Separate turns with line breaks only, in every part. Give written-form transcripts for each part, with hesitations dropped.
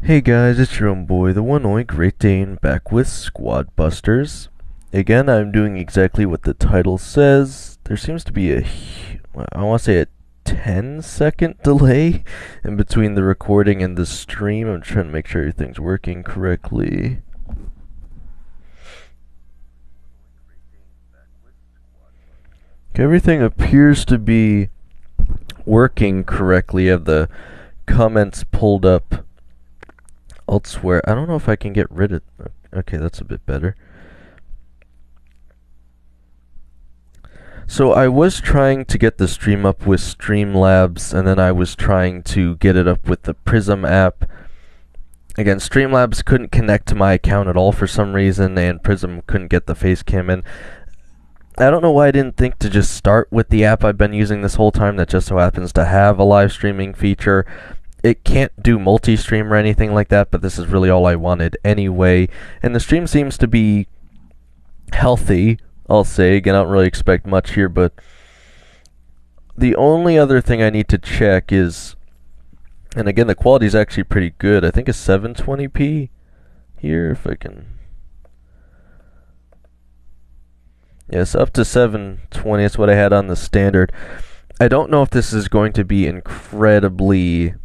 Hey guys, it's your own boy, the one only Great Dane, back with Squad Busters. Again, I'm doing exactly what the title says. There seems to be I want to say a 10-second delay in between the recording and the stream. I'm trying to make sure everything's working correctly. Okay, everything appears to be working correctly. I have the comments pulled up elsewhere. I don't know if I can get rid of... Okay, that's a bit better. So I was trying to get the stream up with Streamlabs, and then I was trying to get it up with the Prism app. Again, Streamlabs couldn't connect to my account at all for some reason, and Prism couldn't get the face cam in. I don't know why I didn't think to just start with the app I've been using this whole time that just so happens to have a live streaming feature. It can't do multi-stream or anything like that, but this is really all I wanted anyway. And the stream seems to be healthy, I'll say. Again, I don't really expect much here, but the only other thing I need to check is, and again, the quality is actually pretty good. I think it's 720p here, if I can... Yes, up to 720. That's what I had on the standard. I don't know if this is going to be incredibly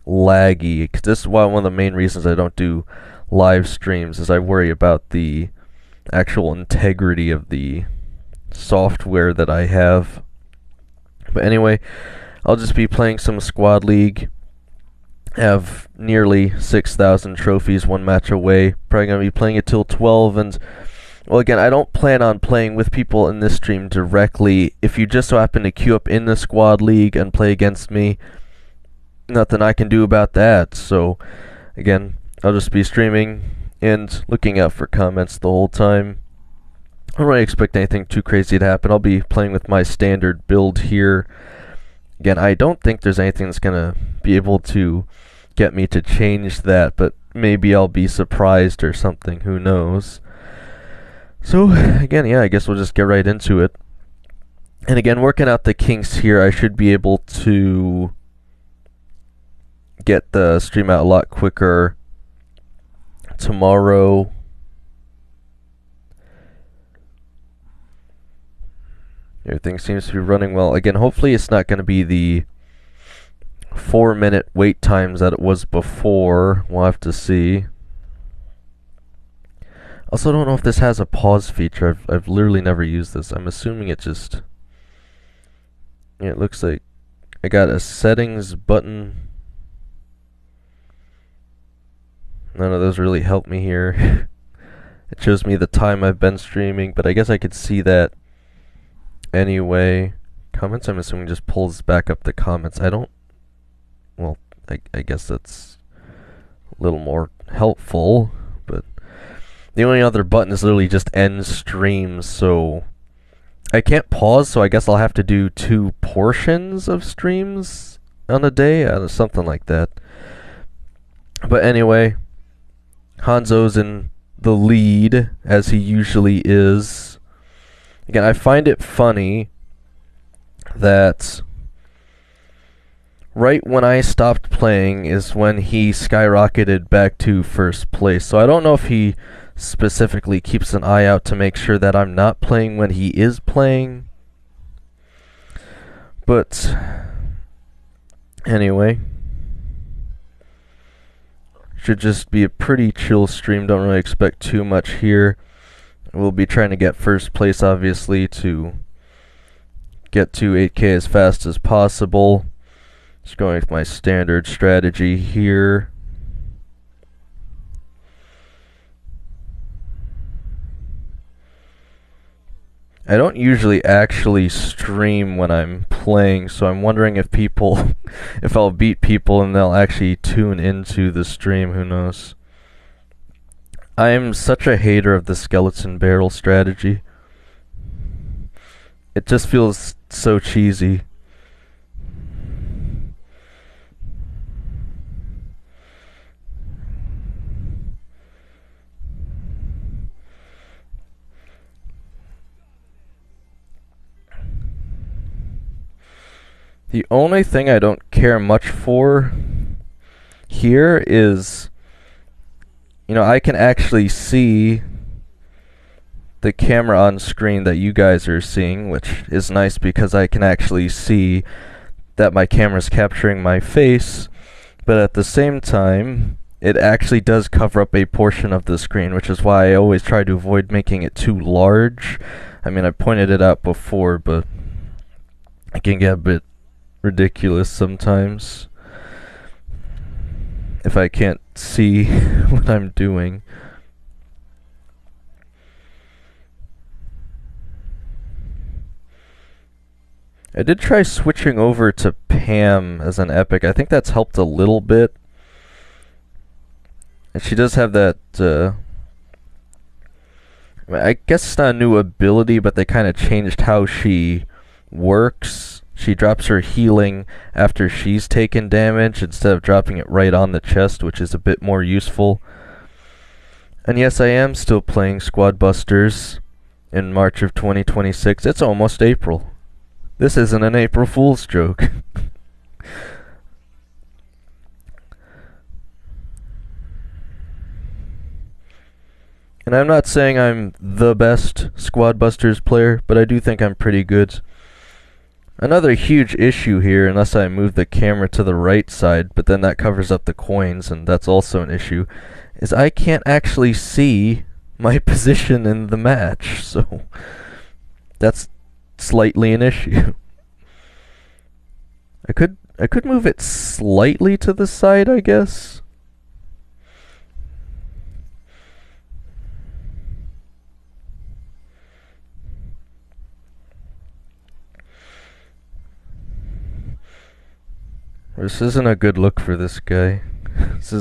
laggy, because this is why one of the main reasons I don't do live streams is I worry about the actual integrity of the software that I have. But anyway, I'll just be playing some Squad League. Have nearly 6,000 trophies, one match away. Probably going to be playing it till 12, and well, again, I don't plan on playing with people in this stream directly. If you just so happen to queue up in the Squad League and play against me, nothing I can do about that. So, again, I'll just be streaming and looking out for comments the whole time. I don't really expect anything too crazy to happen. I'll be playing with my standard build here. Again, I don't think there's anything that's going to be able to get me to change that, but maybe I'll be surprised or something. Who knows? So, again, yeah, I guess we'll just get right into it. And again, working out the kinks here, I should be able to get the stream out a lot quicker tomorrow. Everything seems to be running well. Again, hopefully it's not going to be the 4-minute wait times that it was before. We'll have to see. Also, don't know if this has a pause feature. I've literally never used this. I'm assuming it just... Yeah, it looks like I got a settings button. None of those really help me here. It shows me the time I've been streaming, but I guess I could see that anyway. Comments, I'm assuming, just pulls back up the comments. I don't... Well, I guess that's a little more helpful, but... The only other button is literally just end streams, so I can't pause, so I guess I'll have to do 2 portions of streams on a day, something like that. But anyway, Hanzo's in the lead, as he usually is. Again, I find it funny that right when I stopped playing is when he skyrocketed back to first place. So I don't know if he specifically keeps an eye out to make sure that I'm not playing when he is playing. But anyway, should just be a pretty chill stream. Don't really expect too much here. We'll be trying to get first place, obviously, to get to 8K as fast as possible. Just going with my standard strategy here. I don't usually actually stream when I'm playing, so I'm wondering if people, if I'll beat people and they'll actually tune into the stream, who knows. I'm such a hater of the skeleton barrel strategy. It just feels so cheesy. The only thing I don't care much for here is I can actually see the camera on screen that you guys are seeing, which is nice because I can actually see that my camera's capturing my face, but at the same time, it actually does cover up a portion of the screen, which is why I always try to avoid making it too large. I mean, I pointed it out before, but it can get a bit ridiculous sometimes if I can't see what I'm doing. I did try switching over to Pam as an epic. I think that's helped a little bit. And she does have that, I guess it's not a new ability, but they kind of changed how she works. She drops her healing after she's taken damage instead of dropping it right on the chest, which is a bit more useful. And yes, I am still playing Squad Busters in March of 2026. It's almost April. This isn't an April Fool's joke. And I'm not saying I'm the best Squad Busters player, but I do think I'm pretty good. Another huge issue here, unless I move the camera to the right side, but then that covers up the coins, and that's also an issue, is I can't actually see my position in the match, so that's slightly an issue. I could move it slightly to the side, I guess. This isn't a good look for this guy. This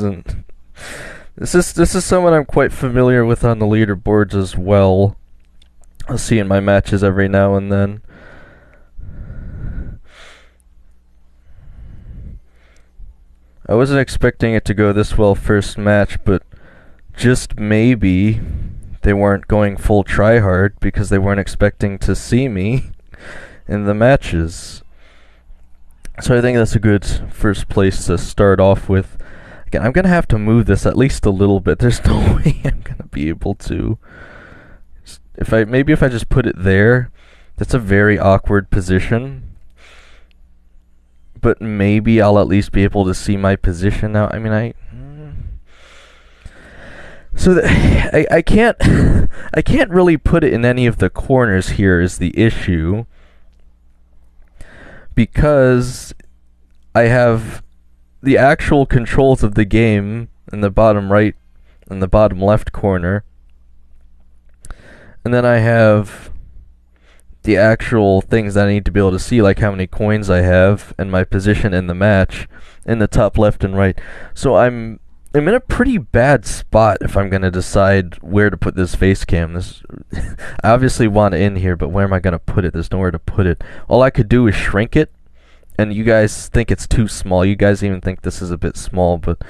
is someone I'm quite familiar with on the leaderboards as well. I'll see in my matches every now and then. I wasn't expecting it to go this well first match, but just maybe they weren't going full tryhard because they weren't expecting to see me in the matches. So I think that's a good first place to start off with. Again, I'm going to have to move this at least a little bit. There's no way I'm going to be able to. Maybe if I just put it there, that's a very awkward position. But maybe I'll at least be able to see my position now. I mean, I can't I can't really put it in any of the corners here is the issue, because I have the actual controls of the game in the bottom right and the bottom left corner, and then I have the actual things that I need to be able to see, like how many coins I have and my position in the match in the top left and right. So I'm in a pretty bad spot if I'm going to decide where to put this face cam. I obviously want it in here, but where am I going to put it? There's nowhere to put it. All I could do is shrink it, and you guys think it's too small. You guys even think this is a bit small, but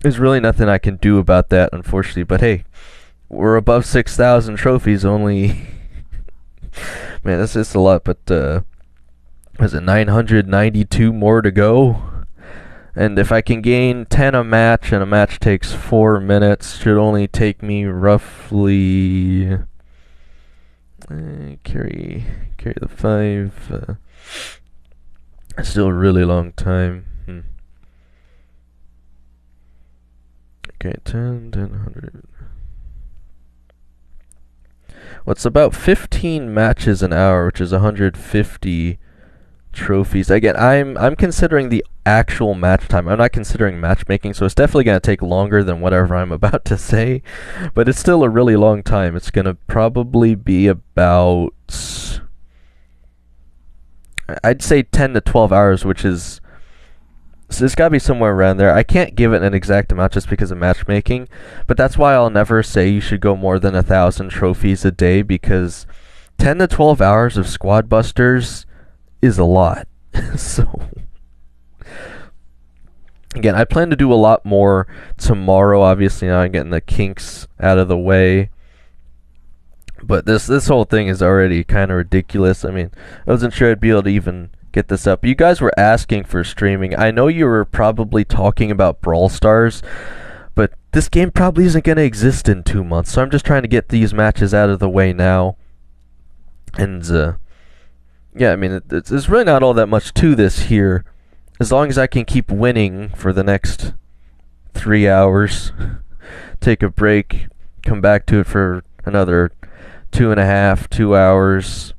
there's really nothing I can do about that, unfortunately. But hey, we're above 6,000 trophies, only... Man, this is a lot, but is it 992 more to go? And if I can gain 10 a match, and a match takes 4 minutes, should only take me roughly carry the 5. Still a really long time. Okay, 10, 100. Well, it's about 15 matches an hour, which is 150 trophies. Again, I'm considering the actual match time. I'm not considering matchmaking, so it's definitely going to take longer than whatever I'm about to say. But it's still a really long time. It's going to probably be about, I'd say 10 to 12 hours, which is... So it's got to be somewhere around there. I can't give it an exact amount just because of matchmaking, but that's why I'll never say you should go more than 1,000 trophies a day, because 10 to 12 hours of Squad Busters is a lot. So, again, I plan to do a lot more tomorrow. Obviously, now I'm getting the kinks out of the way. But this whole thing is already kind of ridiculous. I mean, I wasn't sure I'd be able to even get this up. You guys were asking for streaming. I know you were probably talking about Brawl Stars, But this game probably isn't going to exist in 2 months, so I'm just trying to get these matches out of the way now. And, yeah, I mean, there's really not all that much to this here. As long as I can keep winning for the next 3 hours, take a break, come back to it for another 2.5, 2 hours,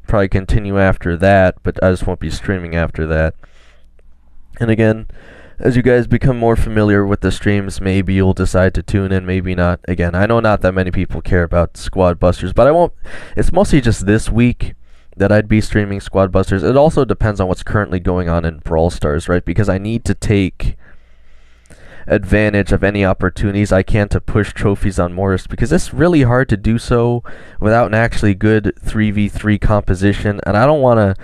probably continue after that, but I just won't be streaming after that. And again, as you guys become more familiar with the streams, maybe you'll decide to tune in, maybe not. Again, I know not that many people care about Squad Busters, but I won't. It's mostly just this week that I'd be streaming Squad Busters. It also depends on what's currently going on in Brawl Stars, right? Because I need to take advantage of any opportunities I can to push trophies on Morris, because it's really hard to do so without an actually good 3v3 composition, and I don't want to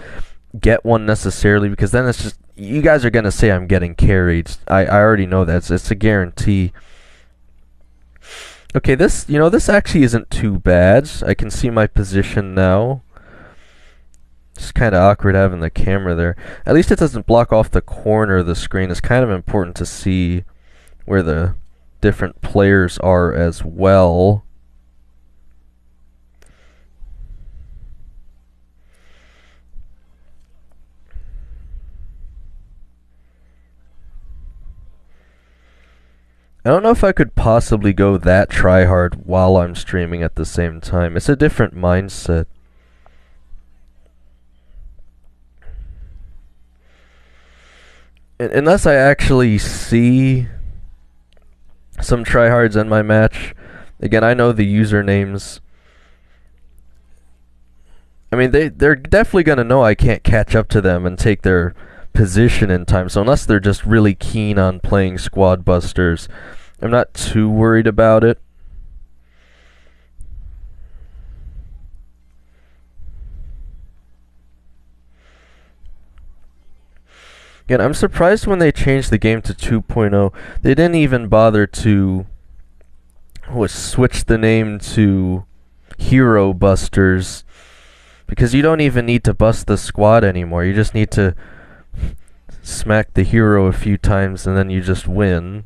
get one necessarily, because then it's just, you guys are going to say I'm getting carried. I already know that. It's a guarantee. Okay, this actually isn't too bad. I can see my position now. It's kind of awkward having the camera there. At least it doesn't block off the corner of the screen. It's kind of important to see where the different players are as well. I don't know if I could possibly go that try hard while I'm streaming at the same time. It's a different mindset. Unless I actually see some tryhards in my match. Again, I know the usernames. I mean, they're definitely going to know I can't catch up to them and take their position in time. So unless they're just really keen on playing Squad Busters, I'm not too worried about it. Again, I'm surprised when they changed the game to 2.0, they didn't even bother to switch the name to Hero Busters, because you don't even need to bust the squad anymore. You just need to smack the hero a few times and then you just win.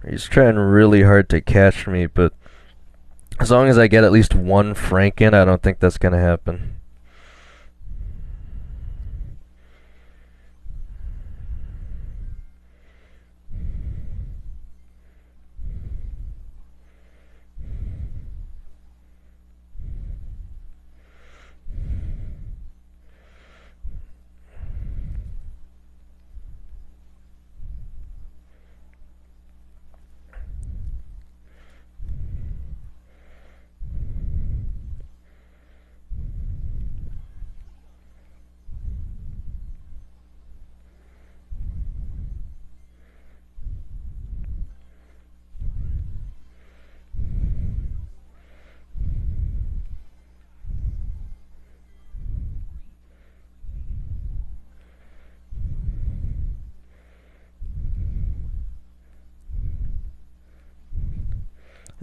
He's trying really hard to catch me, but as long as I get at least one Frank in, I don't think that's going to happen.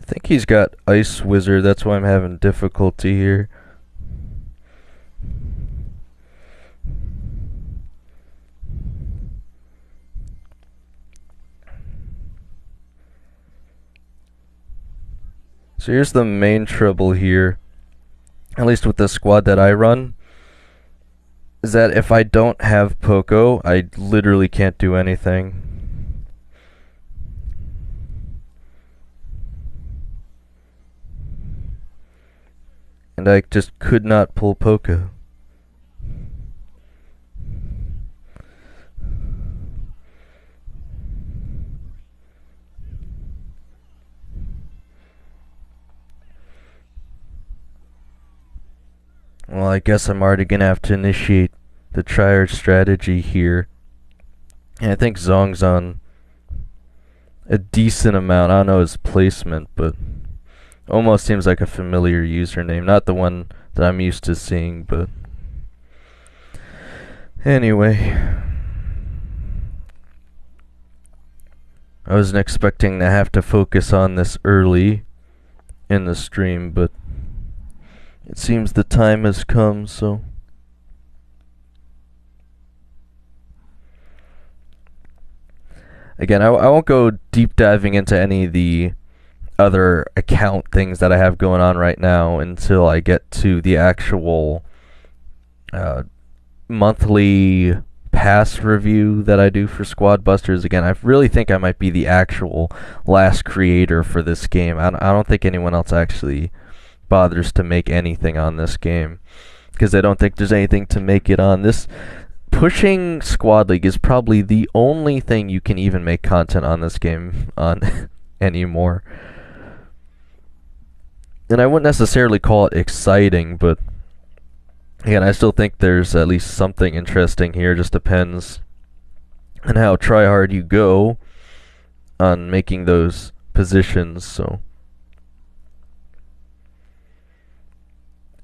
I think he's got Ice Wizard, that's why I'm having difficulty here. So here's the main trouble here, at least with the squad that I run, is that if I don't have Poco, I literally can't do anything. And I just could not pull Poco. Well, I guess I'm already gonna have to initiate the tryhard strategy here. And I think Zong's on a decent amount. I don't know his placement, but almost seems like a familiar username. Not the one that I'm used to seeing, but anyway. I wasn't expecting to have to focus on this early in the stream, but it seems the time has come, so. Again, I won't go deep diving into any of the other account things that I have going on right now until I get to the actual monthly pass review that I do for Squad Busters. Again, I really think I might be the actual last creator for this game. I don't think anyone else actually bothers to make anything on this game, because I don't think there's anything to make it on. This pushing Squad League is probably the only thing you can even make content on this game on anymore. And I wouldn't necessarily call it exciting, but again, I still think there's at least something interesting here. Just depends on how try-hard you go on making those positions. So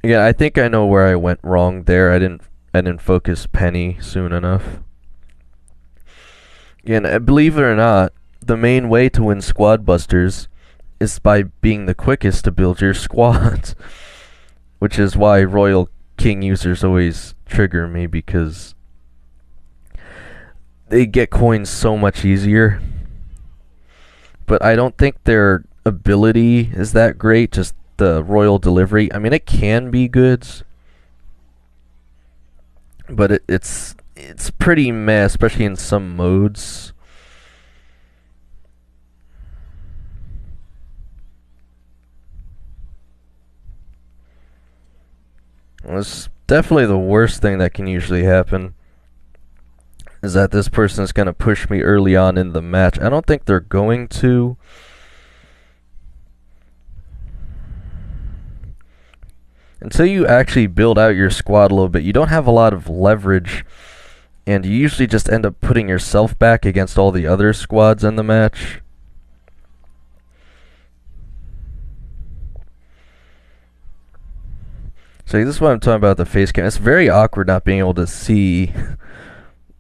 again, I think I know where I went wrong there. I didn't focus Penny soon enough. Again, believe it or not, the main way to win Squad Busters is by being the quickest to build your squads, which is why Royal King users always trigger me, because they get coins so much easier. But I don't think their ability is that great, just the royal delivery. I mean, it can be good, but it's pretty meh, especially in some modes. It's definitely the worst thing that can usually happen, is that this person is going to push me early on in the match. I don't think they're going to. Until you actually build out your squad a little bit, you don't have a lot of leverage, and you usually just end up putting yourself back against all the other squads in the match. So this is what I'm talking about, the face cam. It's very awkward not being able to see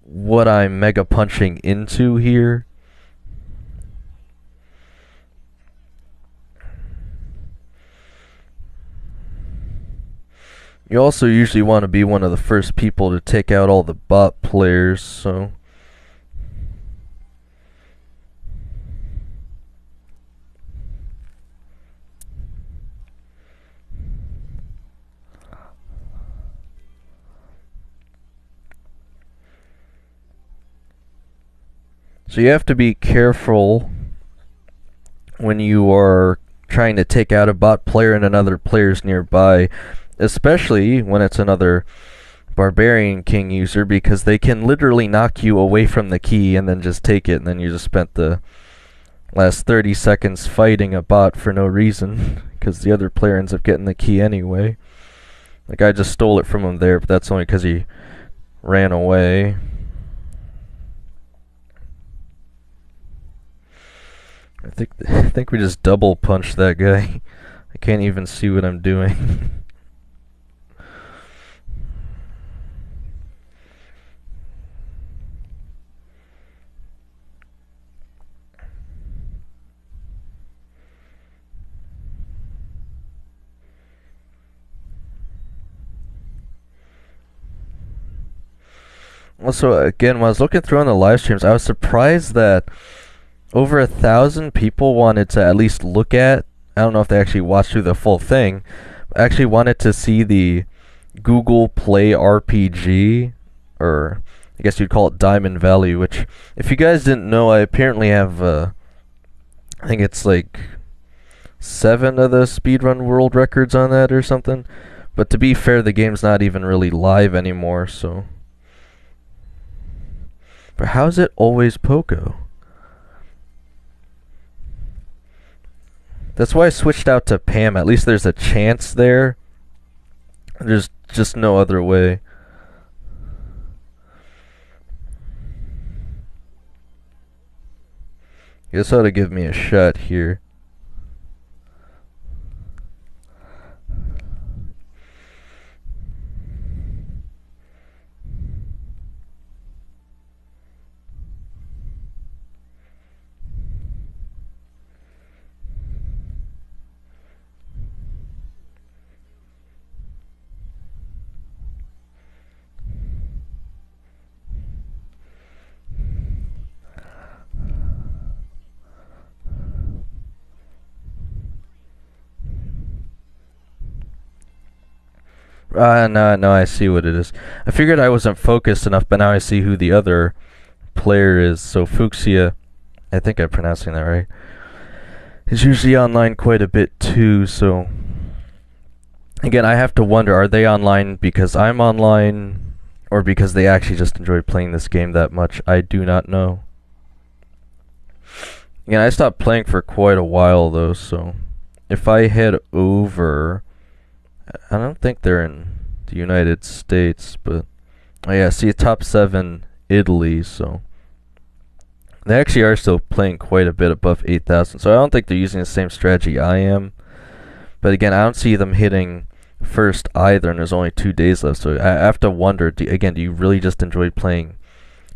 what I'm mega punching into here. You also usually want to be one of the first people to take out all the bot players, so. So you have to be careful when you are trying to take out a bot player and another player's nearby, especially when it's another Barbarian King user, because they can literally knock you away from the key and then just take it, and then you just spent the last 30 seconds fighting a bot for no reason, because the other player ends up getting the key anyway. The guy just stole it from him there, but that's only because he ran away. I think we just double punched that guy. I can't even see what I'm doing. Also, again, when I was looking through on the live streams, I was surprised that over 1,000 people wanted to at least look at, I don't know if they actually watched through the full thing, but actually wanted to see the Google Play RPG, or I guess you'd call it Diamond Valley, which, if you guys didn't know, I apparently have, I think it's like 7 of the speedrun world records on that or something. But to be fair, the game's not even really live anymore, so. But how's it always Poco? That's why I switched out to Pam. At least there's a chance there. There's just no other way. Guess I ought to give me a shot here. No, I see what it is. I figured I wasn't focused enough, but now I see who the other player is. So Fuchsia, I think I'm pronouncing that right, is usually online quite a bit too, so again, I have to wonder, are they online because I'm online, or because they actually just enjoy playing this game that much? I do not know. Again, I stopped playing for quite a while though, so if I head over, I don't think they're in the United States, but oh yeah, see top 7 Italy, so they actually are still playing quite a bit above 8,000, so I don't think they're using the same strategy I am. But again, I don't see them hitting first either, and there's only 2 days left, so I have to wonder, do you really just enjoy playing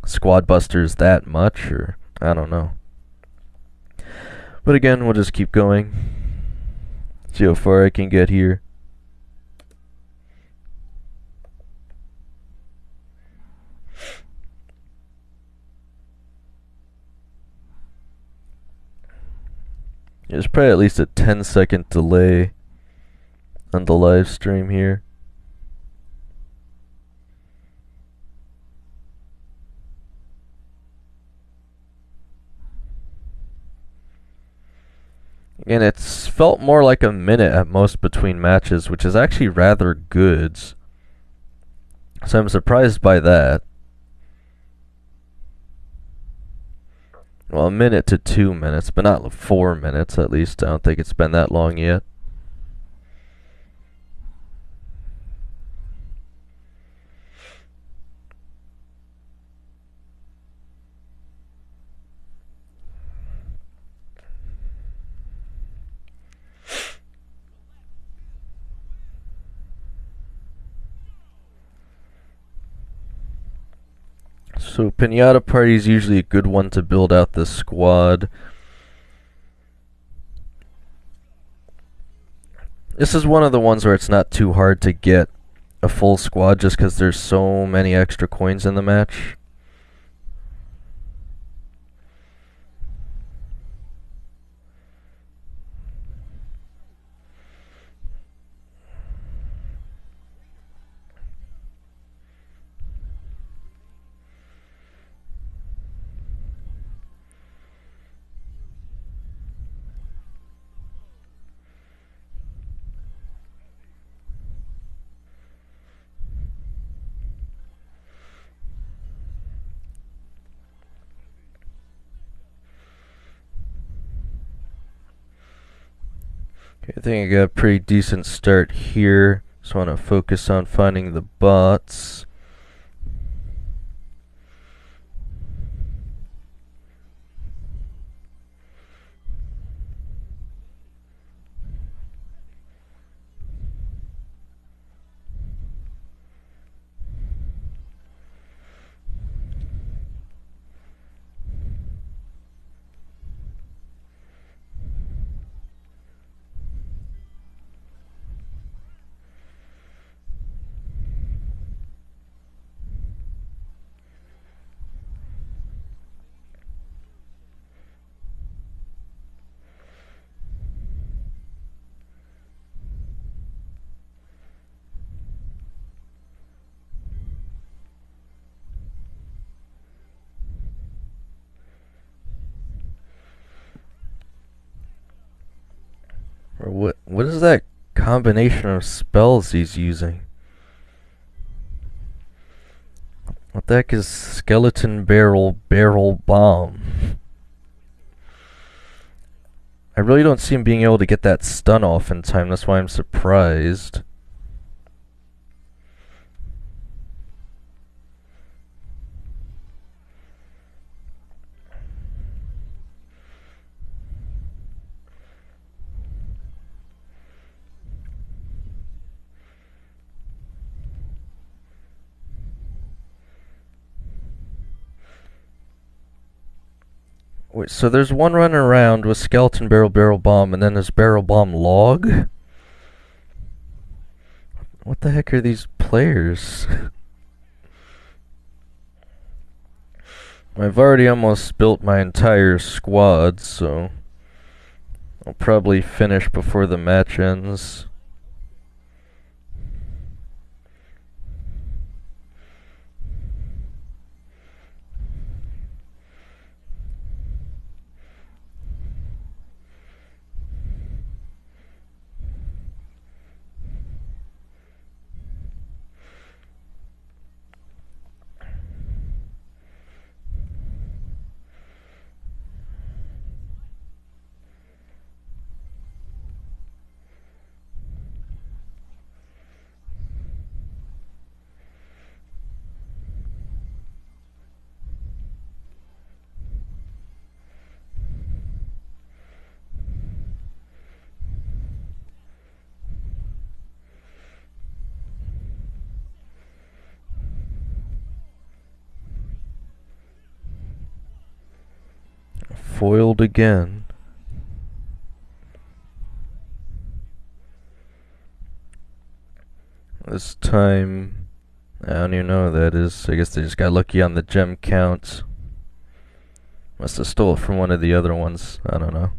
Squad Busters that much, or I don't know. But again, we'll just keep going, see how far I can get here. There's probably at least a 10-second delay on the live stream here. And it's felt more like a minute at most between matches, which is actually rather good. So I'm surprised by that. Well, a minute to 2 minutes, but not 4 minutes at least. I don't think it's been that long yet. So Pinata Party is usually a good one to build out the squad. This is one of the ones where it's not too hard to get a full squad just because there's so many extra coins in the match. I think I got a pretty decent start here. Just want to focus on finding the bots. Or what is that combination of spells he's using? What the heck is Skeleton Barrel Bomb? I really don't see him being able to get that stun off in time, that's why I'm surprised. Wait, so there's one running around with skeleton barrel bomb, and then there's barrel bomb log? What the heck are these players? I've already almost built my entire squad, so I'll probably finish before the match ends. Foiled again. This time, I don't even know who that is. I guess they just got lucky on the gem count. Must have stole it from one of the other ones. I don't know.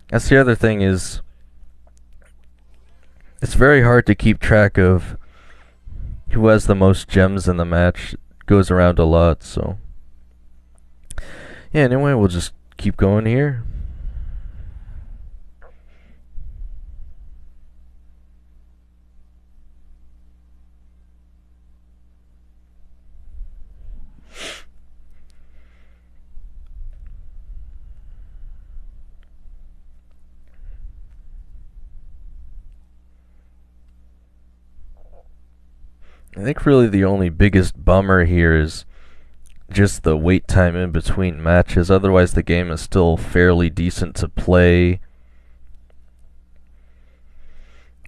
That's the other thing is, it's very hard to keep track of who has the most gems in the match. It goes around a lot, so. Yeah, anyway, we'll just keep going here. I think really the only biggest bummer here is just the wait time in between matches. Otherwise, the game is still fairly decent to play.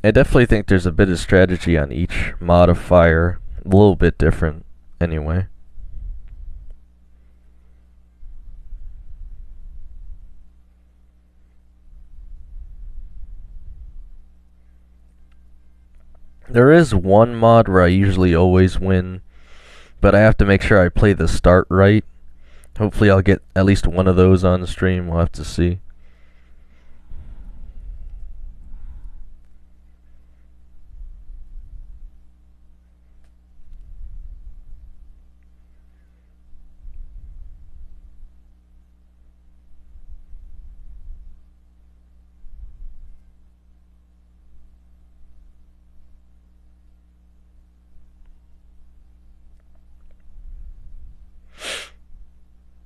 I definitely think there's a bit of strategy on each modifier. A little bit different, anyway. There is one mod where I usually always win, but I have to make sure I play the start right. Hopefully I'll get at least one of those on the stream. We'll have to see.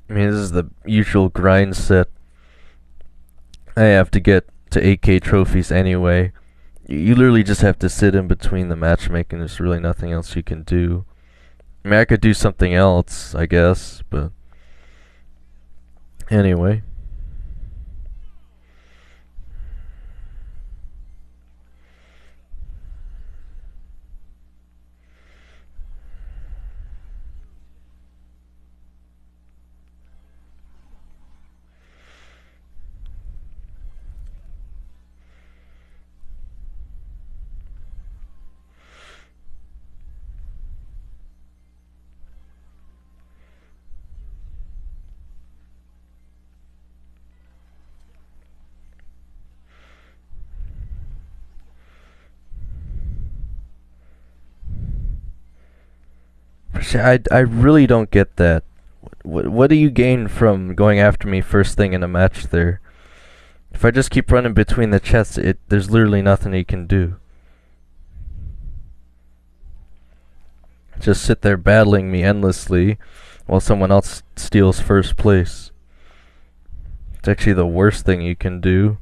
I mean, this is the usual grind set. I have to get to 8K trophies anyway. You literally just have to sit in between the matchmaking. There's really nothing else you can do. I mean, I could do something else, I guess, but anyway. I really don't get that. What do you gain from going after me first thing in a match there? If I just keep running between the chests, there's literally nothing he can do. Just sit there battling me endlessly while someone else steals first place. It's actually the worst thing you can do.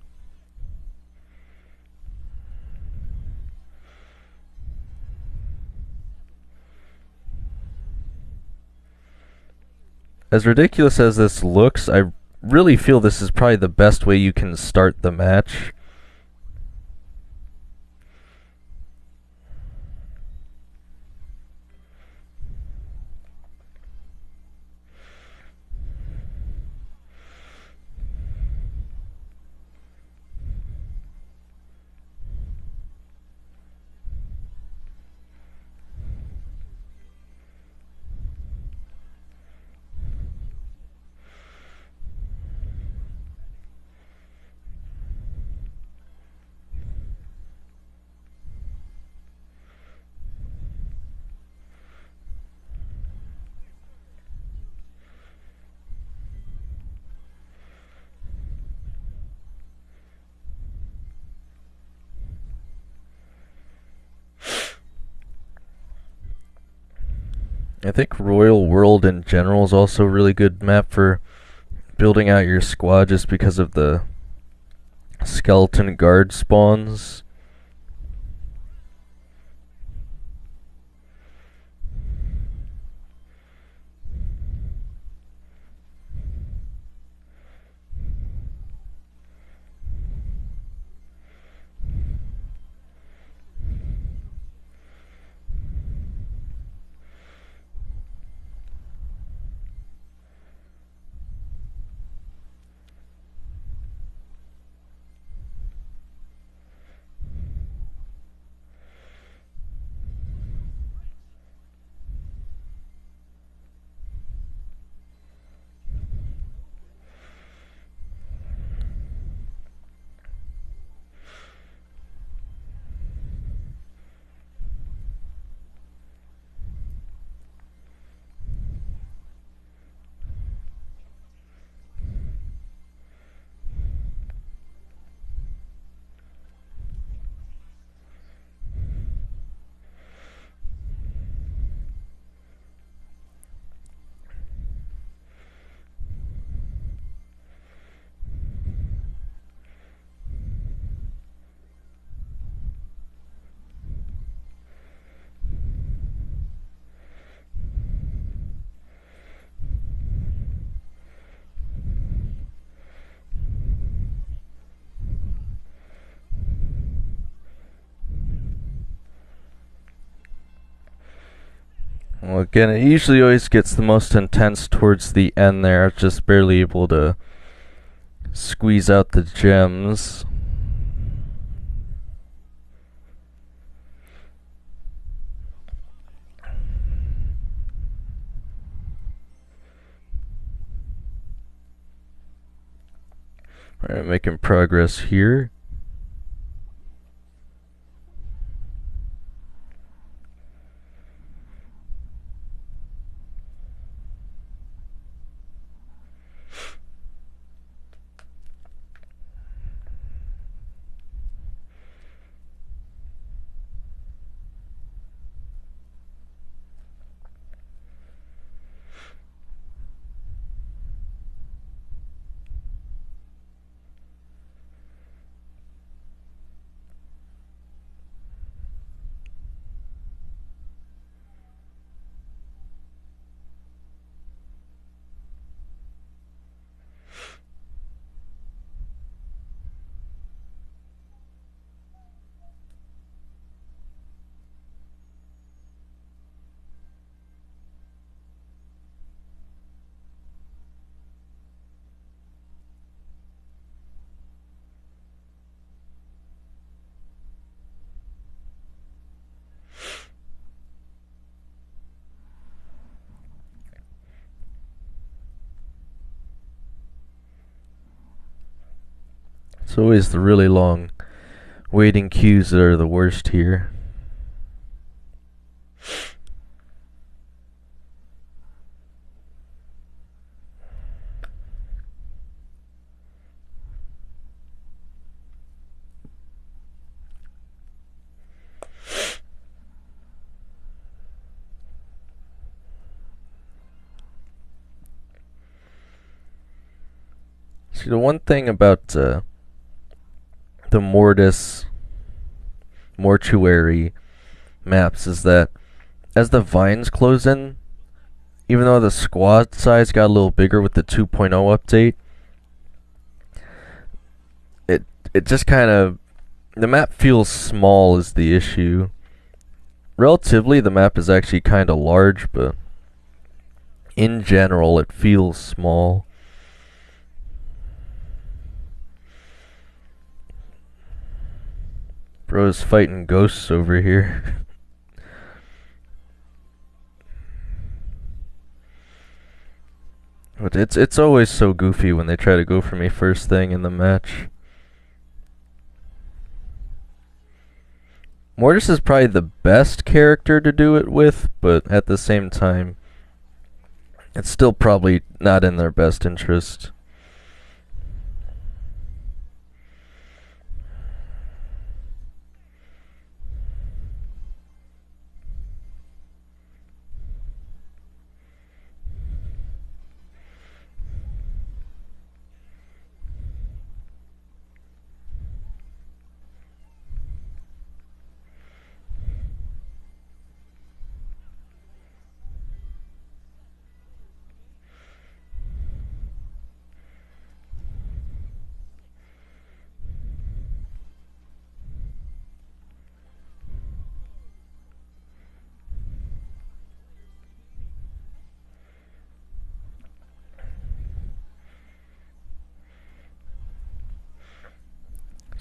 As ridiculous as this looks, I really feel this is probably the best way you can start the match. I think Royal World in general is also a really good map for building out your squad just because of the skeleton guard spawns. Well, again, it usually always gets the most intense towards the end there, just barely able to squeeze out the gems. Alright, making progress here. It's always the really long waiting queues that are the worst here. See, the one thing about the Mortis Mortuary maps is that as the vines close in, even though the squad size got a little bigger with the 2.0 update, it just kind of, the map feels small is the issue. Relatively, the map is actually kind of large, but in general, it feels small. Bro's fighting ghosts over here. But it's always so goofy when they try to go for me first thing in the match. Mortis is probably the best character to do it with, but at the same time, it's still probably not in their best interest.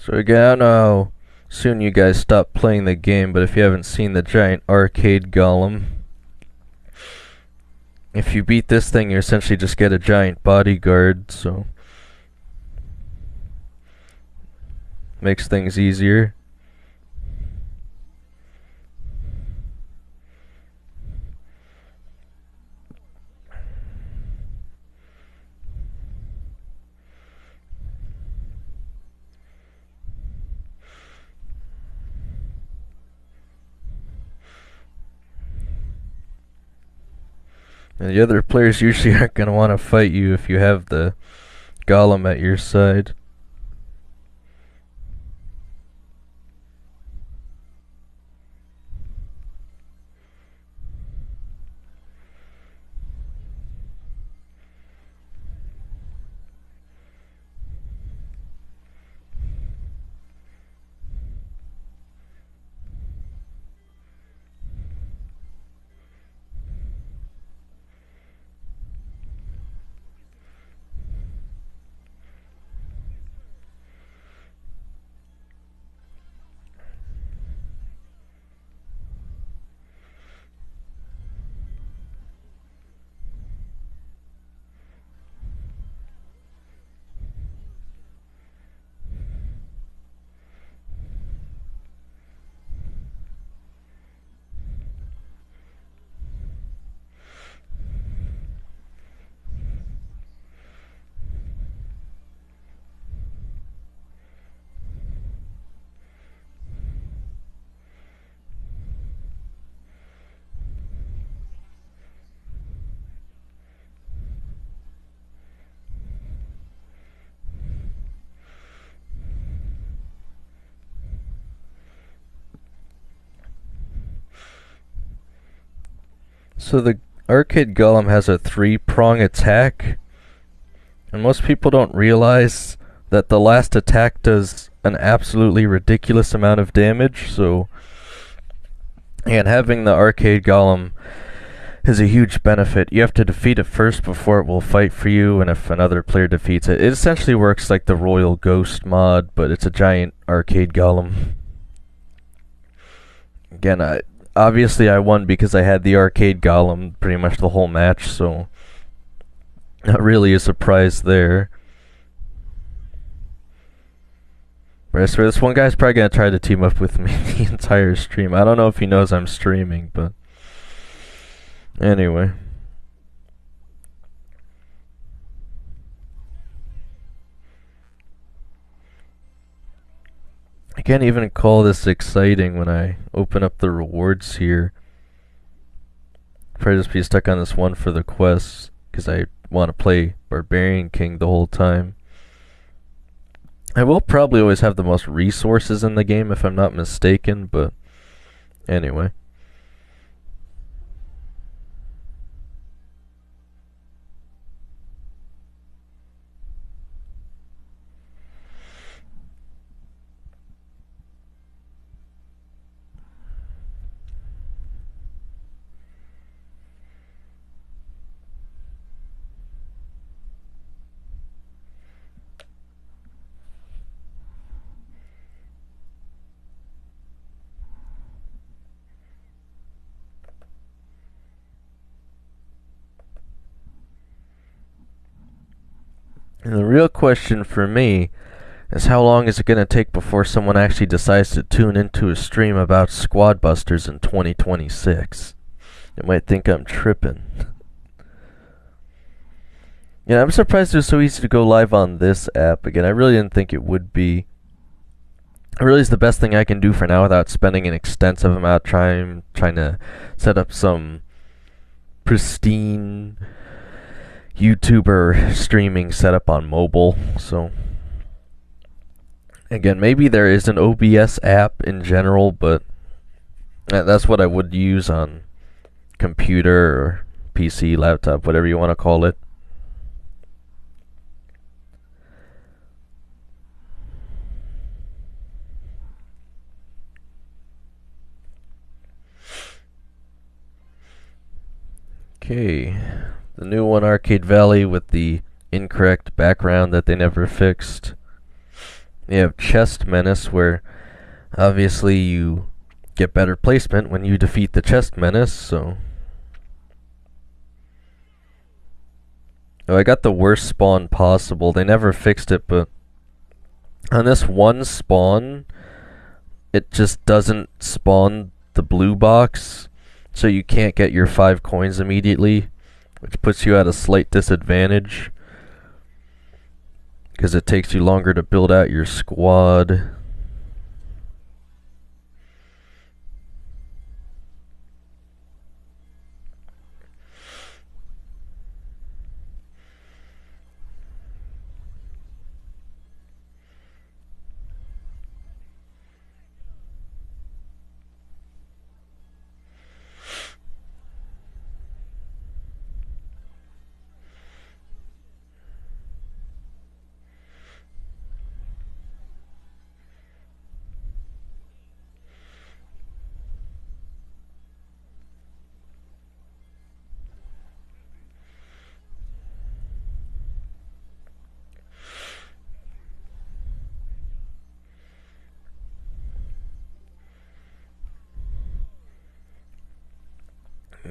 So again, I don't know how soon you guys stop playing the game, but if you haven't seen the giant arcade golem, if you beat this thing, you essentially just get a giant bodyguard, so makes things easier. And the other players usually aren't going to want to fight you if you have the golem at your side. So the arcade golem has a 3-prong attack, and most people don't realize that the last attack does an absolutely ridiculous amount of damage, so and having the arcade golem is a huge benefit. You have to defeat it first before it will fight for you, and if another player defeats it, it essentially works like the Royal Ghost mod, but it's a giant arcade golem. Again, obviously I won because I had the arcade golem pretty much the whole match, so not really a surprise there. But I swear this one guy's probably gonna try to team up with me the entire stream. I don't know if he knows I'm streaming, but anyway. I can't even call this exciting when I open up the rewards here. Probably just be stuck on this one for the quests, because I want to play Barbarian King the whole time. I will probably always have the most resources in the game if I'm not mistaken, but anyway. And the real question for me is how long is it going to take before someone actually decides to tune into a stream about Squad Busters in 2026? They might think I'm tripping. Yeah, I'm surprised it was so easy to go live on this app. Again, I really didn't think it would be. It really is the best thing I can do for now without spending an extensive amount of time trying to set up some pristine YouTuber streaming setup on mobile. So again, maybe there is an OBS app in general, but that's what I would use on computer or PC, laptop, whatever you want to call it. Okay, the new one, Arcade Valley, with the incorrect background that they never fixed. You have Chest Menace, where obviously you get better placement when you defeat the Chest Menace, so... Oh, I got the worst spawn possible. They never fixed it, but on this one spawn, it just doesn't spawn the blue box, so you can't get your 5 coins immediately, which puts you at a slight disadvantage, because it takes you longer to build out your squad.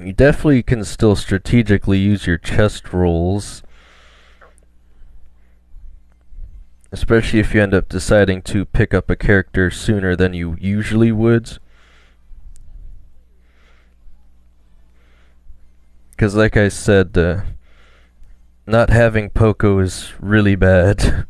You definitely can still strategically use your chest rolls, especially if you end up deciding to pick up a character sooner than you usually would. Because like I said, not having Poco is really bad.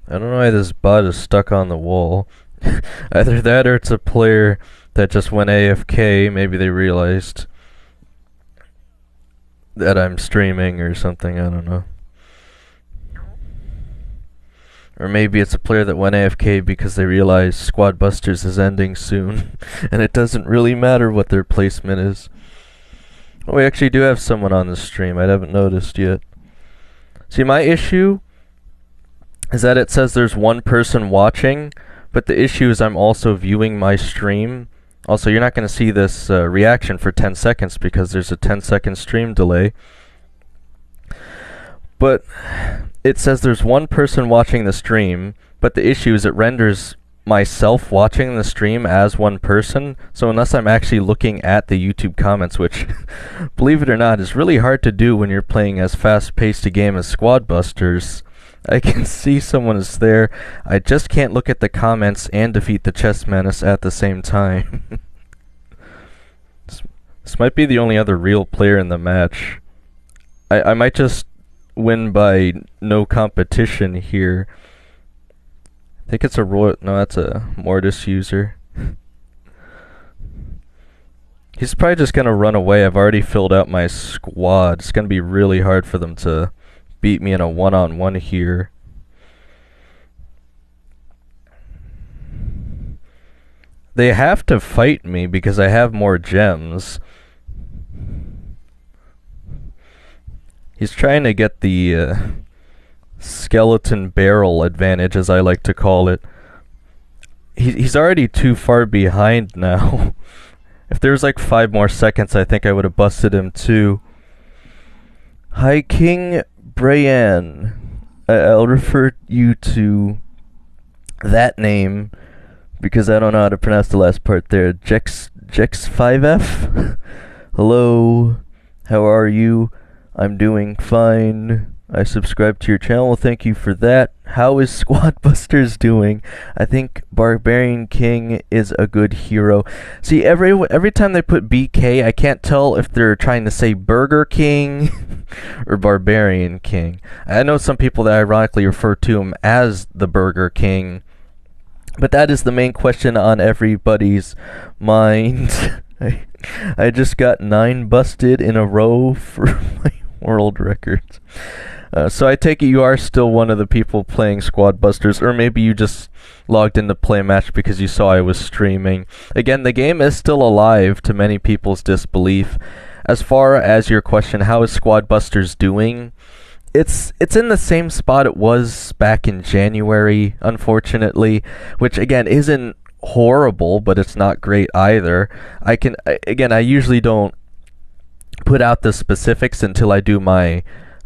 I don't know why this bot is stuck on the wall. Either that or it's a player that just went AFK. Maybe they realized that I'm streaming or something, I don't know. Or maybe it's a player that went AFK because they realized Squad Busters is ending soon, and it doesn't really matter what their placement is. Oh, we actually do have someone on the stream. I haven't noticed yet. See, my issue is that it says there's one person watching, but the issue is I'm also viewing my stream. Also, you're not going to see this reaction for 10 seconds because there's a 10-second stream delay. But it says there's one person watching the stream, but the issue is it renders myself watching the stream as one person. So unless I'm actually looking at the YouTube comments, which, believe it or not, is really hard to do when you're playing as fast-paced a game as Squad Busters, I can see someone is there. I just can't look at the comments and defeat the Chest Menace at the same time. This might be the only other real player in the match. I might just win by no competition here. I think it's a Royal... No, that's a Mortis user. He's probably just gonna run away. I've already filled out my squad. It's gonna be really hard for them to beat me in a one-on-one here. They have to fight me because I have more gems. He's trying to get the skeleton barrel advantage, as I like to call it. He's already too far behind now. If there was like 5 more seconds, I think I would have busted him too. Hi, King Brian. I'll refer you to that name because I don't know how to pronounce the last part there. Jex5F? Hello. How are you? I'm doing fine. I subscribed to your channel. Well, thank you for that. How is Squad Busters doing? I think Barbarian King is a good hero. See, every time they put BK, I can't tell if they're trying to say Burger King or Barbarian King. I know some people that ironically refer to him as the Burger King, but that is the main question on everybody's mind. I just got 9 busted in a row for my world records. So I take it you are still one of the people playing Squad Busters, or maybe you just logged in to play a match because you saw I was streaming. Again, the game is still alive to many people's disbelief. As far as your question, how is Squad Busters doing? It's in the same spot it was back in January, unfortunately, which again isn't horrible, but it's not great either. I usually don't put out the specifics until I do my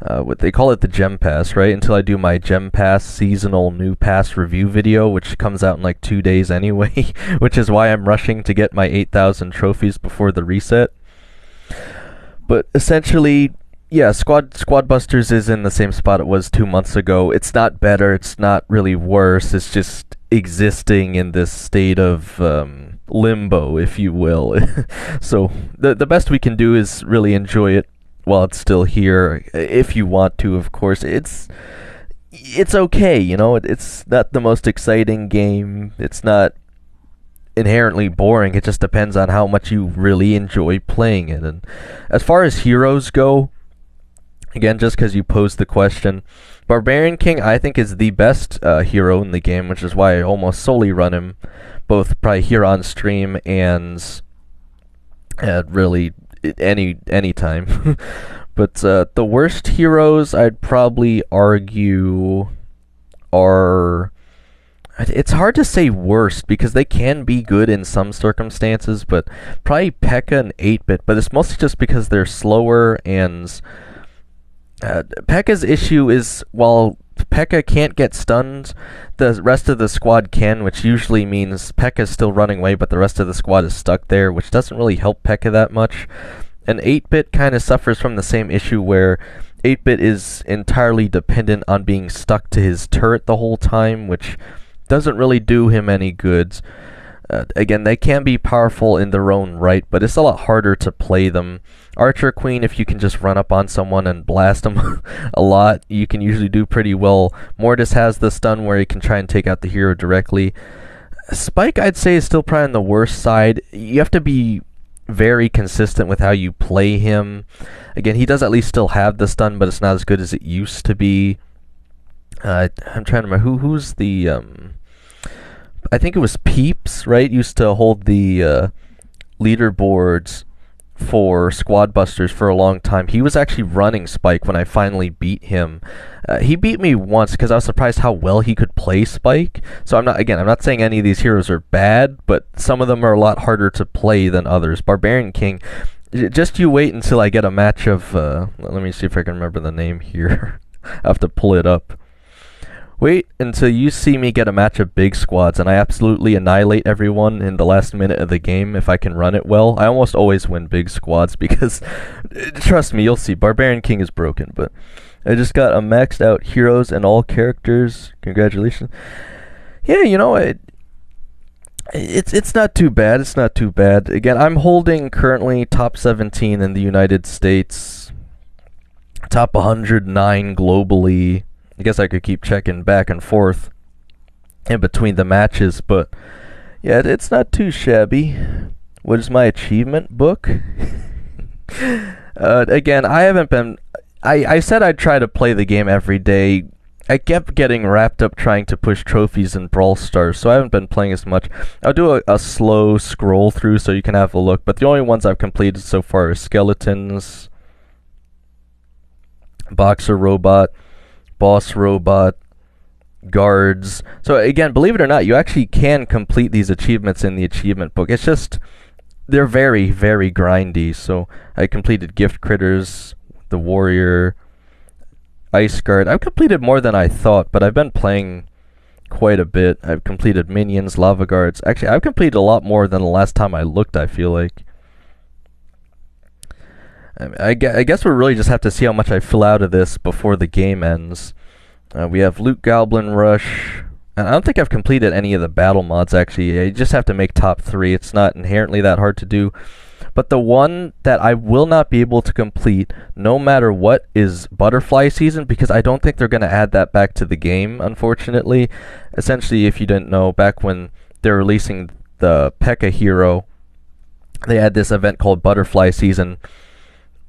what they call it, the Gem Pass, right? Until I do my Gem Pass seasonal new pass review video, which comes out in like 2 days anyway, which is why I'm rushing to get my 8,000 trophies before the reset. But essentially, yeah, Squad Busters is in the same spot it was 2 months ago. It's not better, it's not really worse, it's just existing in this state of limbo, if you will. So the best we can do is really enjoy it while it's still here, if you want to, of course. It's okay, you know. It's not the most exciting game. It's not inherently boring. It just depends on how much you really enjoy playing it. And as far as heroes go, again, just because you posed the question, Barbarian King, I think, is the best hero in the game, which is why I almost solely run him, both probably here on stream and really any time. But the worst heroes, I'd probably argue, are... It's hard to say worst, because they can be good in some circumstances, but probably P.E.K.K.A. and 8-Bit, but it's mostly just because they're slower, and P.E.K.K.A.'s issue is, while P.E.K.K.A. can't get stunned, the rest of the squad can, which usually means P.E.K.K.A.'s still running away, but the rest of the squad is stuck there, which doesn't really help P.E.K.K.A. that much. And 8-Bit kind of suffers from the same issue, where 8-Bit is entirely dependent on being stuck to his turret the whole time, which doesn't really do him any good. Again, they can be powerful in their own right, but it's a lot harder to play them. Archer Queen, if you can just run up on someone and blast them a lot, you can usually do pretty well. Mortis has the stun where he can try and take out the hero directly. Spike, I'd say, is still probably on the worst side. You have to be very consistent with how you play him. Again, he does at least still have the stun, but it's not as good as it used to be. I'm trying to remember who's the I think it was Peeps, right? Used to hold the leaderboards for Squad Busters for a long time. He was actually running Spike when I finally beat him. He beat me once because I was surprised how well he could play Spike. So I'm not saying any of these heroes are bad, but some of them are a lot harder to play than others. Barbarian King, just you wait until I get a match of let me see if I can remember the name here. I have to pull it up. Wait until you see me get a match of big squads and I absolutely annihilate everyone in the last minute of the game if I can run it well. I almost always win big squads because, trust me, you'll see, Barbarian King is broken. But I just got a maxed out heroes and all characters. Congratulations. Yeah, you know, it's not too bad. It's not too bad. Again, I'm holding currently top 17 in the United States, top 109 globally. I guess I could keep checking back and forth in between the matches, but yeah, it's not too shabby. What is my achievement book? Again, I haven't been... I said I'd try to play the game every day. I kept getting wrapped up trying to push trophies in Brawl Stars, so I haven't been playing as much. I'll do a slow scroll through so you can have a look, but the only ones I've completed so far are Skeletons, Boxer Robot, Boss Robot, Guards. So again, believe it or not, you actually can complete these achievements in the achievement book. It's just, they're very, very grindy. So I completed Gift Critters, the Warrior, Ice Guard. I've completed more than I thought, but I've been playing quite a bit. I've completed Minions, Lava Guards. Actually, I've completed a lot more than the last time I looked, I feel like. I guess we really just have to see how much I fill out of this before the game ends. We have Loot Goblin Rush. And I don't think I've completed any of the battle mods, actually. You just have to make top 3. It's not inherently that hard to do. But the one that I will not be able to complete, no matter what, is Butterfly Season, because I don't think they're going to add that back to the game, unfortunately. Essentially, if you didn't know, back when they're releasing the P.E.K.K.A. hero, they had this event called Butterfly Season,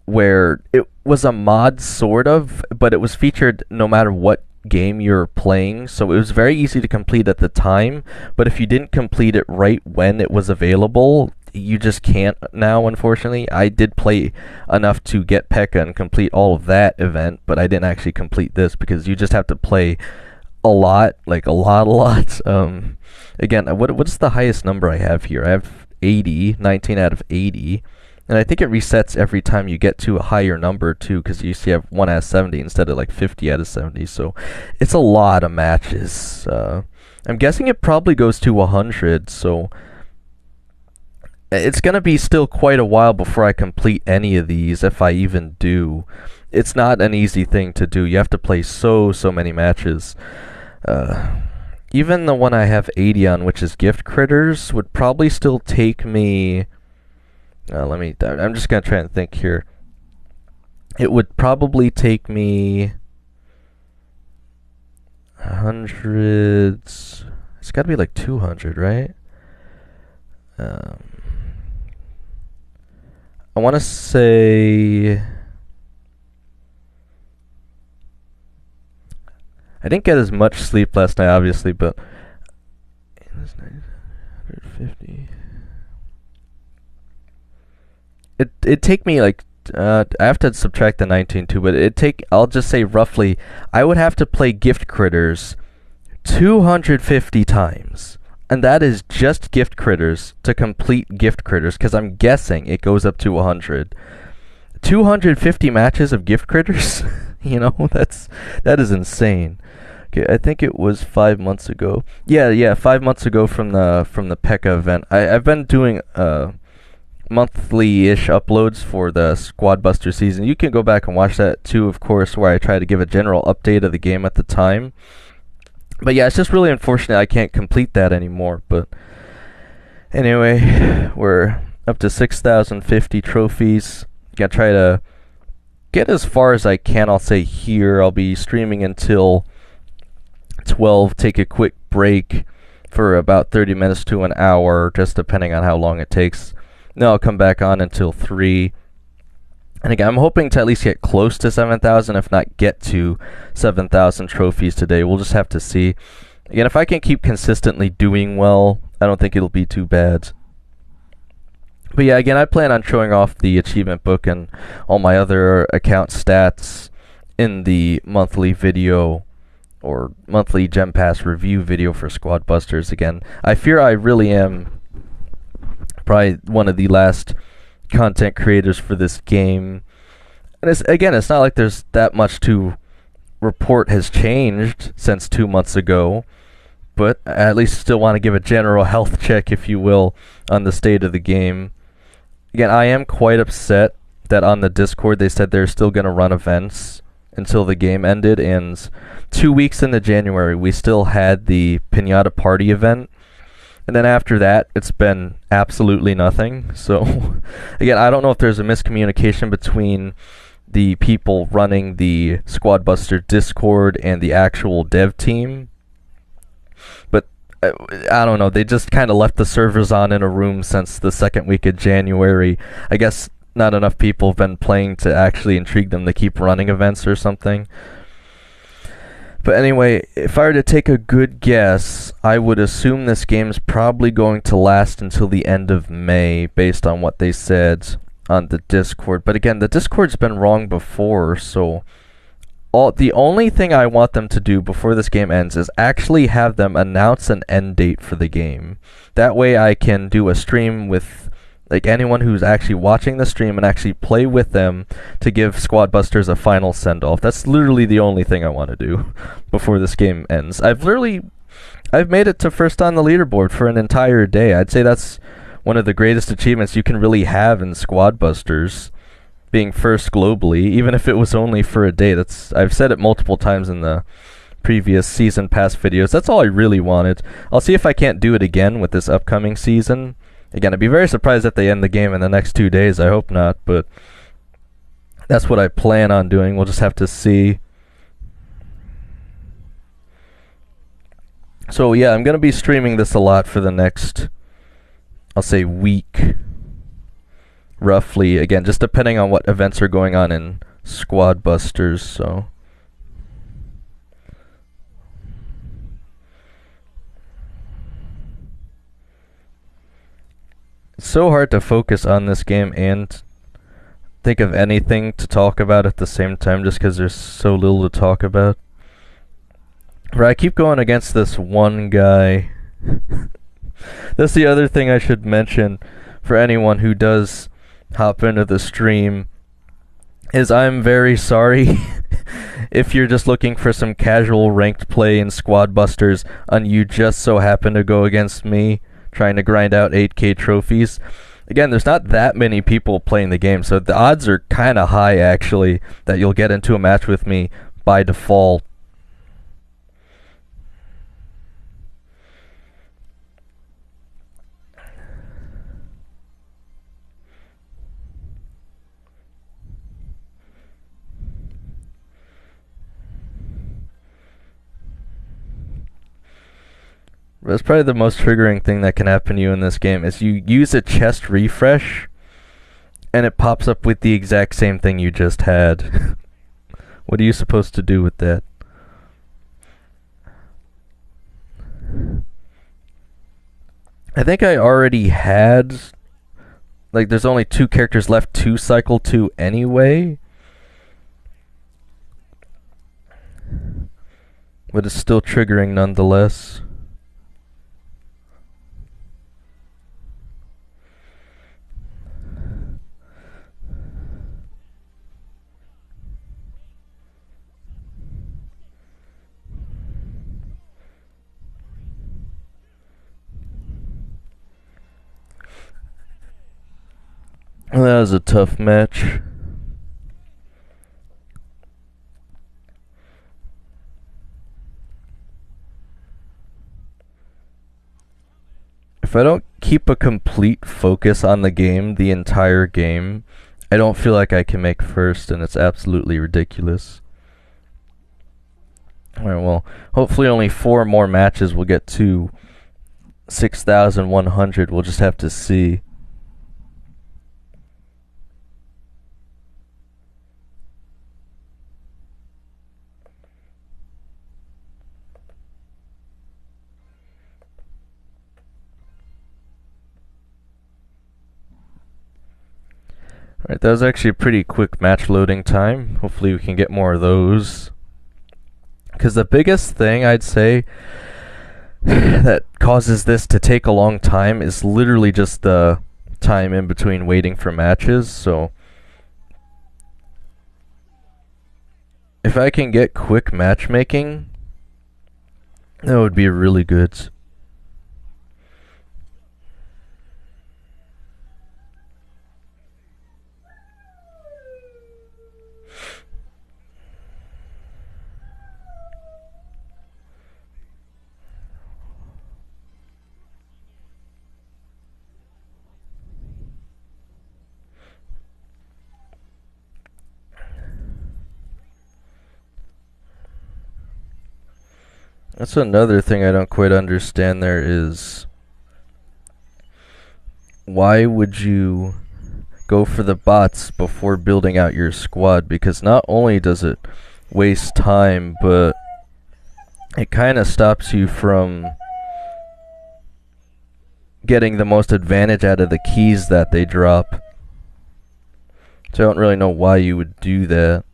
where it was a mod sort of, but it was featured no matter what game you're playing, so it was very easy to complete at the time, but if you didn't complete it right when it was available, you just can't now, unfortunately. I did play enough to get P.E.K.K.A. and complete all of that event, but I didn't actually complete this because you just have to play a lot, like a lot. Again, what's the highest number I have here? I have 80, 19 out of 80. And I think it resets every time you get to a higher number too, because you see, have 1 out of 70 instead of like 50 out of 70. So it's a lot of matches. I'm guessing it probably goes to 100. So it's gonna be still quite a while before I complete any of these, if I even do. It's not an easy thing to do. You have to play so many matches. Even the one I have 80 on, which is Gift Critters, would probably still take me. I'm just gonna try and think here. It would probably take me hundreds. It's got to be like 200, right? I want to say. I didn't get as much sleep last night, obviously, but 150. It'd take me like I have to subtract the 19 too, but I'll just say roughly I would have to play Gift Critters 250 times. And that is just Gift Critters to complete Gift Critters, because I'm guessing it goes up to 100. 250 matches of Gift Critters? That is insane. Okay, I think it was 5 months ago. Yeah, 5 months ago from the P.E.K.K.A. event. I've been doing monthly-ish uploads for the Squad Buster season. You can go back and watch that too, of course, where I try to give a general update of the game at the time. But yeah, it's just really unfortunate I can't complete that anymore. But anyway, we're up to 6,050 trophies. Gonna try to get as far as I can, I'll say here. I'll be streaming until 12, take a quick break for about 30 minutes to an hour, just depending on how long it takes. Then I'll come back on until 3. And again, I'm hoping to at least get close to 7,000, if not get to 7,000 trophies today. We'll just have to see. Again, if I can keep consistently doing well, I don't think it'll be too bad. But yeah, again, I plan on showing off the achievement book and all my other account stats in the monthly video or monthly Gem Pass review video for Squad Busters. Again, I fear I really am probably one of the last content creators for this game. And it's not like there's that much to report has changed since 2 months ago, but I at least still want to give a general health check, if you will, on the state of the game. Again, I am quite upset that on the Discord they said they're still going to run events until the game ended, and 2 weeks into January we still had the Pinata Party event. And then after that, it's been absolutely nothing. So, again, I don't know if there's a miscommunication between the people running the Squad Buster Discord and the actual dev team. But, I don't know. They just kind of left the servers on in a room since the second week of January. I guess not enough people have been playing to actually intrigue them to keep running events or something. But anyway, if I were to take a good guess, I would assume this game's probably going to last until the end of May, based on what they said on the Discord. But again, the Discord's been wrong before, so the only thing I want them to do before this game ends is actually have them announce an end date for the game. That way I can do a stream with anyone who's actually watching the stream and actually play with them to give Squad Busters a final send-off. That's literally the only thing I want to do before this game ends. I've made it to first on the leaderboard for an entire day. I'd say that's one of the greatest achievements you can really have in Squad Busters, being first globally, even if it was only for a day. I've said it multiple times in the previous season pass videos. That's all I really wanted. I'll see if I can't do it again with this upcoming season. Again, I'd be very surprised if they end the game in the next 2 days. I hope not, but that's what I plan on doing. We'll just have to see. So yeah, I'm going to be streaming this a lot for the next, I'll say, week. roughly. Again, just depending on what events are going on in Squad Busters, so. It's so hard to focus on this game and think of anything to talk about at the same time just because there's so little to talk about. But I keep going against this one guy. That's the other thing I should mention for anyone who does hop into the stream is I'm very sorry if you're just looking for some casual ranked play in Squad Busters and you just so happen to go against me trying to grind out 8k trophies. Again, there's not that many people playing the game, so the odds are kind of high actually that you'll get into a match with me by default. That's probably the most triggering thing that can happen to you in this game is you use a chest refresh and it pops up with the exact same thing you just had. What are you supposed to do with that? I think I already had, like, there's only 2 characters left to cycle to anyway. But it's still triggering nonetheless. Well, that was a tough match. If I don't keep a complete focus on the game the entire game, I don't feel like I can make first, and it's absolutely ridiculous. Alright, well, hopefully only 4 more matches will get to 6,100. We'll just have to see. Alright, that was actually a pretty quick match loading time. Hopefully we can get more of those. Because the biggest thing I'd say that causes this to take a long time is literally just the time in between waiting for matches. So if I can get quick matchmaking, that would be really good. That's another thing I don't quite understand there is why would you go for the bots before building out your squad? Because not only does it waste time, but it kind of stops you from getting the most advantage out of the keys that they drop. So I don't really know why you would do that.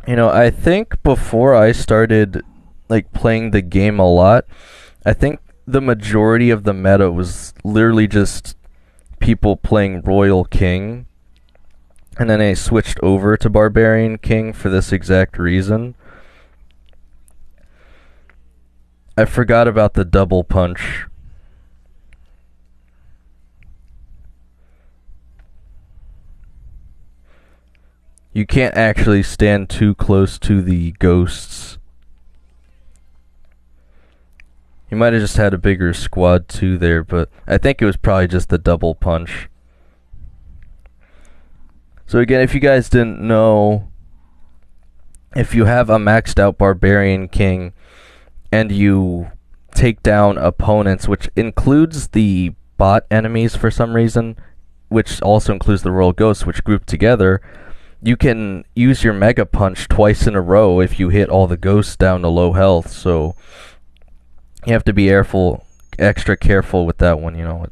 You know, I think before I started like playing the game a lot, I think the majority of the meta was literally just people playing Royal King. and then I switched over to Barbarian King for this exact reason. I forgot about the double punch. You can't actually stand too close to the ghosts. You might have just had a bigger squad too there, but I think it was probably just the double punch. So again, if you guys didn't know, if you have a maxed out Barbarian King and you take down opponents, which includes the bot enemies for some reason, which also includes the Royal Ghosts, which group together, you can use your Mega Punch twice in a row if you hit all the ghosts down to low health. So you have to be extra careful with that one. You know,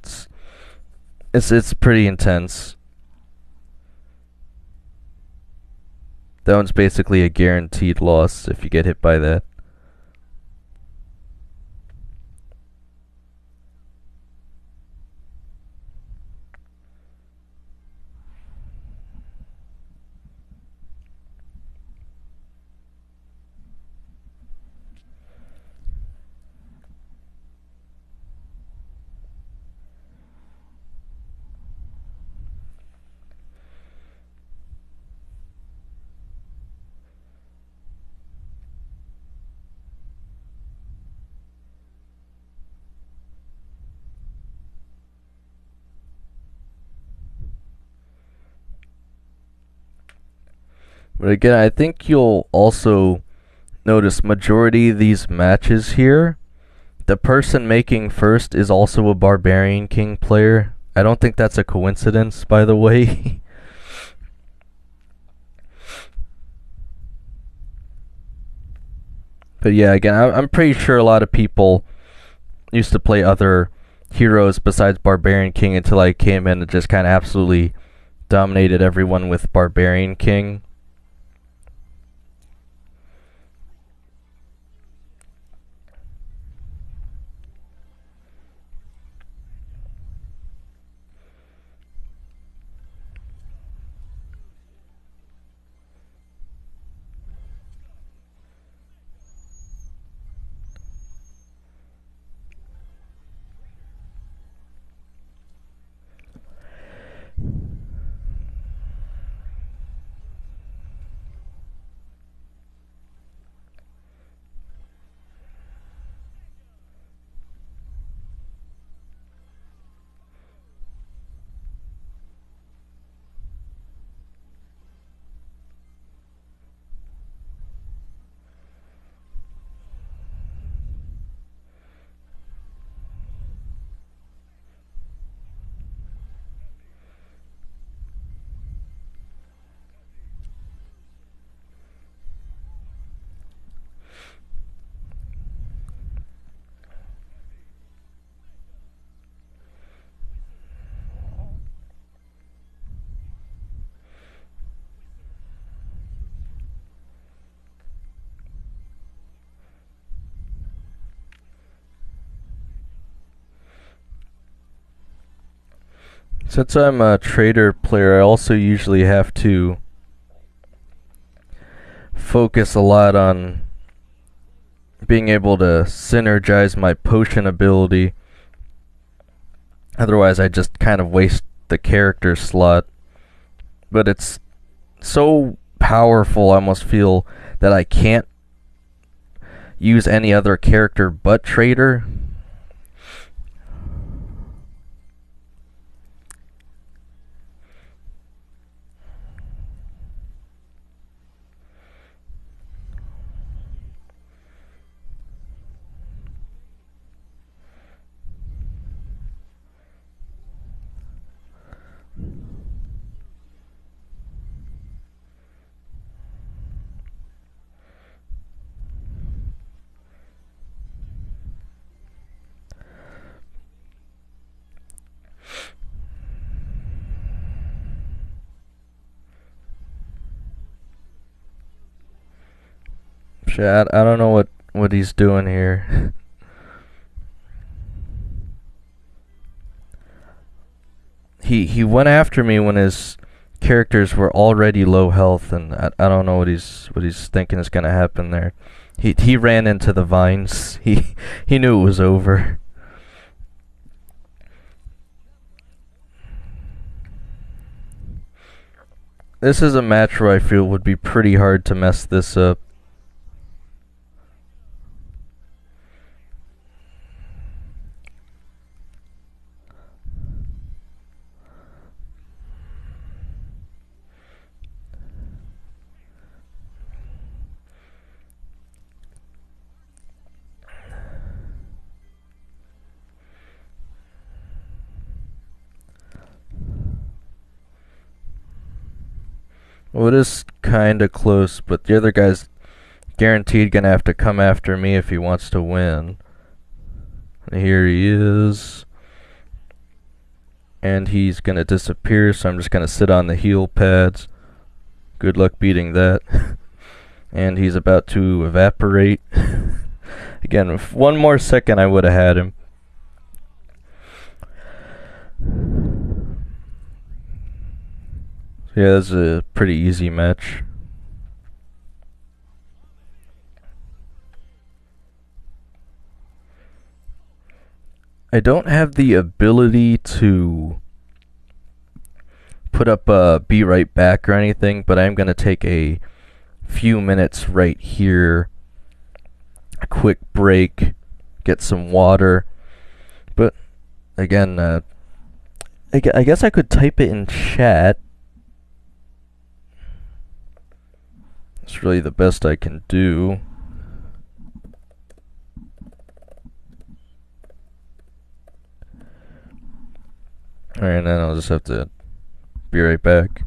it's pretty intense. That one's basically a guaranteed loss if you get hit by that. But again, I think you'll also notice majority of these matches here, the person making first is also a Barbarian King player. I don't think that's a coincidence, by the way. But yeah, again, I'm pretty sure a lot of people used to play other heroes besides Barbarian King until I came in and just kind of absolutely dominated everyone with Barbarian King. Since I'm a trader player, I also usually have to focus a lot on being able to synergize my potion ability. Otherwise, I just kind of waste the character slot. But it's so powerful, I almost feel that I can't use any other character but trader. Shit, I don't know what he's doing here. He went after me when his characters were already low health, and I don't know what he's thinking is gonna happen there. He ran into the vines. He knew it was over. This is a match where I feel would be pretty hard to mess this up. Well, it is kinda close, but the other guy's guaranteed gonna have to come after me if he wants to win. And here he is. And he's gonna disappear, so I'm just gonna sit on the heel pads. Good luck beating that. And he's about to evaporate. Again, if one more second I would have had him. Yeah, that's a pretty easy match. I don't have the ability to put up a be right back or anything, but I'm going to take a few minutes right here. A quick break, get some water. But again, I guess I could type it in chat. It's really the best I can do. Alright, then I'll just have to be right back.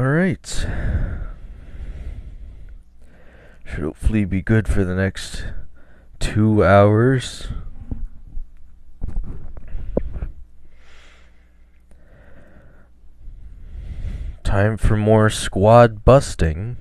Alright. Should hopefully be good for the next 2 hours. Time for more squad busting.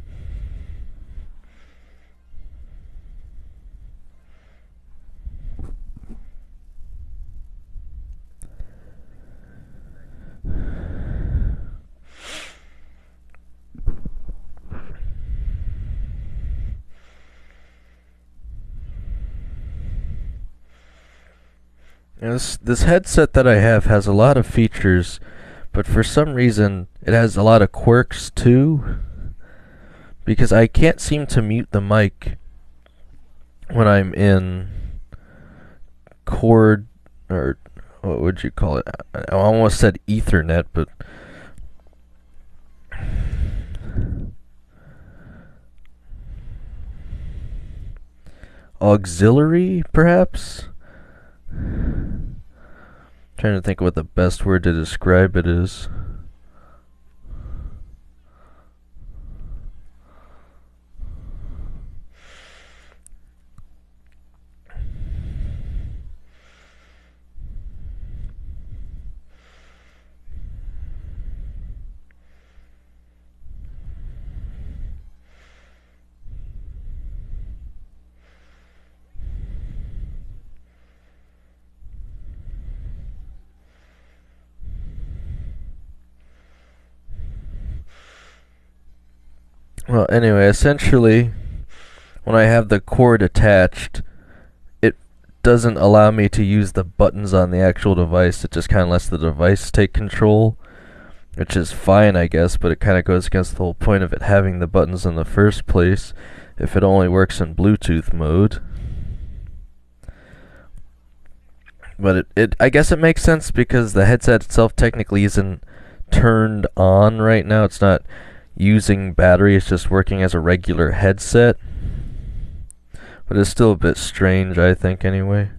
This headset that I have has a lot of features, but for some reason it has a lot of quirks too, because I can't seem to mute the mic when I'm in cord, or what would you call it? I almost said Ethernet, but auxiliary, perhaps? Trying to think of what the best word to describe it is. Well, anyway, essentially, when I have the cord attached, it doesn't allow me to use the buttons on the actual device. It just kind of lets the device take control, which is fine, I guess, but it kind of goes against the whole point of it having the buttons in the first place if it only works in Bluetooth mode. But I guess it makes sense because the headset itself technically isn't turned on right now. It's not using battery, it's just working as a regular headset. But it's still a bit strange, I think, anyway.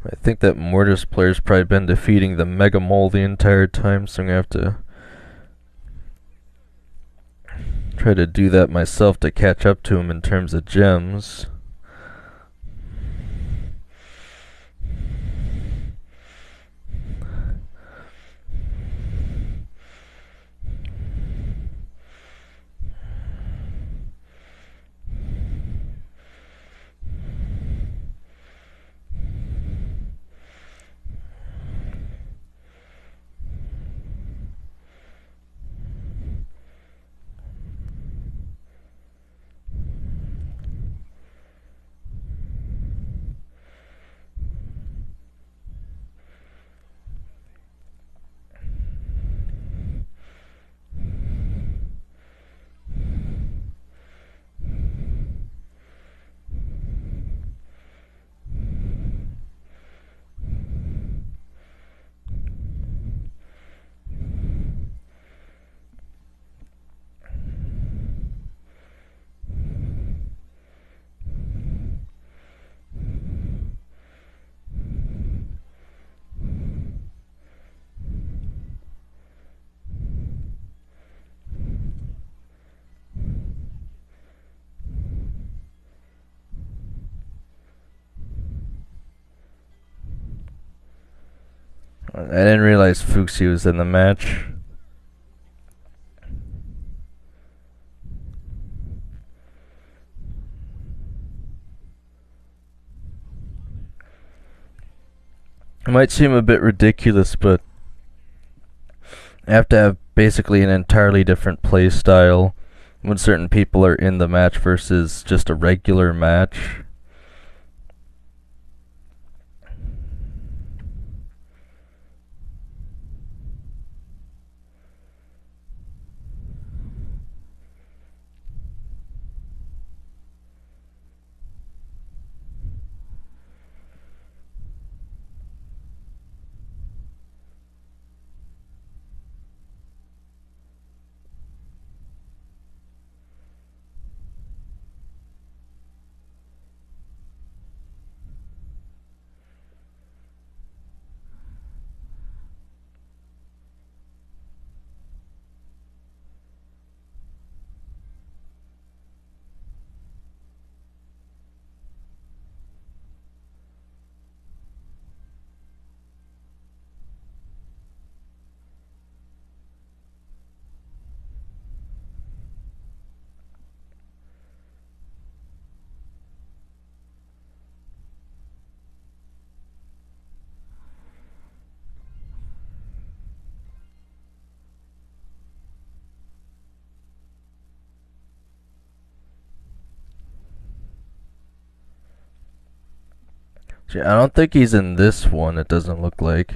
I think that Mortis player's probably been defeating the Mega Mole the entire time, so I'm gonna have to try to do that myself to catch up to him in terms of gems. I didn't realize Fuxi was in the match. It might seem a bit ridiculous, but I have to have basically an entirely different play style when certain people are in the match versus just a regular match. I don't think he's in this one, it doesn't look like.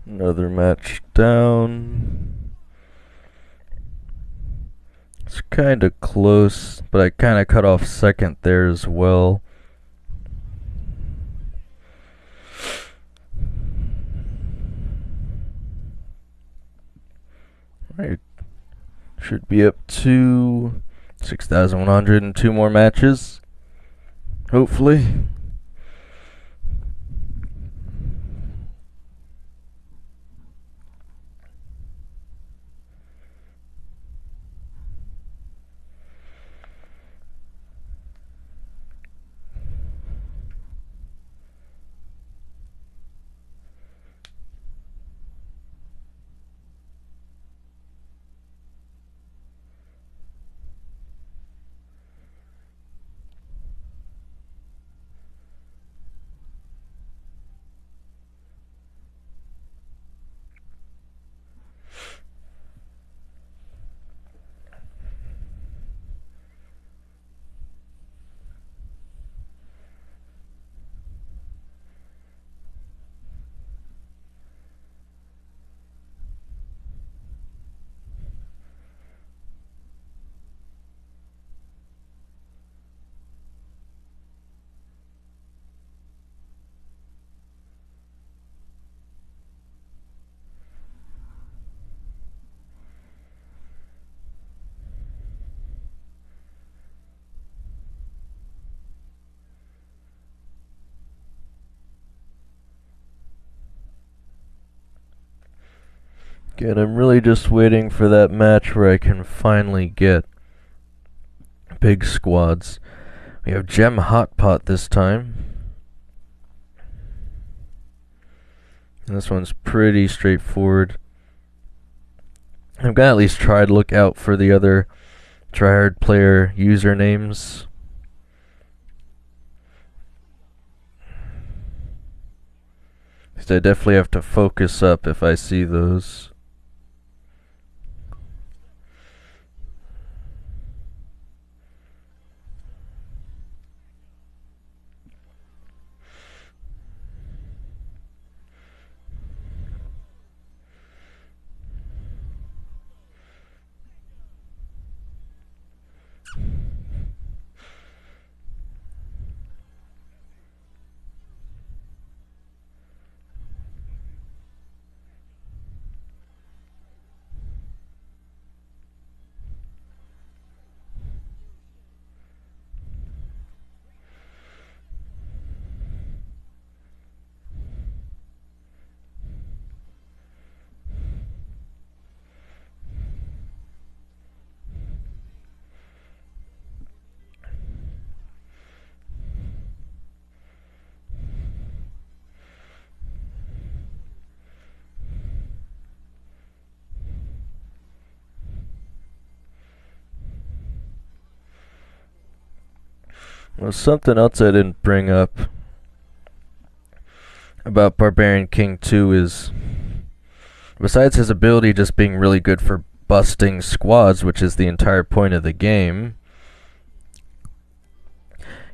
Another match down. It's kind of close, but I kind of cut off second there as well. Alright. Should be up to 6,100 in 2 more matches. Hopefully. Again, I'm really just waiting for that match where I can finally get big squads. We have Gem Hot Pot this time. And this one's pretty straightforward. I'm gonna at least try to look out for the other tryhard player usernames. Because I definitely have to focus up if I see those. Well, something else I didn't bring up about Barbarian King 2 is, besides his ability just being really good for busting squads, which is the entire point of the game,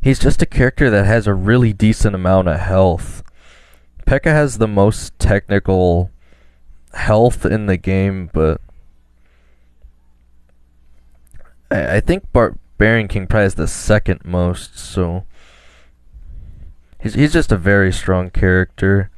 he's just a character that has a really decent amount of health. P.E.K.K.A has the most technical health in the game, but I think Barbarian King probably has the second most, so he's just a very strong character.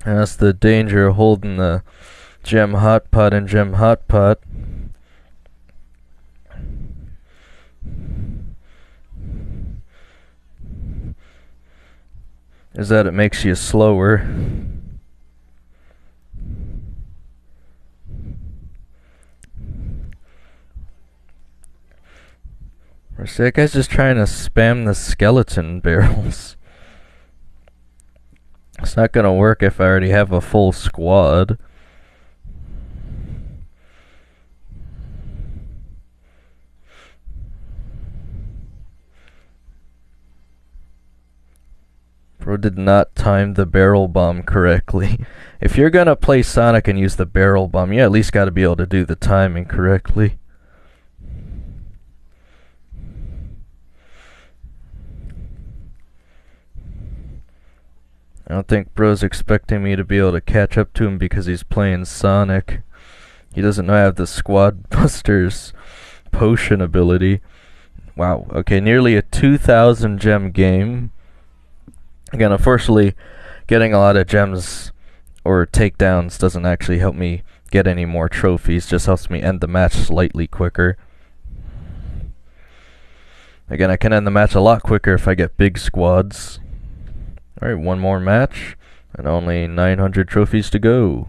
And that's the danger of holding the Gem Hot Pot and Gem Hot Pot. Is that it makes you slower. See, that guy's just trying to spam the skeleton barrels. It's not gonna work if I already have a full squad. Bro did not time the barrel bomb correctly. If you're gonna play Sonic and use the barrel bomb, you at least gotta be able to do the timing correctly. I don't think bro's expecting me to be able to catch up to him because he's playing Sonic. He doesn't know I have the Squad Busters potion ability. Wow, okay, nearly a 2,000 gem game. Again, unfortunately, getting a lot of gems or takedowns doesn't actually help me get any more trophies, just helps me end the match slightly quicker. Again, I can end the match a lot quicker if I get big squads. Alright, one more match, and only 900 trophies to go.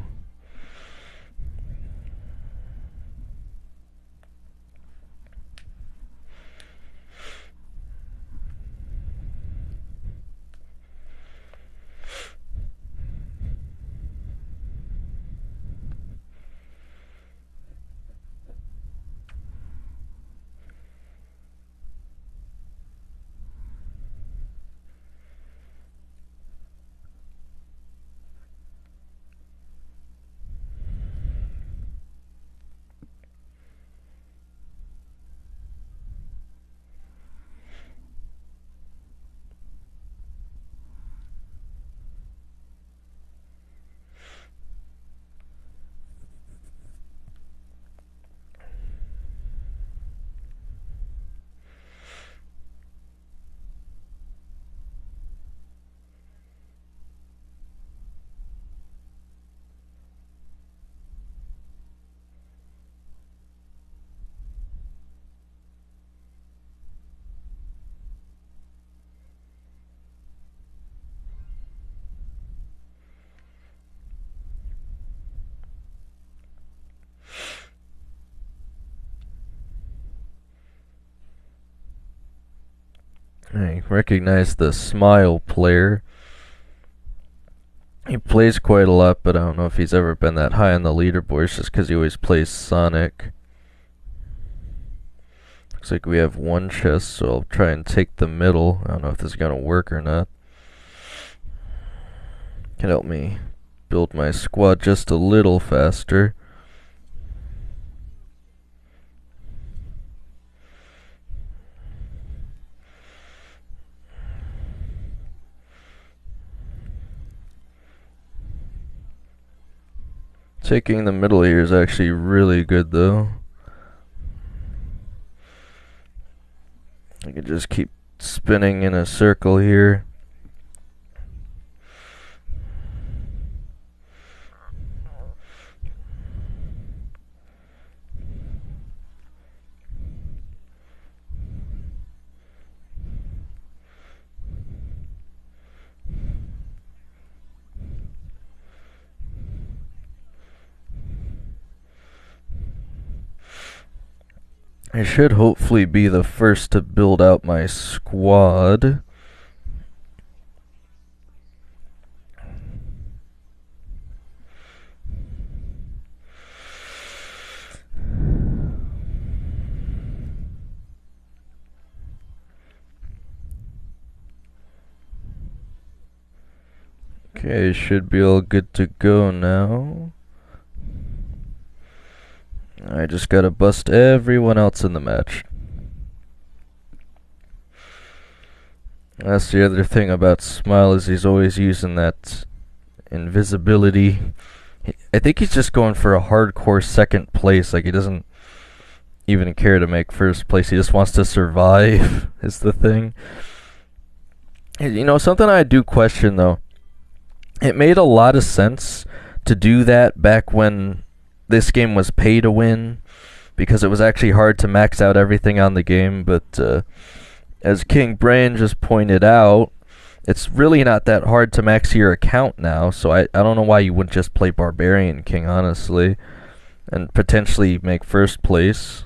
I recognize the Smile player. He plays quite a lot, but I don't know if he's ever been that high on the leaderboards just because he always plays Sonic. Looks like we have one chest, so I'll try and take the middle. I don't know if this is going to work or not. Can help me build my squad just a little faster. Taking the middle here is actually really good though. I can just keep spinning in a circle here. I should hopefully be the first to build out my squad. Okay, should be all good to go now. I just gotta bust everyone else in the match. That's the other thing about Smile, is he's always using that invisibility. I think he's just going for a hardcore second place. Like, he doesn't even care to make first place. He just wants to survive is the thing. You know, something I do question though. It made a lot of sense to do that back when this game was pay to win, because it was actually hard to max out everything on the game, but as King Brian just pointed out, it's really not that hard to max your account now, so I don't know why you wouldn't just play Barbarian King, honestly, and potentially make first place.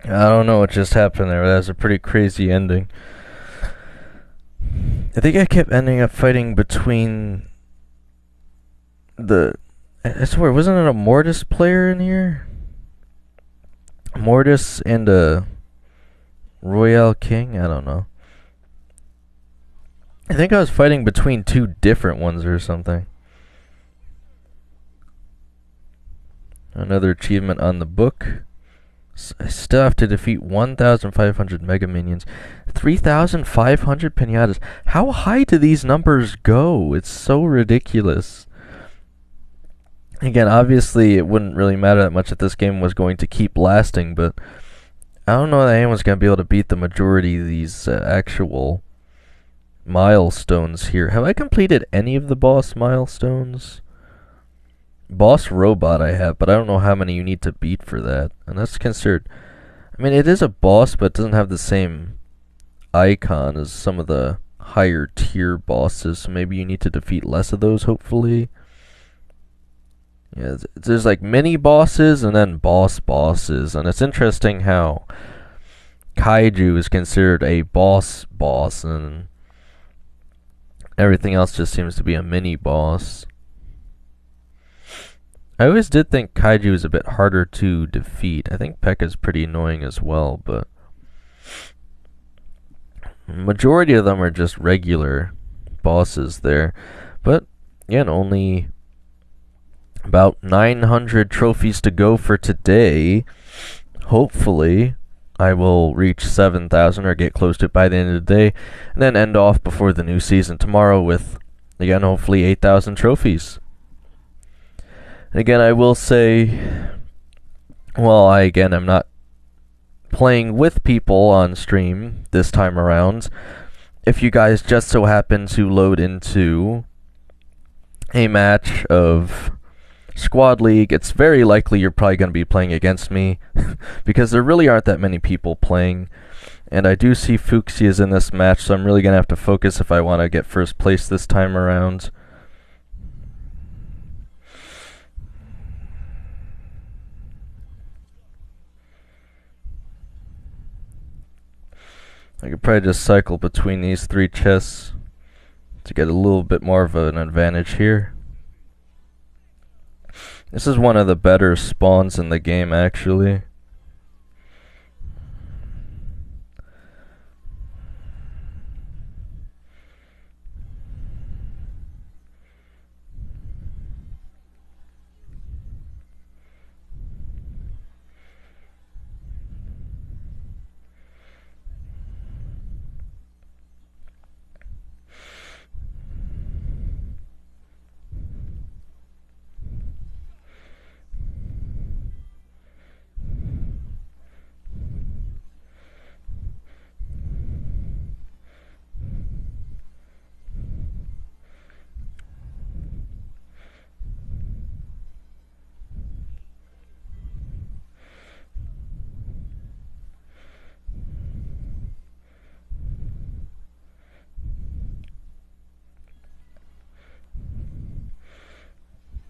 I don't know what just happened there. That was a pretty crazy ending. I think I kept ending up fighting between the... I swear, wasn't it a Mortis player in here? Mortis and a Royale King? I don't know. I think I was fighting between two different ones or something. Another achievement on the book. I still have to defeat 1,500 Mega Minions. 3,500 Pinatas. How high do these numbers go? It's so ridiculous. Again, obviously it wouldn't really matter that much if this game was going to keep lasting, but I don't know that anyone's going to be able to beat the majority of these actual milestones here. Have I completed any of the boss milestones? Boss Robot I have, but I don't know how many you need to beat for that. And that's considered... I mean, it is a boss, but it doesn't have the same icon as some of the higher tier bosses, so maybe you need to defeat less of those, hopefully. Yeah, there's like mini bosses and then bosses, and it's interesting how Kaiju is considered a boss, and everything else just seems to be a mini boss. I always did think Kaiju is a bit harder to defeat. I think P.E.K.K.A is pretty annoying as well, but majority of them are just regular bosses there. But again, only about 900 trophies to go for today. Hopefully I will reach 7,000 or get close to it by the end of the day, and then end off before the new season tomorrow with, again, hopefully 8,000 trophies. And again, I will say, well, I'm not playing with people on stream this time around. If you guys just so happen to load into a match of Squad League, it's very likely you're probably going to be playing against me because there really aren't that many people playing, and I do see Fuchsia's in this match, so I'm really going to have to focus if I want to get first place this time around. I could probably just cycle between these 3 chests to get a little bit more of an advantage here. This is one of the better spawns in the game, actually.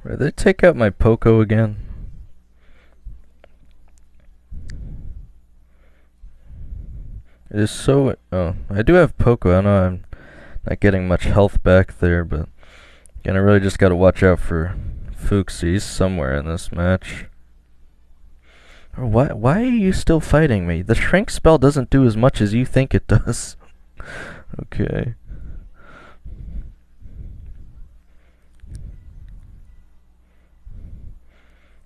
Did they take out my Poco again? It is so... Oh, I do have Poco. I know I'm not getting much health back there, but again, I really just gotta watch out for Fuchsie somewhere in this match. Or why are you still fighting me? The shrink spell doesn't do as much as you think it does. Okay.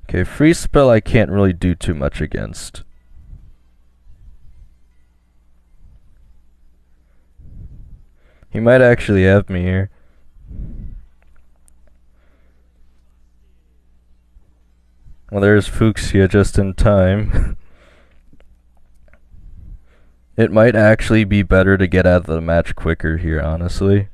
Okay, freeze spell I can't really do too much against. He might actually have me here. Well, there's Fuchsia just in time. It might actually be better to get out of the match quicker here, honestly.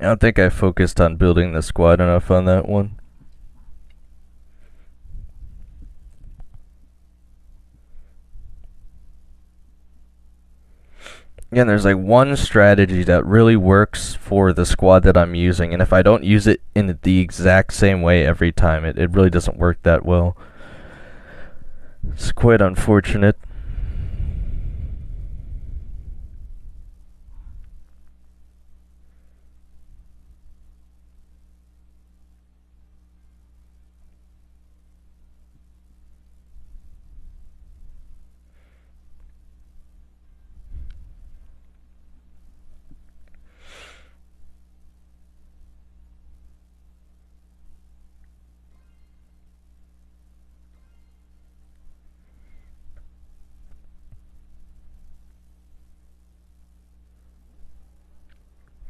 I don't think I focused on building the squad enough on that one. Again, there's like one strategy that really works for the squad that I'm using, and if I don't use it in the exact same way every time, it really doesn't work that well. It's quite unfortunate.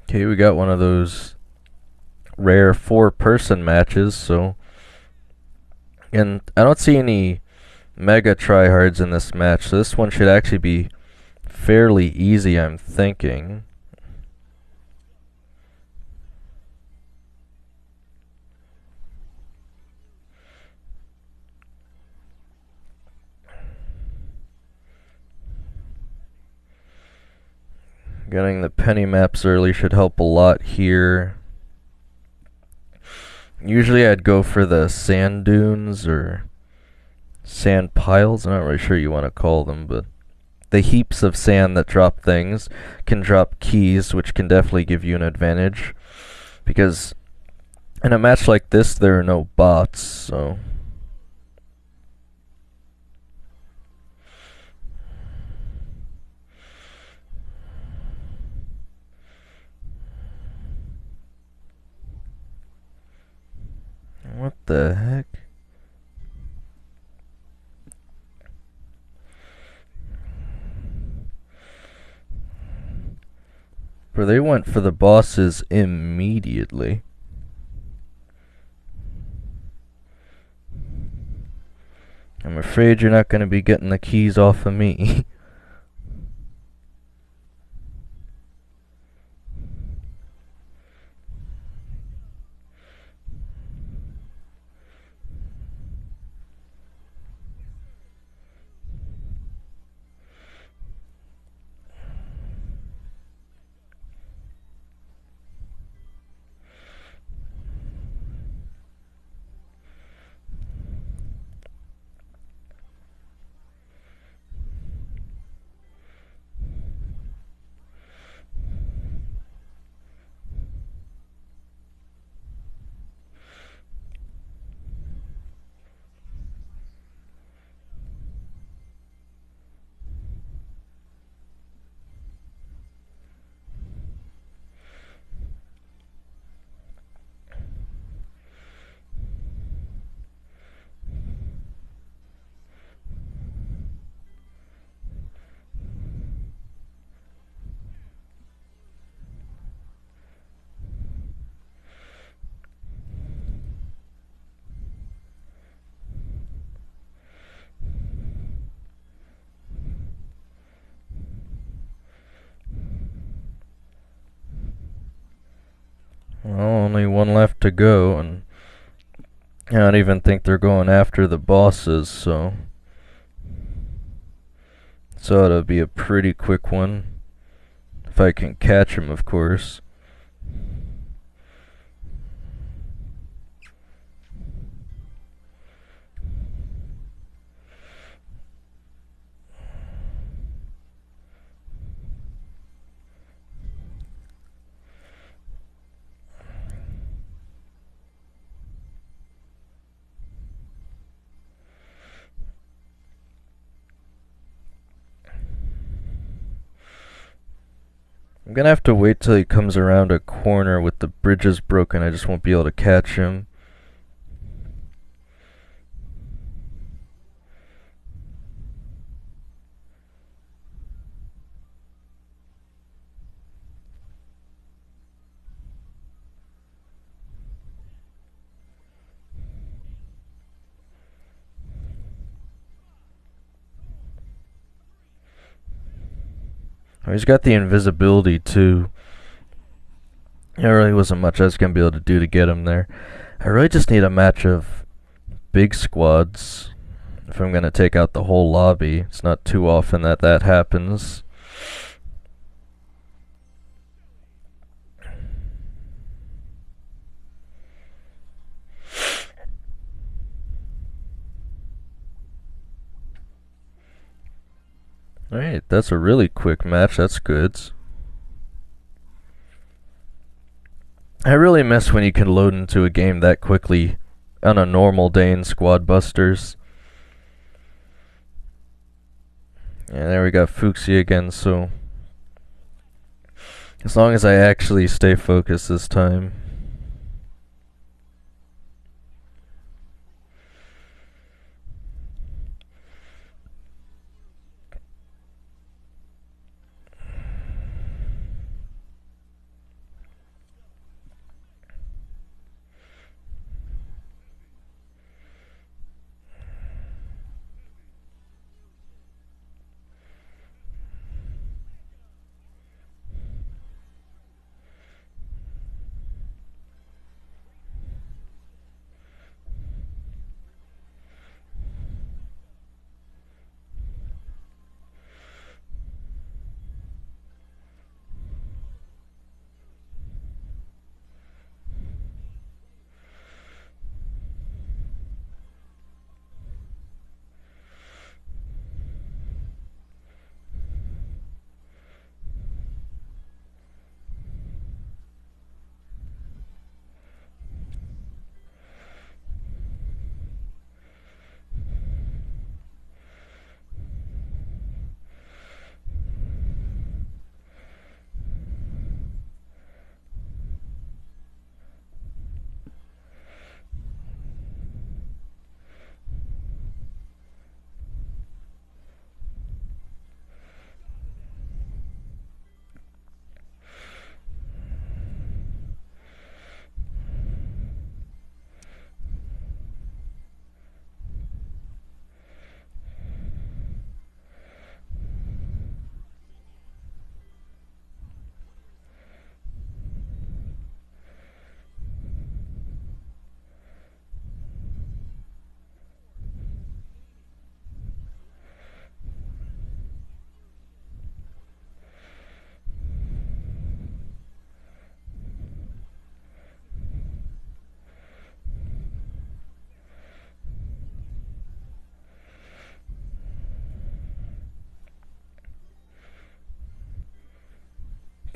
Okay, we got one of those rare 4-person matches, so... And I don't see any mega tryhards in this match, so this one should actually be fairly easy, I'm thinking. Getting the penny maps early should help a lot here. Usually I'd go for the sand dunes or sand piles. I'm not really sure you want to call them, but the heaps of sand that drop things can drop keys, which can definitely give you an advantage. Because in a match like this, there are no bots, so... What the heck? For they went for the bosses immediately. I'm afraid you're not going to be getting the keys off of me. Well, only one left to go, and I don't even think they're going after the bosses, so it'll be a pretty quick one. If I can catch him, of course. I'm gonna have to wait till he comes around a corner with the bridges broken. I just won't be able to catch him. Oh, he's got the invisibility too. There really wasn't much I was going to be able to do to get him there. I really just need a match of big squads if I'm going to take out the whole lobby. It's not too often that happens. Alright, that's a really quick match. That's good. I really miss when you can load into a game that quickly on a normal day in Squad Busters. Yeah, there we got Fuxi again, so as long as I actually stay focused this time.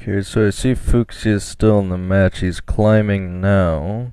Okay, so I see Fuchsia is still in the match. He's climbing now.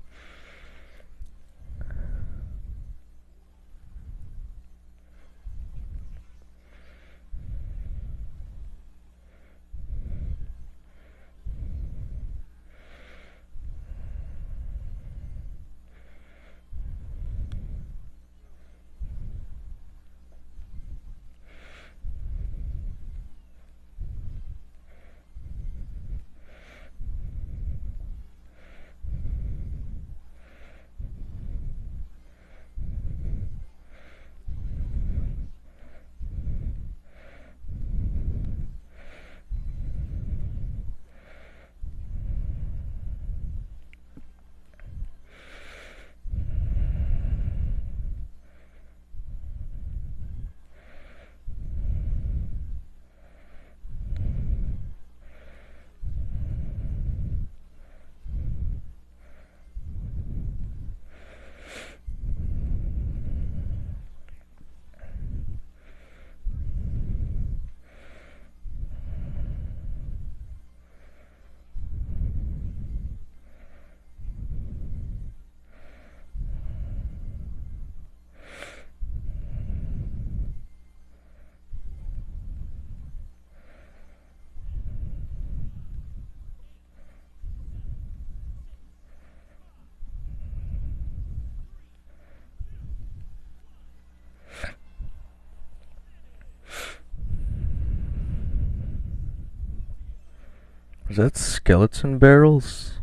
Is that skeleton barrels?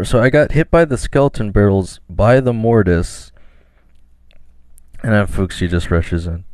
So I got hit by the skeleton barrels by the Mortis, and then Fuxi just rushes in.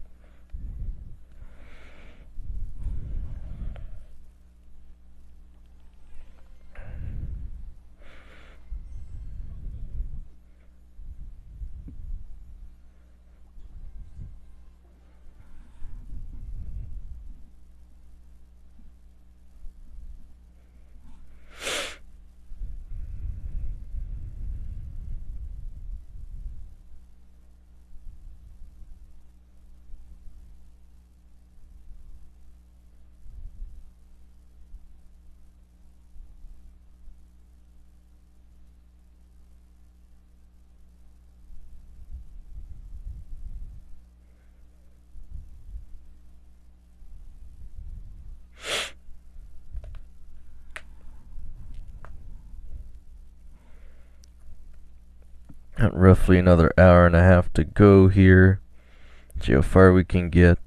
Got roughly another hour and a half to go here. See how far we can get.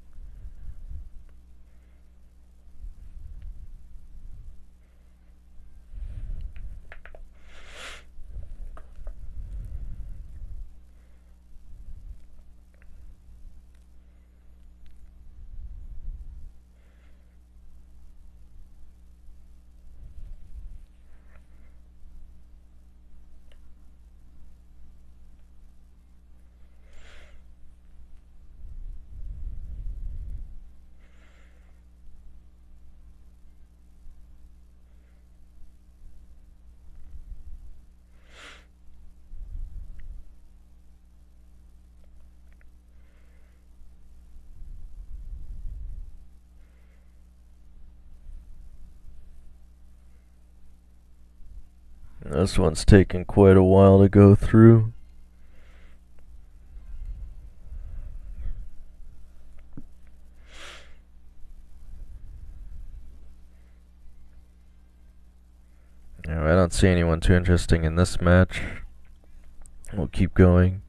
This one's taking quite a while to go through. I don't see anyone too interesting in this match. We'll keep going.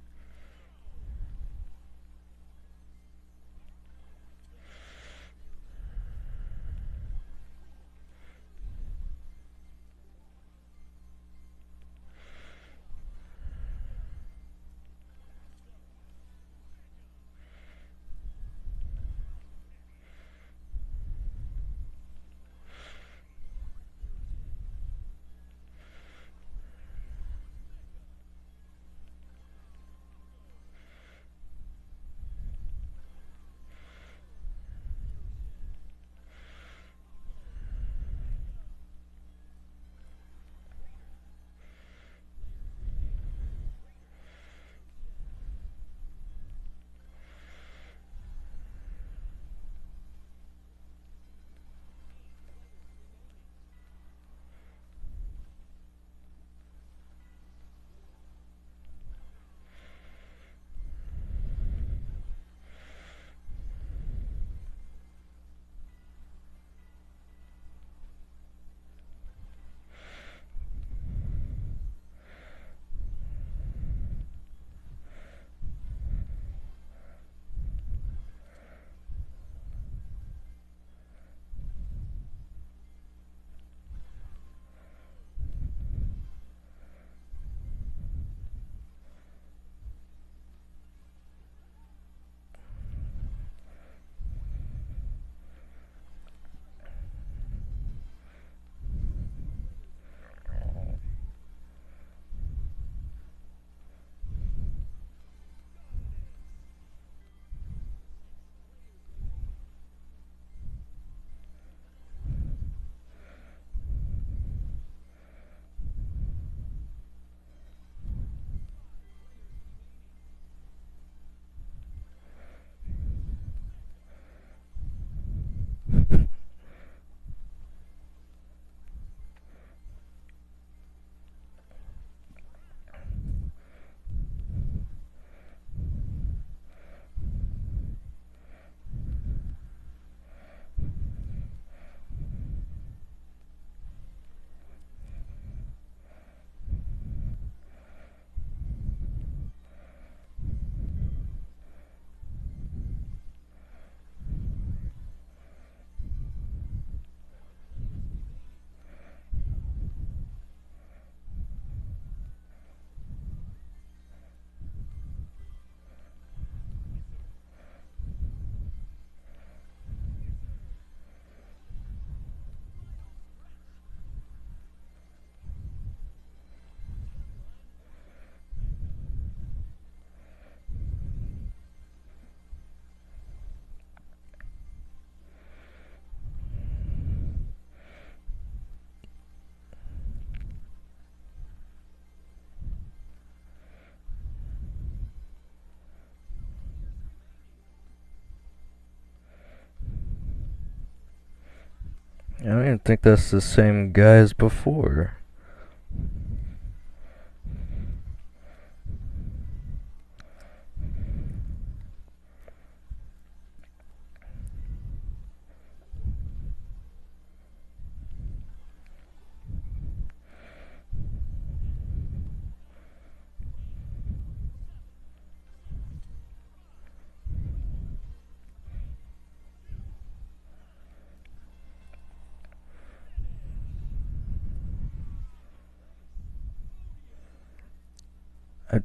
I don't even think that's the same guy as before.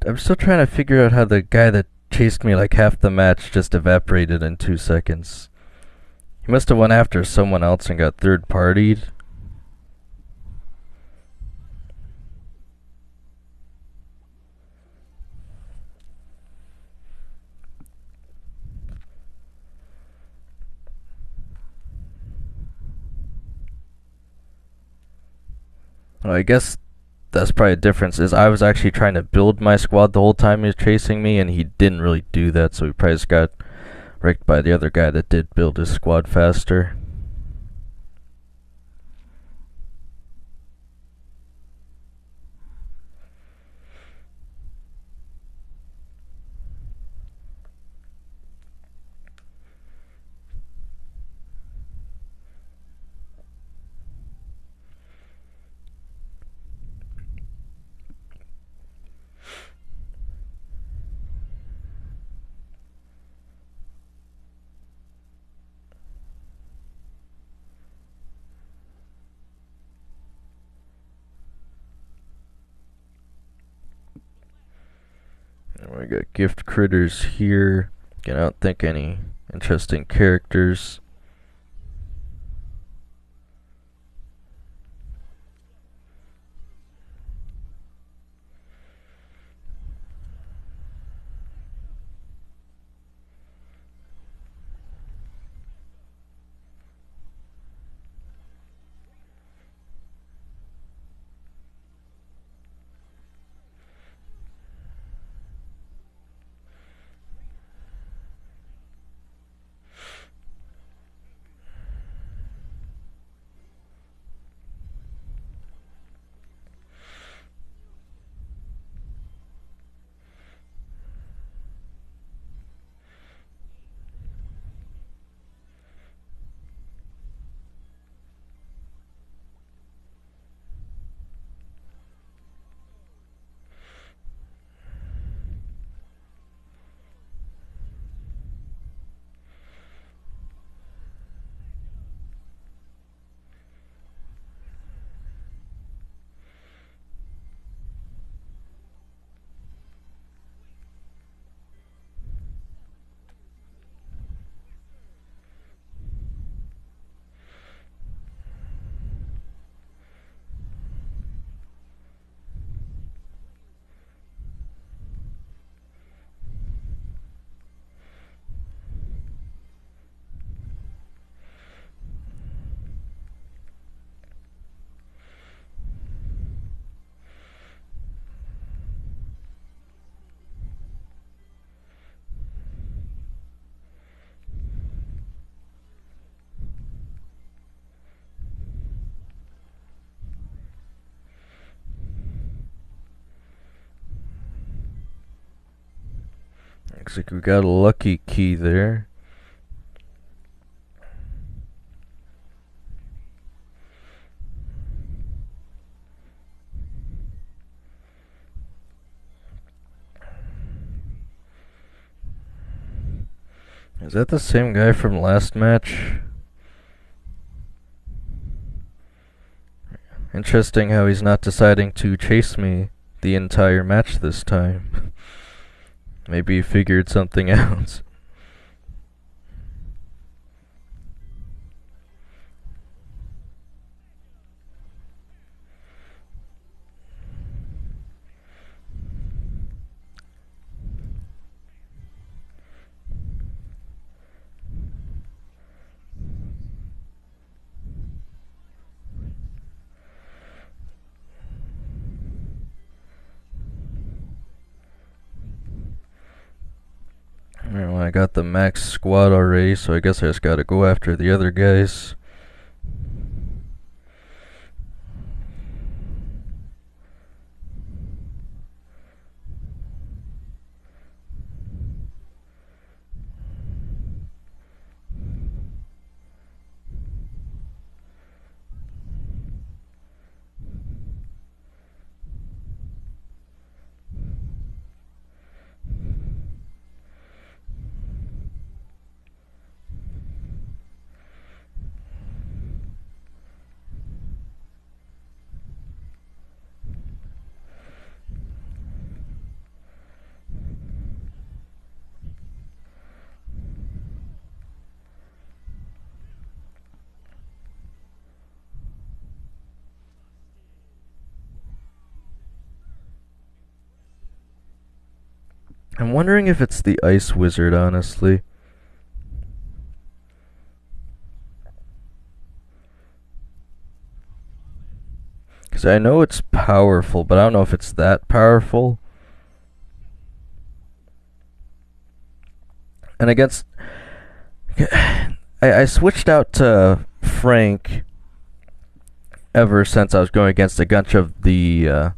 I'm still trying to figure out how the guy that chased me like half the match just evaporated in 2 seconds. He must have went after someone else and got third partied. Well, I guess that's probably a difference is I was actually trying to build my squad the whole time he was chasing me, and he didn't really do that, so he probably just got wrecked by the other guy that did build his squad faster. And we got gift critters here. Again, I don't think any interesting characters. Looks like we got a lucky key there. Is that the same guy from last match? Interesting how he's not deciding to chase me the entire match this time. Maybe he figured something out. Well, I got the max squad already, so I guess I just gotta go after the other guys. I'm wondering if it's the Ice Wizard, honestly. Because I know it's powerful, but I don't know if it's that powerful. And against... I switched out to Frank ever since I was going against a bunch of the...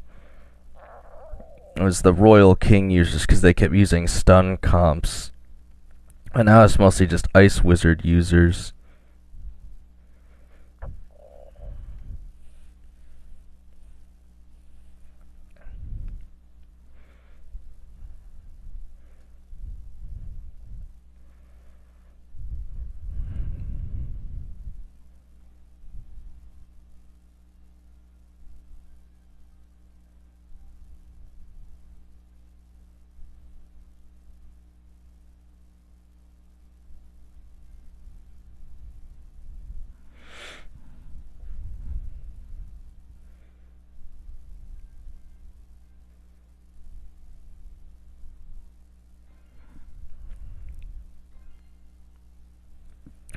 it was the Royal King users, because they kept using stun comps. And now it's mostly just Ice Wizard users.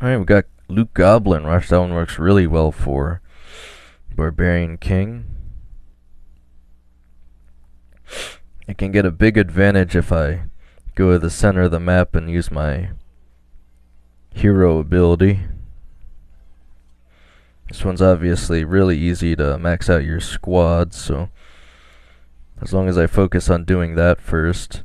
Alright, we got Luke Goblin Rush. That one works really well for Barbarian King. I can get a big advantage if I go to the center of the map and use my hero ability. This one's obviously really easy to max out your squad, so as long as I focus on doing that first.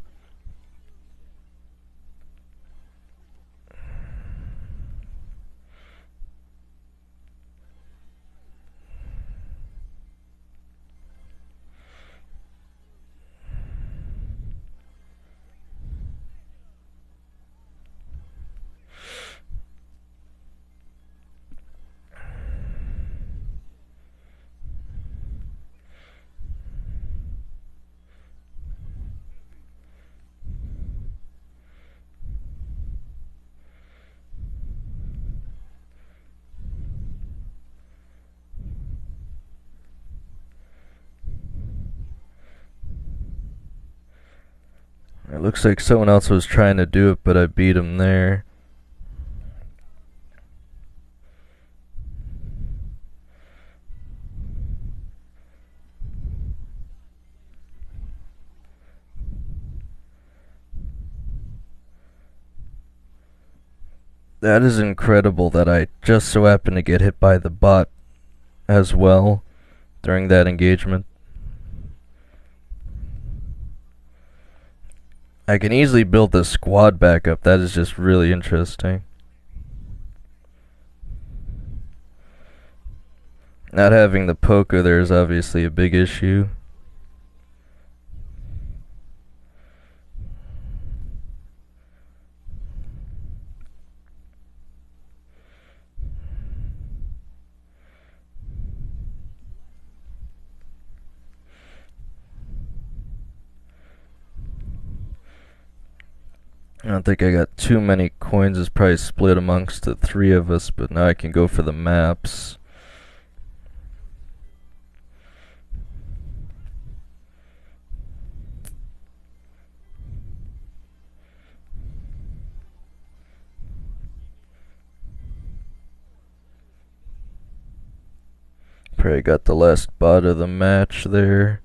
It looks like someone else was trying to do it, but I beat him there. That is incredible that I just so happened to get hit by the bot as well during that engagement. I can easily build the squad back up. That is just really interesting. Not having the Poké there is obviously a big issue. I don't think I got too many coins. It's probably split amongst the three of us, but now I can go for the maps. Probably got the last bot of the match there.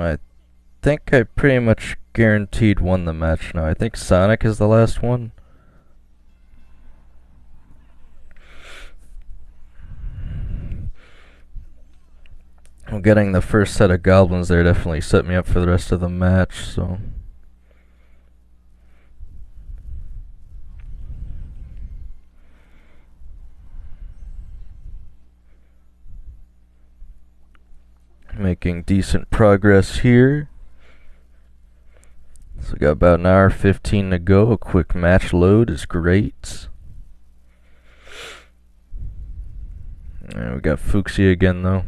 I think I pretty much guaranteed won the match now. I think Sonic is the last one. Well, getting the first set of goblins there definitely set me up for the rest of the match, so... Making decent progress here. So we got about an hour 15 to go. A quick match load is great. And we got Fuchsia again though.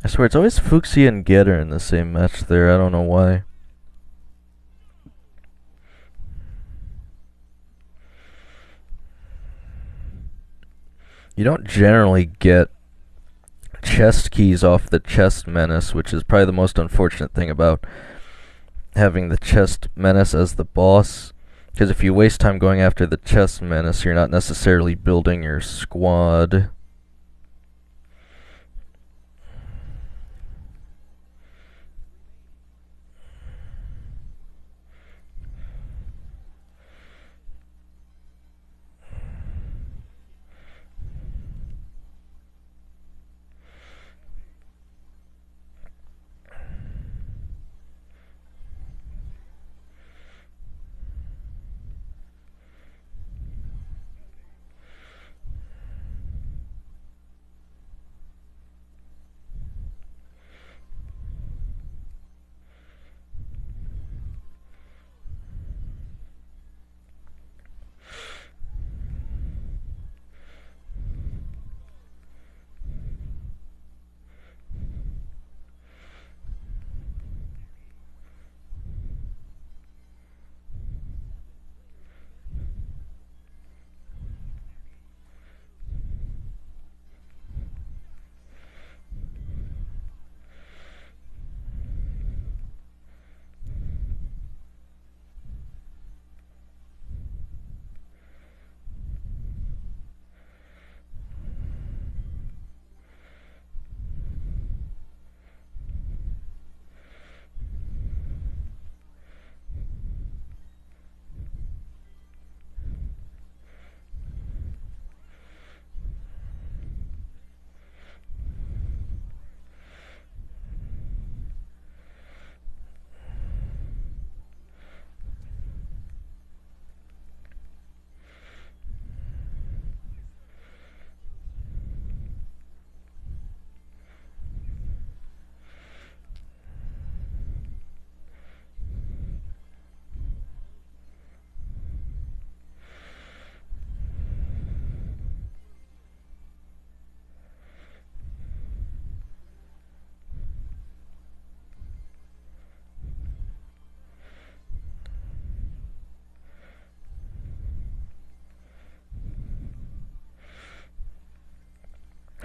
I swear it's always Fuchsia and Getter in the same match there. I don't know why. You don't generally get chest keys off the chest menace, which is probably the most unfortunate thing about having the chest menace as the boss. Because if you waste time going after the chest menace, you're not necessarily building your squad.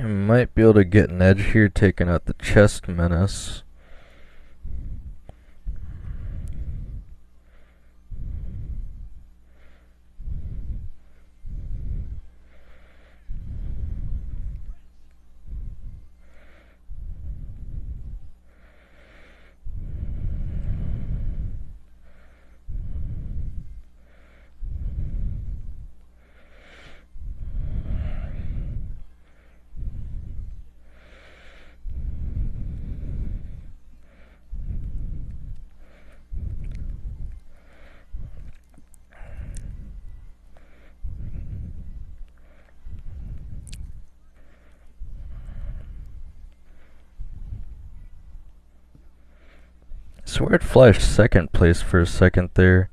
I might be able to get an edge here, taking out the chest menace. I swear it flashed second place for a second there.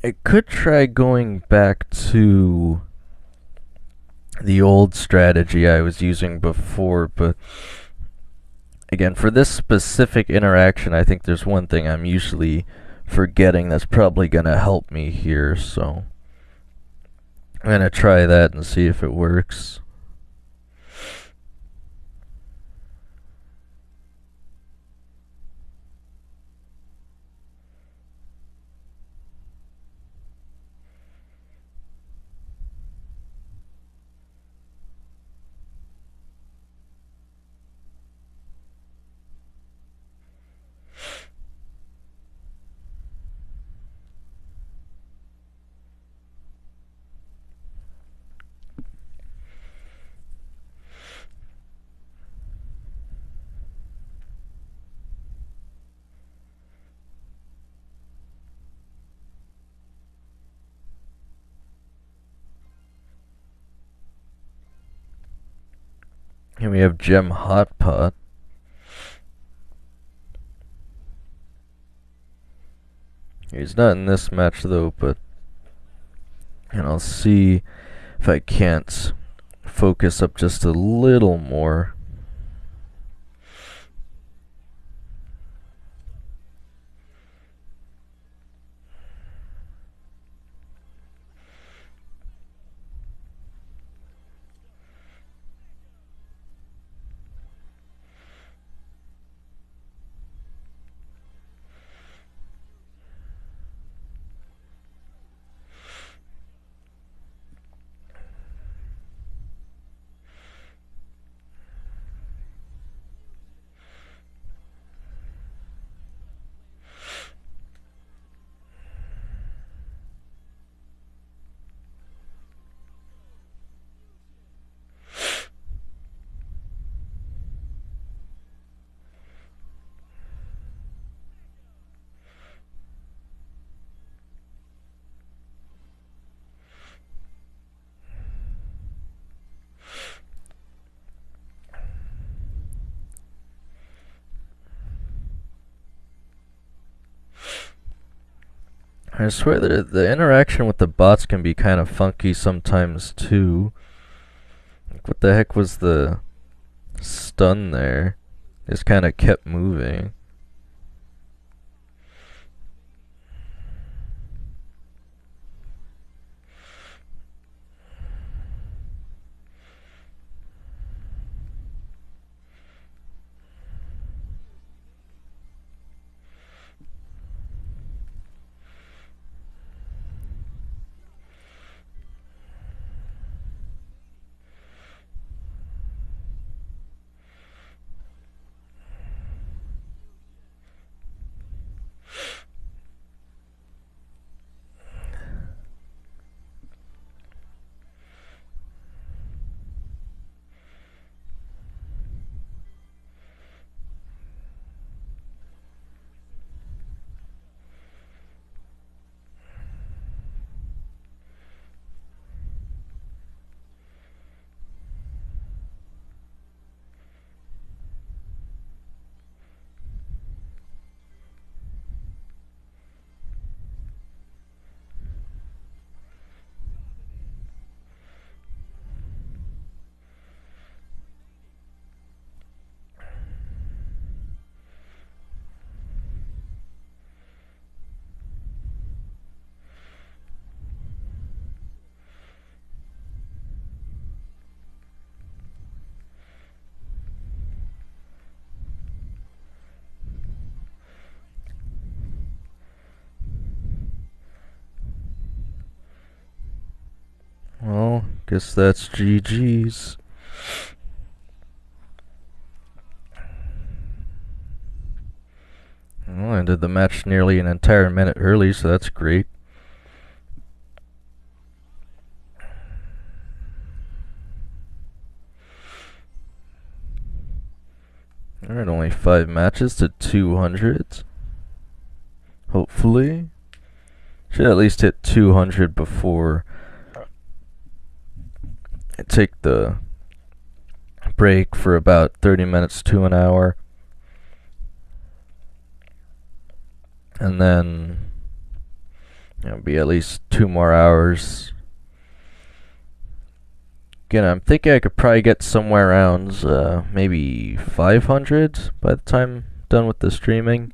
I could try going back to the old strategy I was using before, but again, for this specific interaction, I think there's one thing I'm usually forgetting that's probably going to help me here, so I'm going to try that and see if it works. Here we have Gem Hot Pot. He's not in this match though, but and I'll see if I can't focus up just a little more. I swear that the interaction with the bots can be kind of funky sometimes too. Like, what the heck was the stun there? Just kind of kept moving. Well, guess that's GG's. Well, I ended the match nearly an entire minute early, so that's great. Alright, only 5 matches to 200. Hopefully. Should at least hit 200 before I take the break for about 30 minutes to an hour. And then It'll be at least 2 more hours. Again, I'm thinking I could probably get somewhere around maybe 500 by the time I'm done with the streaming.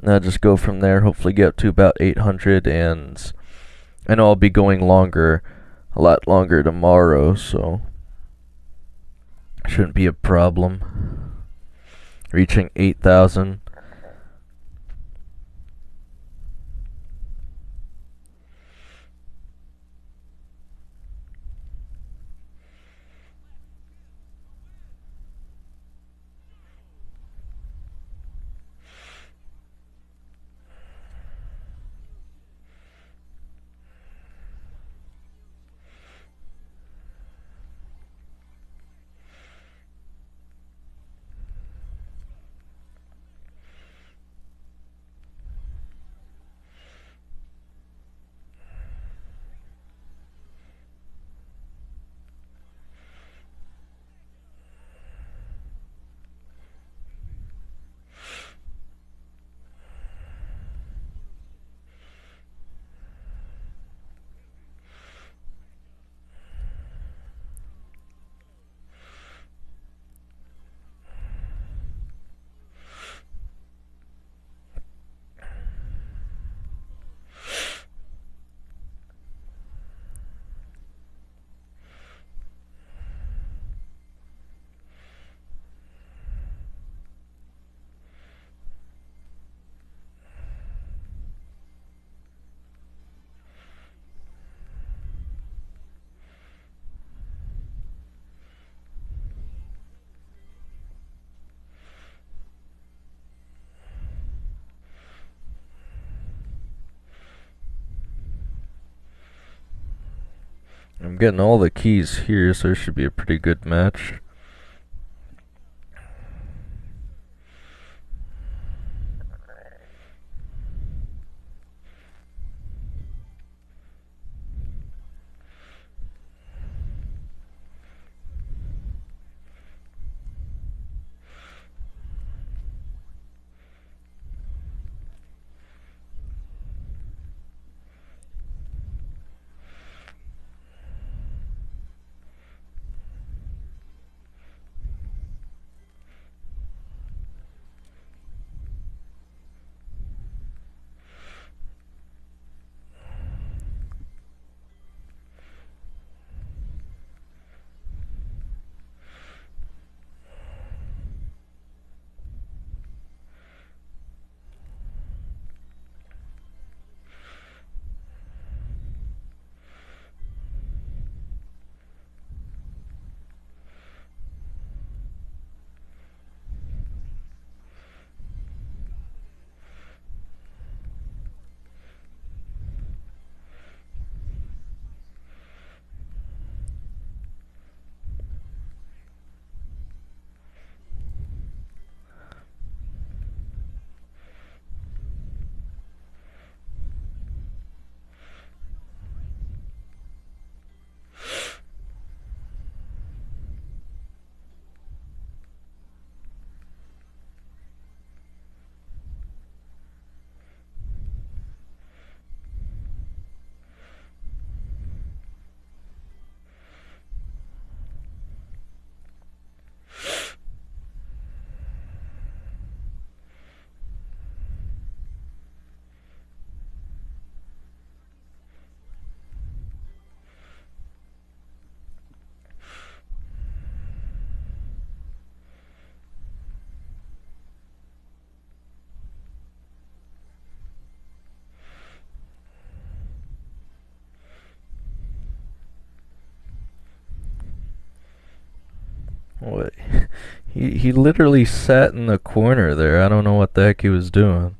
And I'll just go from there, hopefully get up to about 800, and I know I'll be going longer, a lot longer tomorrow, so shouldn't be a problem. Reaching 8,000. I'm getting all the keys here, so it should be a pretty good match. What? He literally sat in the corner there. I don't know what the heck he was doing.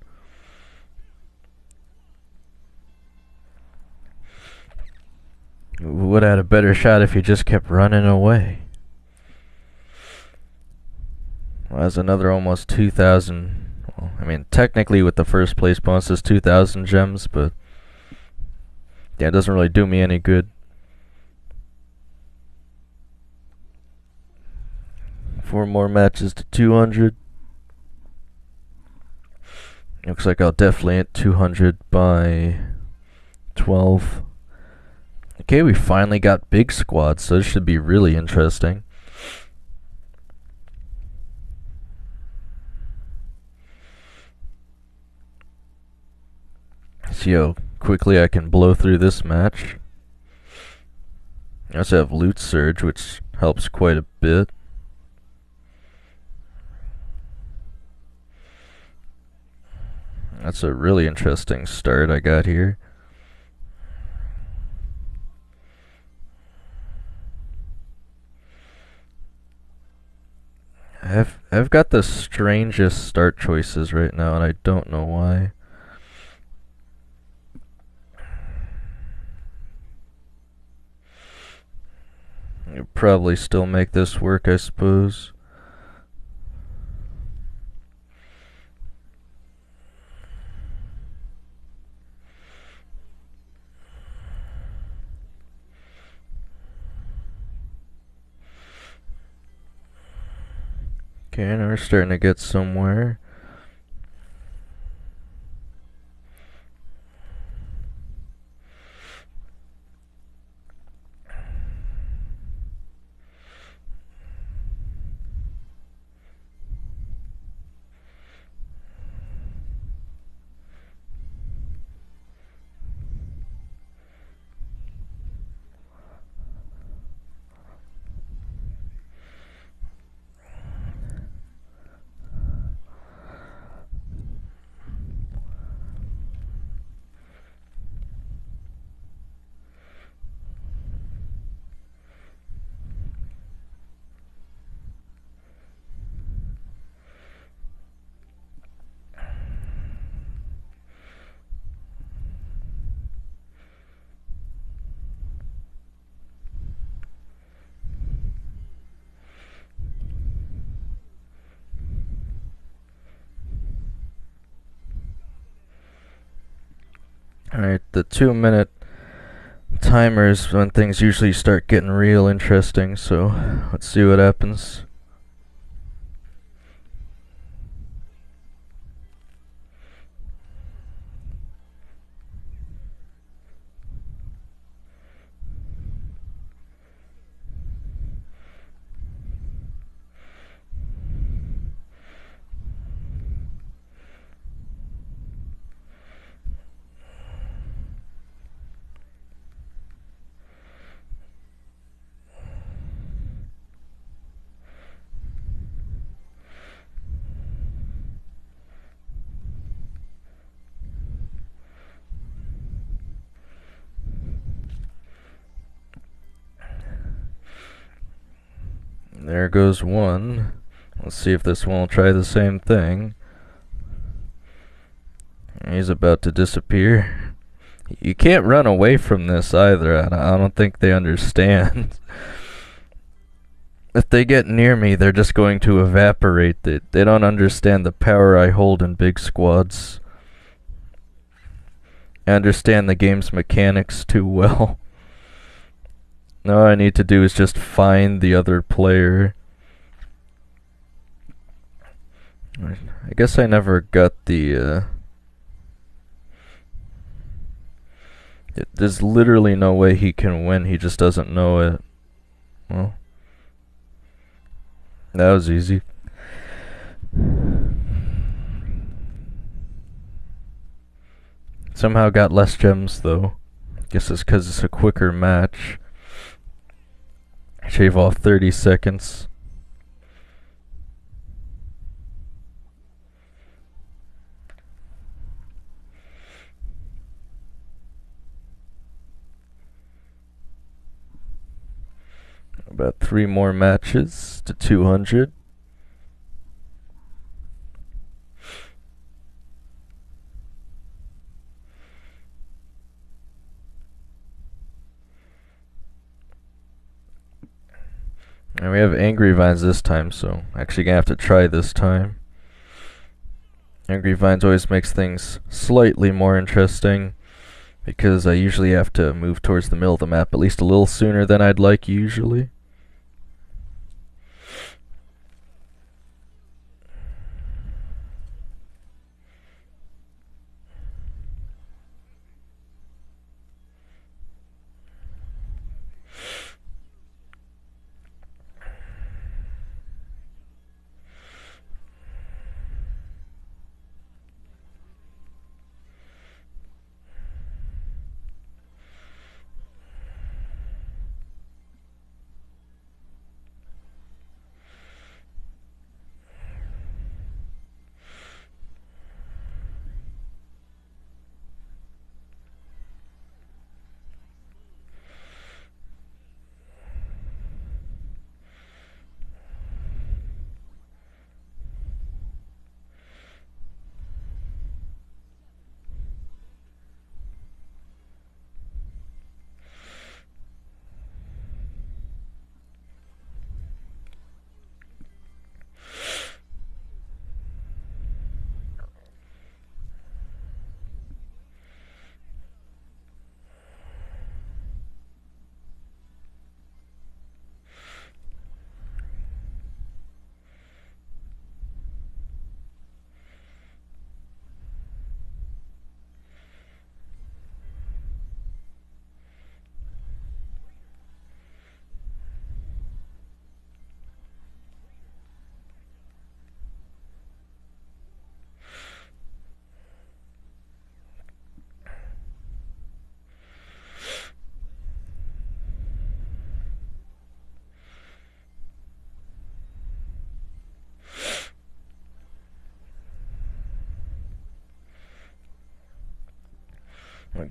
Would have had a better shot if he just kept running away. Well, that's another almost 2,000. Well, I mean, technically with the first place bonus is 2,000 gems, but yeah, it doesn't really do me any good. 4 more matches to 200. Looks like I'll definitely hit 200 by 12. Okay, we finally got big squads, so this should be really interesting. See how quickly I can blow through this match. I also have loot surge, which helps quite a bit. That's a really interesting start I got here. I've got the strangest start choices right now, and I don't know why. You'll probably still make this work, I suppose. Okay, now we're starting to get somewhere. Alright, the 2-minute timer is when things usually start getting real interesting, so let's see what happens. There goes one. Let's see if this one will try the same thing. He's about to disappear. You can't run away from this either. I don't think they understand. If they get near me, they're just going to evaporate. They don't understand the power I hold in big squads. I understand the game's mechanics too well. Now all I need to do is just find the other player. I guess I never got the, there's literally no way he can win, he just doesn't know it. Well, that was easy. Somehow got less gems though. Guess it's because it's a quicker match. Shave off 30 seconds. About 3 more matches to 200. And we have Angry Vines this time, so actually gonna have to try this time. Angry Vines always makes things slightly more interesting, because I usually have to move towards the middle of the map at least a little sooner than I'd like usually.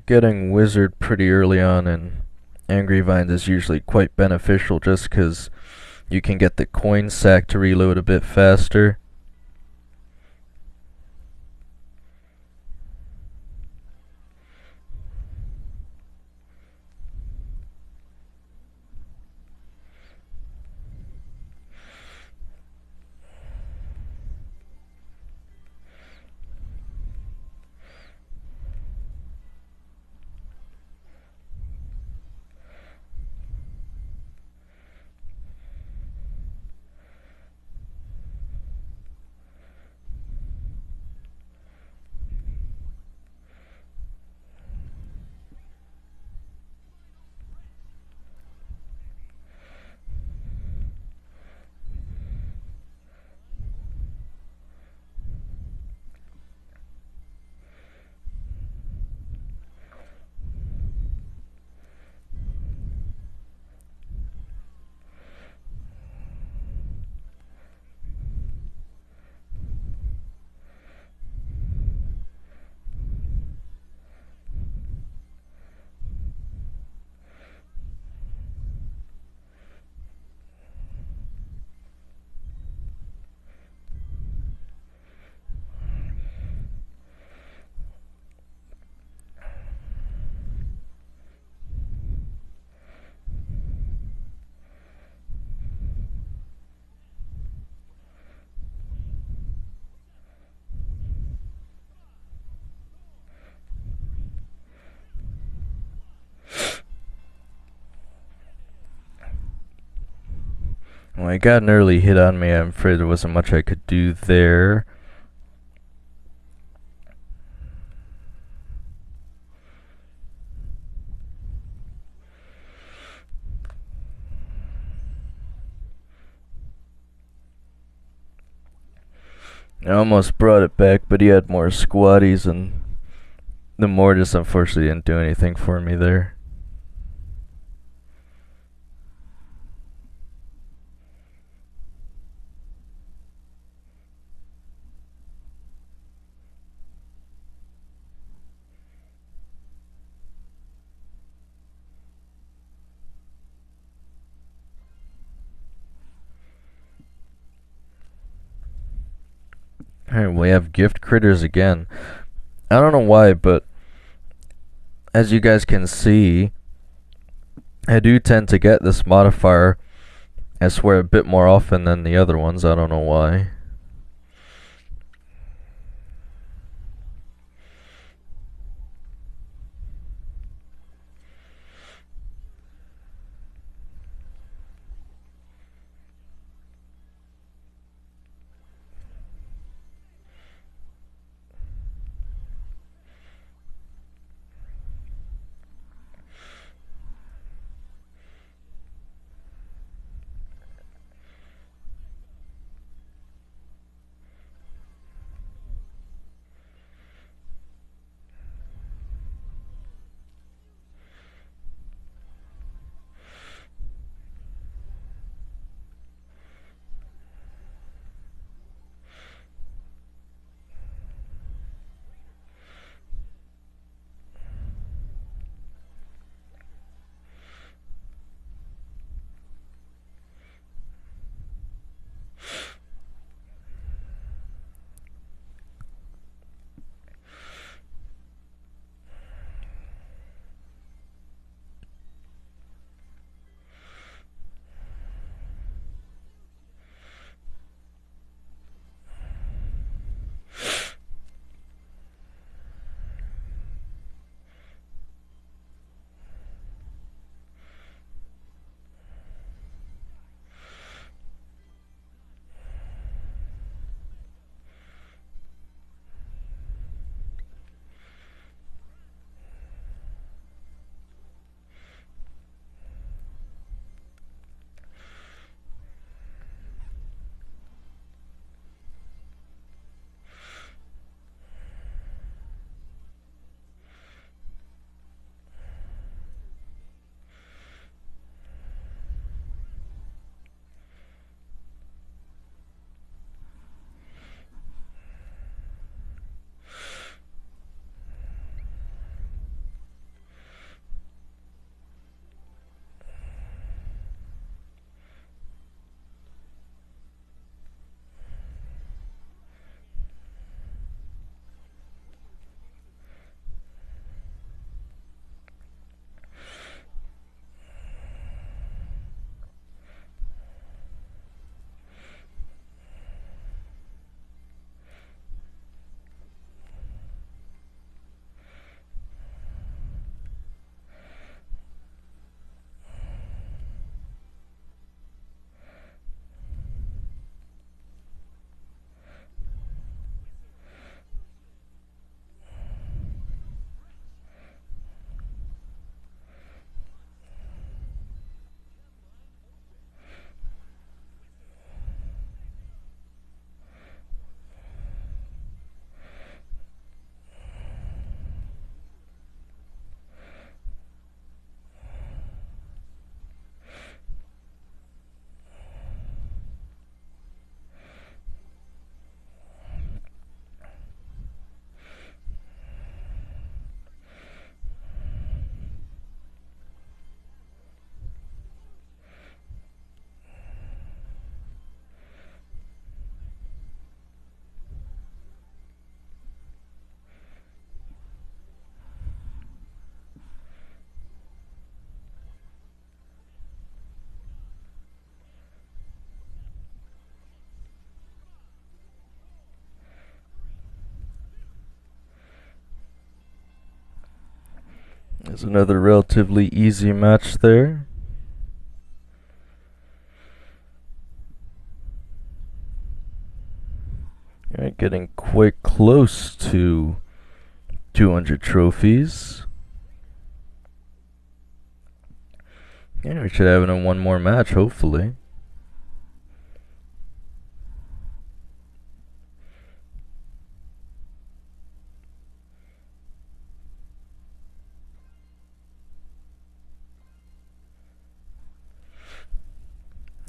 Getting Wizard pretty early on in Angry Vines is usually quite beneficial just because you can get the coin sack to reload a bit faster. Well, I got an early hit on me. I'm afraid there wasn't much I could do there. I almost brought it back, but he had more squatties, and the Mortis unfortunately didn't do anything for me there. Alright, we have gift critters again. I don't know why, but as you guys can see, I do tend to get this modifier, I swear, a bit more often than the other ones. I don't know why. There's another relatively easy match there. Alright, getting quite close to 200 trophies. Yeah, we should have it in one more match, hopefully.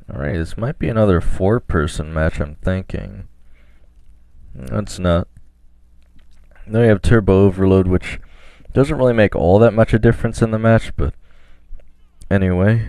Alright, this might be another 4-person match, I'm thinking. No, it's not. Then we have Turbo Overload, which doesn't really make all that much a difference in the match, but anyway.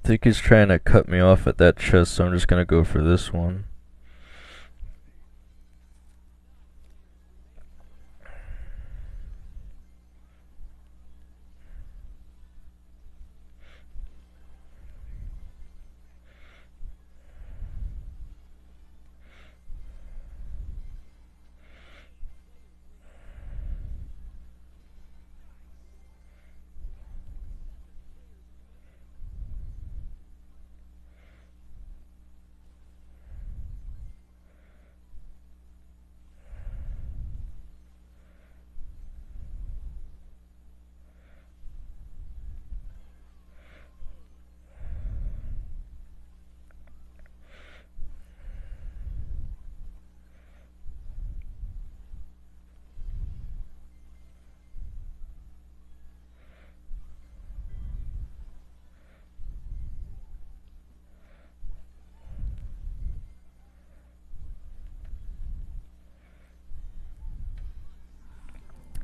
I think he's trying to cut me off at that chest, so I'm just gonna go for this one.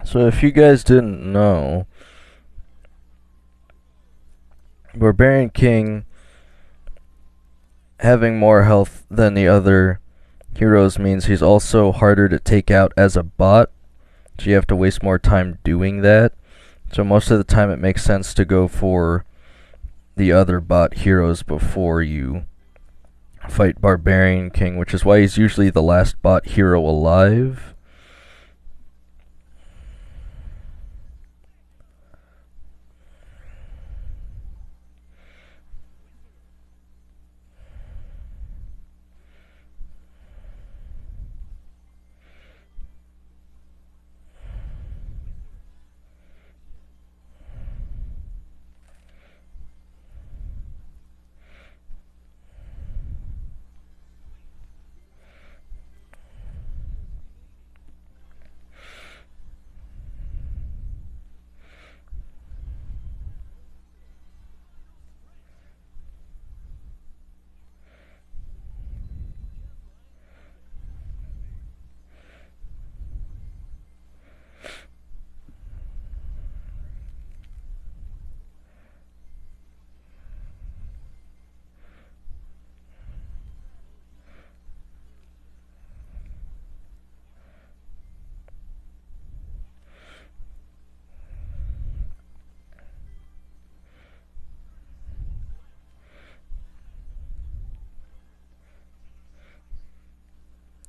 So if you guys didn't know, Barbarian King having more health than the other heroes means he's also harder to take out as a bot, so you have to waste more time doing that. So most of the time it makes sense to go for the other bot heroes before you fight Barbarian King, which is why he's usually the last bot hero alive.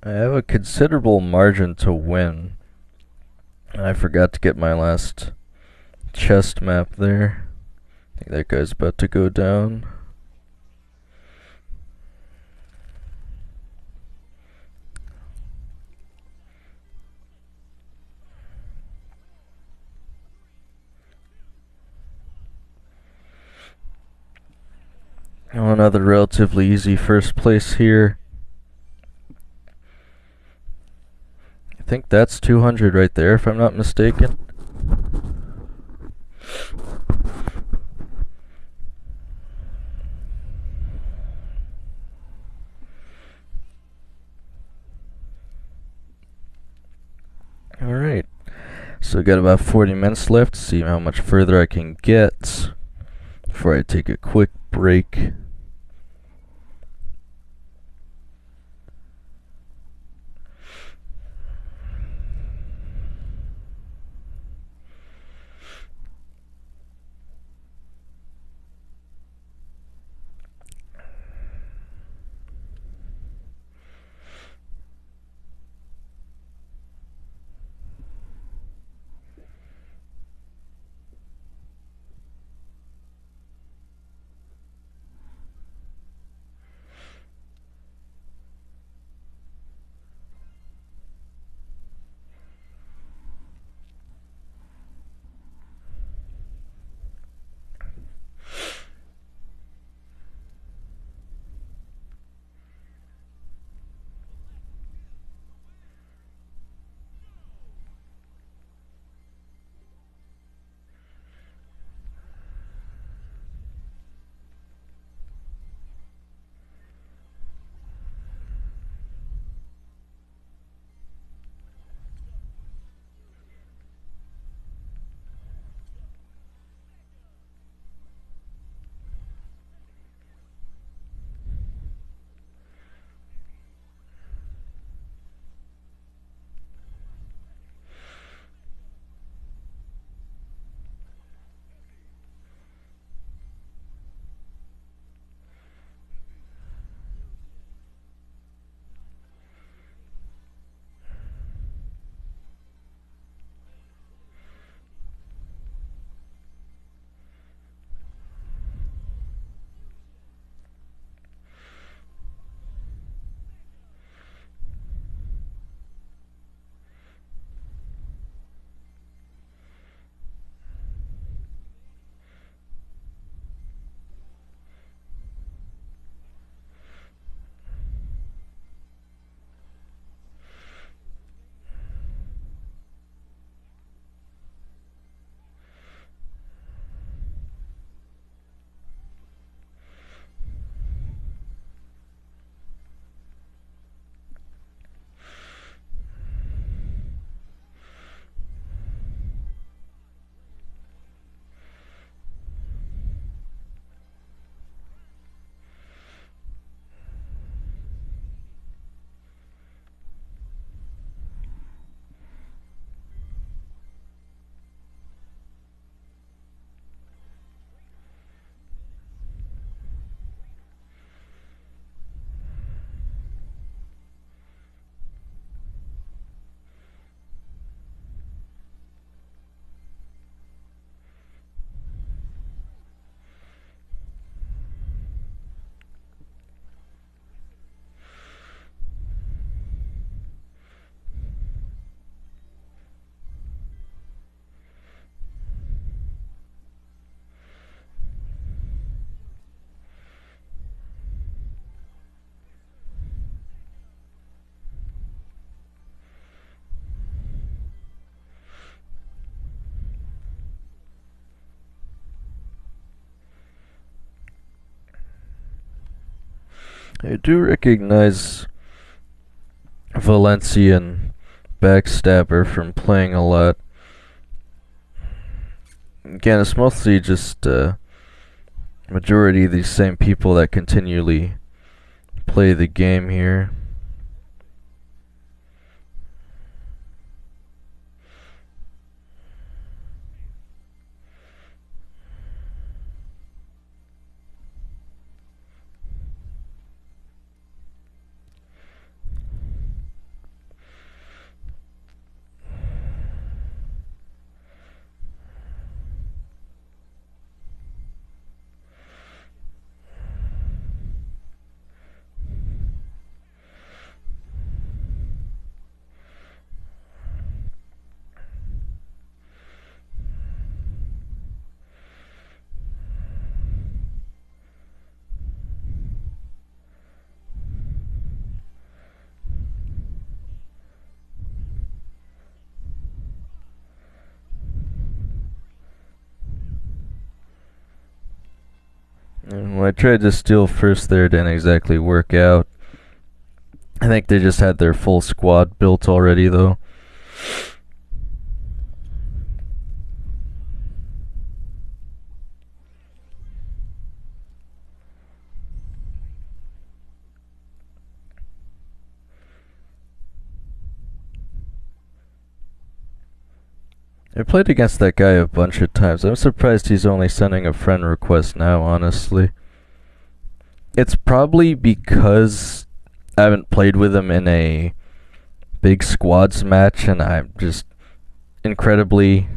I have a considerable margin to win. I forgot to get my last chest map there. I think that guy's about to go down. Oh, another relatively easy first place here. I think that's 200 right there, if I'm not mistaken. So got about 40 minutes left to see how much further I can get before I take a quick break. I do recognize Valencian Backstabber from playing a lot. Again, it's mostly just majority of these same people that continually play the game here. And when I tried to steal first there, it didn't exactly work out. I think they just had their full squad built already, though. I played against that guy a bunch of times. I'm surprised he's only sending a friend request now, honestly. It's probably because I haven't played with him in a big squads match, and I'm just incredibly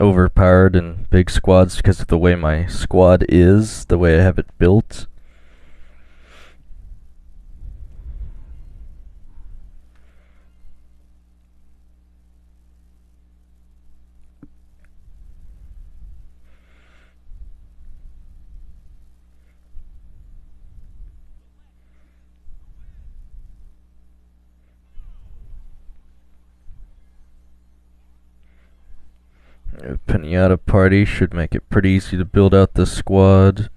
overpowered in big squads because of the way my squad is, the way I have it built. A Pinata party should make it pretty easy to build out the squad.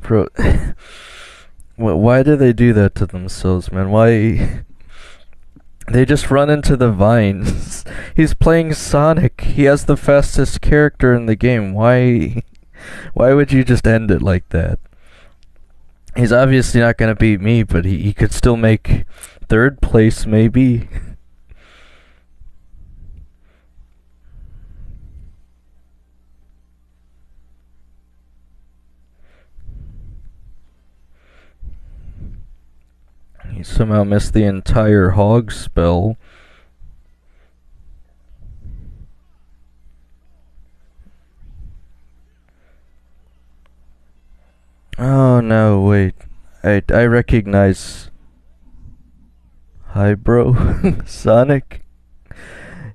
Bro, why do they do that to themselves, man? Why? They just run into the vines. He's playing Sonic. He has the fastest character in the game. Why? Why would you just end it like that? He's obviously not gonna beat me, but he could still make third place, maybe. He somehow missed the entire hog spell. Oh no, wait. I recognize. Hi, bro. Sonic?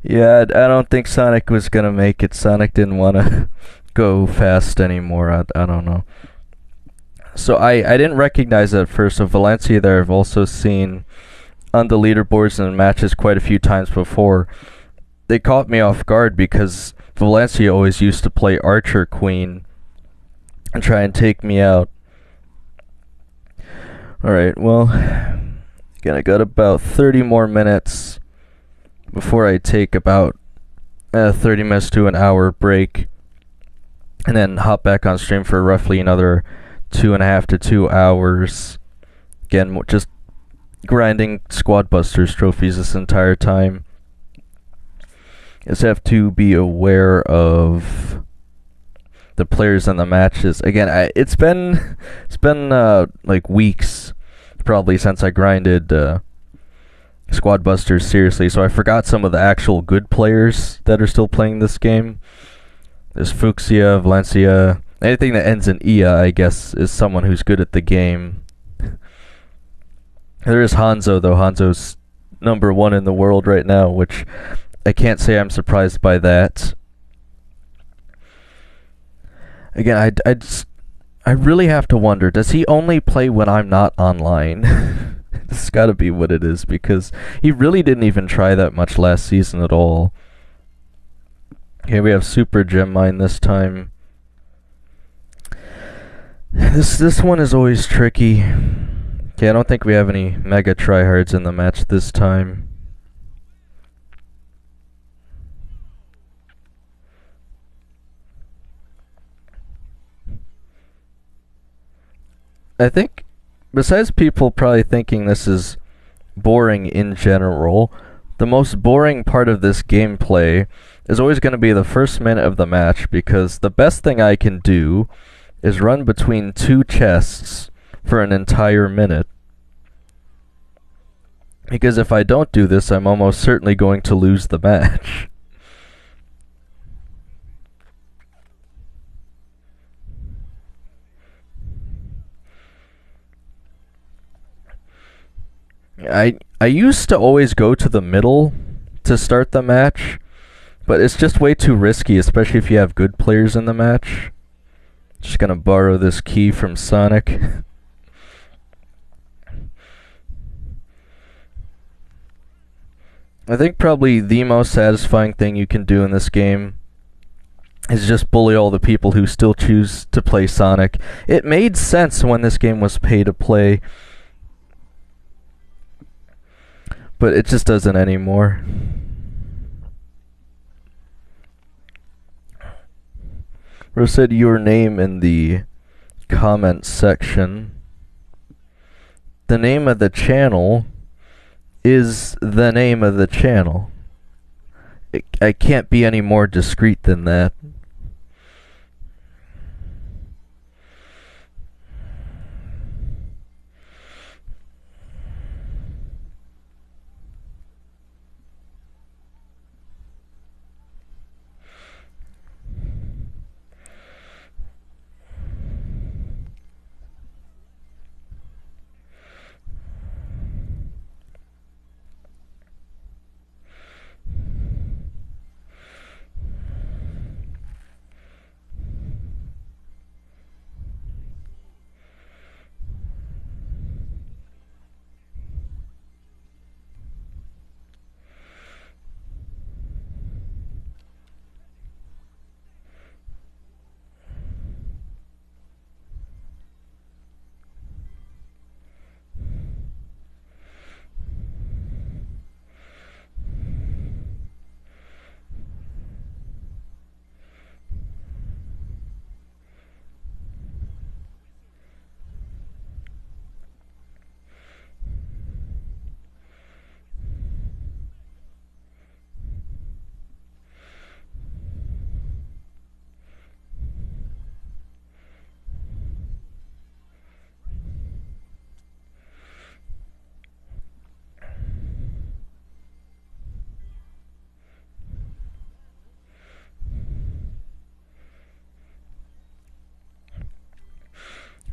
Yeah, I don't think Sonic was gonna make it. Sonic didn't wanna go fast anymore. I don't know. So I didn't recognize that at first. So Valencia there I've also seen on the leaderboards and matches quite a few times before. They caught me off guard because Valencia always used to play Archer Queen and try and take me out. Alright, well, again, I got about 30 more minutes before I take about 30 minutes to an hour break, and then hop back on stream for roughly another 2.5 to 2 hours. Again, just grinding Squad Busters trophies this entire time. Just have to be aware of the players in the matches. Again, it's been like weeks probably since I grinded Squad Busters seriously, so I forgot some of the actual good players that are still playing this game. There's Fuxia, Valencia, anything that ends in Ia, I guess, is someone who's good at the game. There is Hanzo, though. Hanzo's number 1 in the world right now, which I can't say I'm surprised by that. Again, I really have to wonder, does he only play when I'm not online? This has got to be what it is, because he really didn't even try that much last season at all. Okay, we have Super Gem Mine this time. This one is always tricky. Okay, I don't think we have any mega tryhards in the match this time. I think, besides people probably thinking this is boring in general, the most boring part of this gameplay is always going to be the first minute of the match, because the best thing I can do is run between 2 chests for an entire minute. Because if I don't do this, I'm almost certainly going to lose the match. I used to always go to the middle to start the match, but it's just way too risky, especially if you have good players in the match. Just gonna borrow this key from Sonic. I think probably the most satisfying thing you can do in this game is just bully all the people who still choose to play Sonic. It made sense when this game was pay to play, but it just doesn't anymore. Rose said your name in the comments section. The name of the channel is the name of the channel. I can't be any more discreet than that.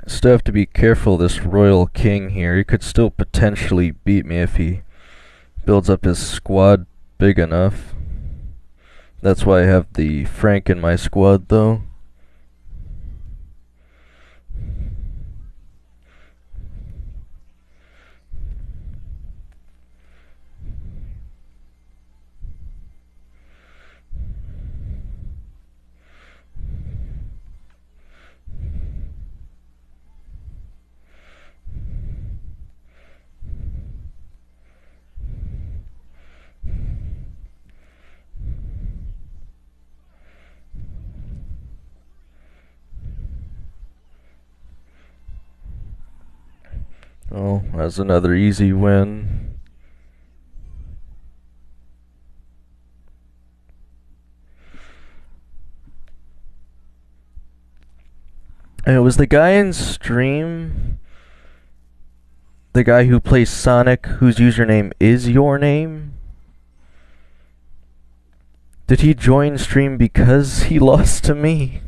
Still have to be careful, this Royal King here. He could still potentially beat me if he builds up his squad big enough. That's why I have the Frank in my squad, though. Oh, that's another easy win. And it was the guy in stream, the guy who plays Sonic, whose username is your name. Did he join stream because he lost to me?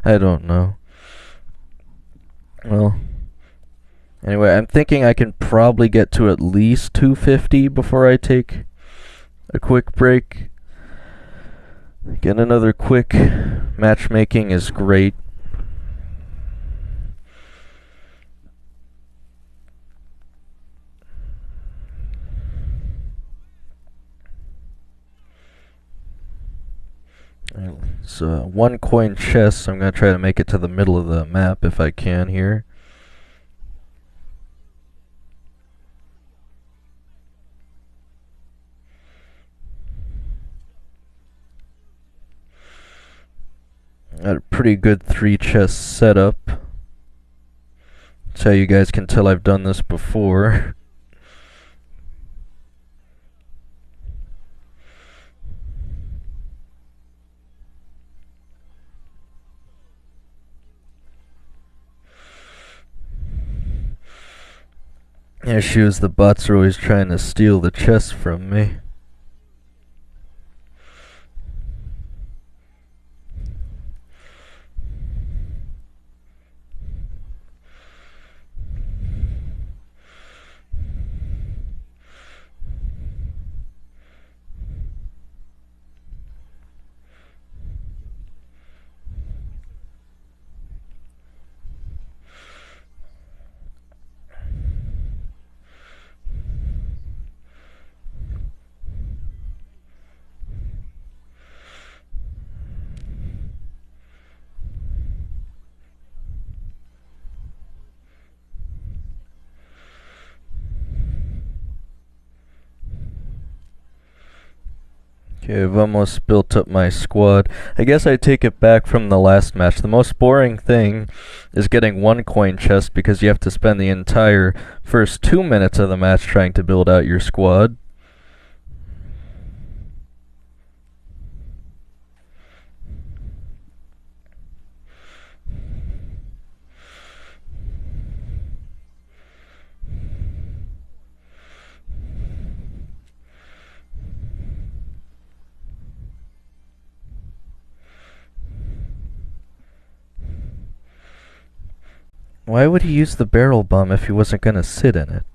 I don't know. Well, anyway, I'm thinking I can probably get to at least 250 before I take a quick break. Get another quick matchmaking is great. It's a one coin chest, so I'm going to try to make it to the middle of the map if I can here. Got a pretty good 3 chest setup. That's how you guys can tell I've done this before. Issues, the bots are always trying to steal the chest from me. Okay, I've almost built up my squad. I guess I take it back from the last match. The most boring thing is getting 1 coin chest because you have to spend the entire first 2 minutes of the match trying to build out your squad. Why would he use the barrel bomb if he wasn't gonna sit in it?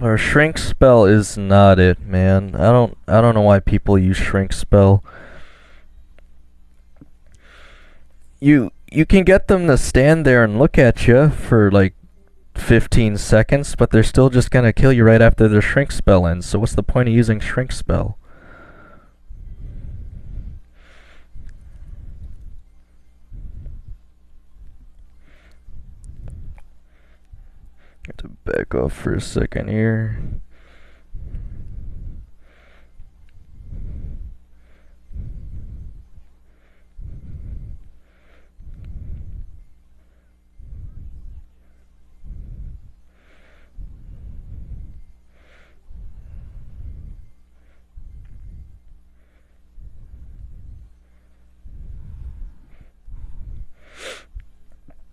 Our shrink spell is not it, man. I don't know why people use shrink spell. You can get them to stand there and look at you for like 15 seconds, but they're still just gonna kill you right after their shrink spell ends. So what's the point of using shrink spell? Have to back off for a second here.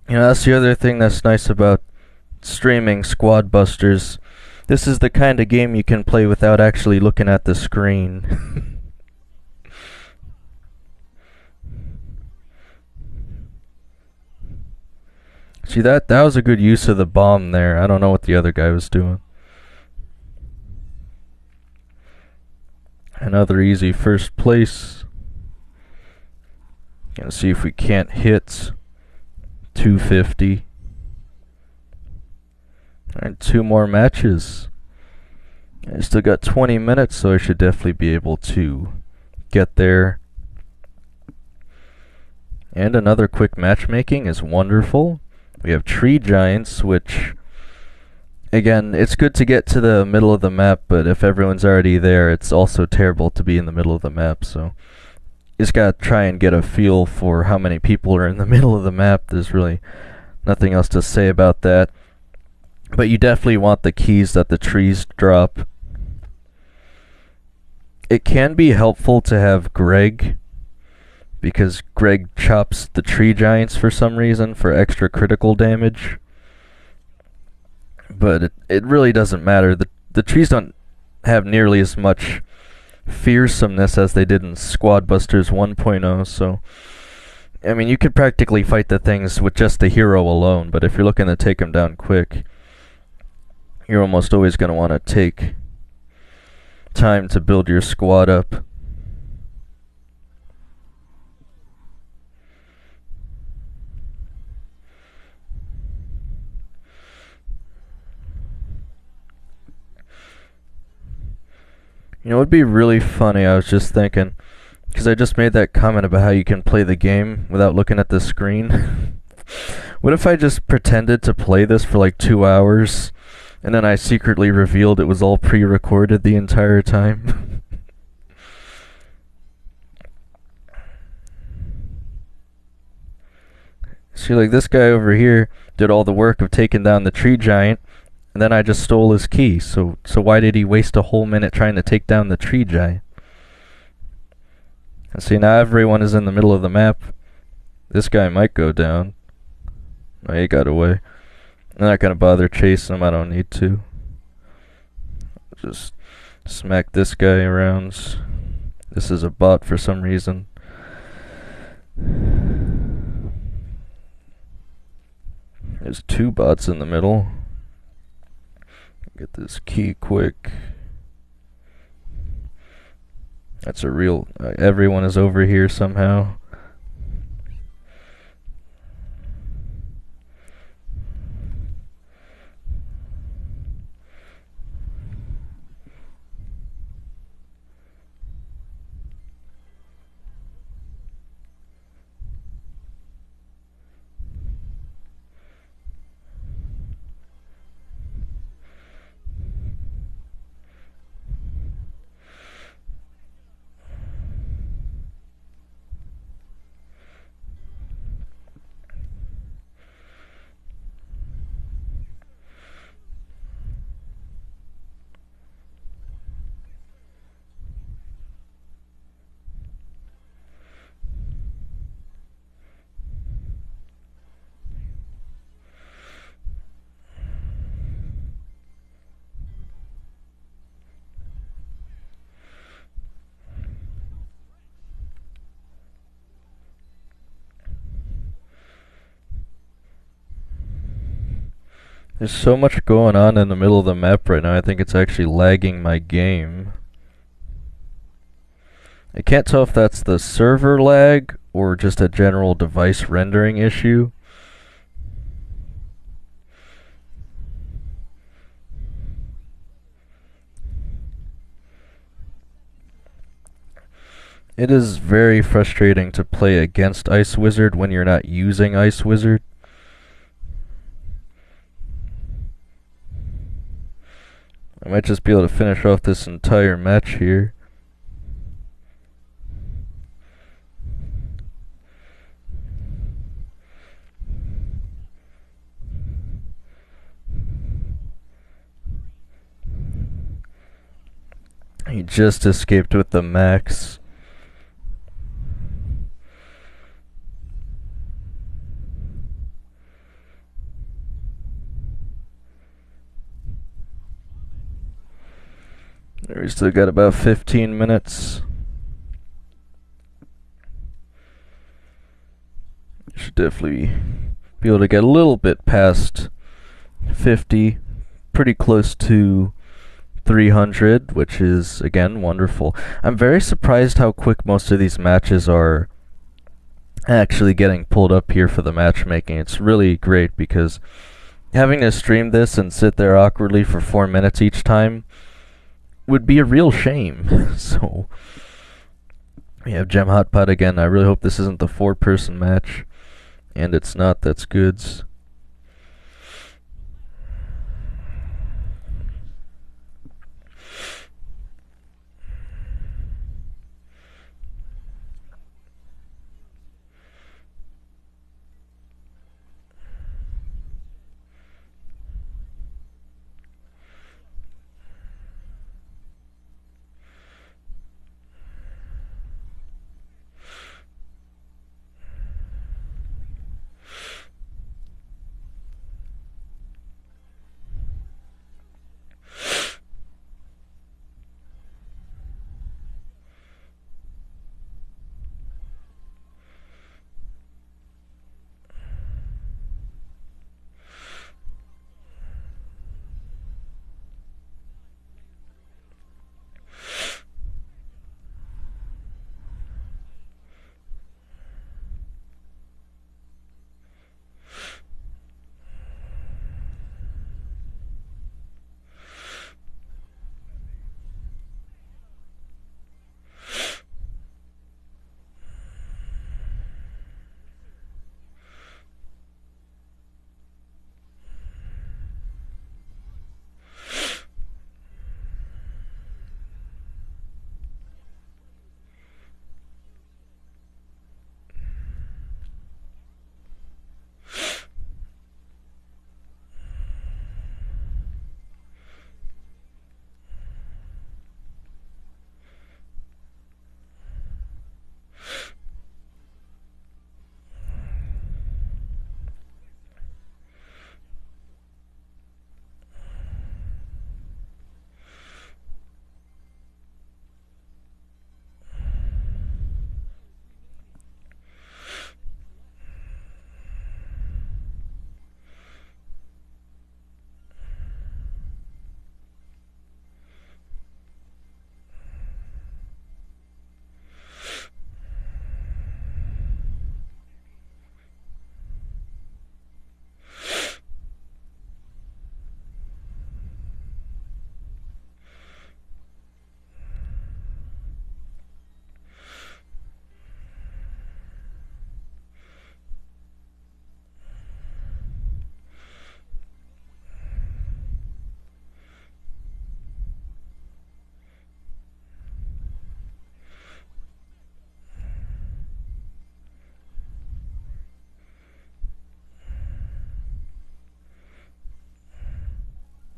You know, that's the other thing that's nice about streaming Squad Busters. This is the kind of game you can play without actually looking at the screen. See, that was a good use of the bomb there. I don't know what the other guy was doing. Another easy first place. Gonna see if we can't hit 250. Alright, 2 more matches. I still got 20 minutes, so I should definitely be able to get there. And another quick matchmaking is wonderful. We have Tree Giants, which, again, it's good to get to the middle of the map, but if everyone's already there, it's also terrible to be in the middle of the map, so you just gotta try and get a feel for how many people are in the middle of the map. There's really nothing else to say about that. But you definitely want the keys that the trees drop. It can be helpful to have Greg, because Greg chops the Tree Giants for some reason for extra critical damage. But it really doesn't matter. The trees don't have nearly as much fearsomeness as they did in Squad Busters 1.0, so I mean, you could practically fight the things with just the hero alone, but if you're looking to take them down quick, you're almost always going to want to take time to build your squad up. You know, it would be really funny, I was just thinking, because I just made that comment about how you can play the game without looking at the screen. What if I just pretended to play this for like 2 hours, and then I secretly revealed it was all pre-recorded the entire time? See, like this guy over here did all the work of taking down the Tree Giant, and then I just stole his key, so why did he waste a whole minute trying to take down the Tree Giant? And see, now everyone is in the middle of the map. This guy might go down. Oh, he got away. I'm not gonna bother chasing him, I don't need to. Just smack this guy around. This is a bot for some reason. There's 2 bots in the middle. Get this key quick. That's a real... everyone is over here somehow. There's so much going on in the middle of the map right now, I think it's actually lagging my game. I can't tell if that's the server lag or just a general device rendering issue. It is very frustrating to play against Ice Wizard when you're not using Ice Wizard. I might just be able to finish off this entire match here. He just escaped with the max. We still got about 15 minutes. Should definitely be able to get a little bit past 50, pretty close to 300, which is, again, wonderful. I'm very surprised how quick most of these matches are actually getting pulled up here for the matchmaking. It's really great because Having to stream this and sit there awkwardly for 4 minutes each time would be a real shame. So we have Gem Hotpot again. I really hope this isn't the 4-person match, and it's not. That's goods.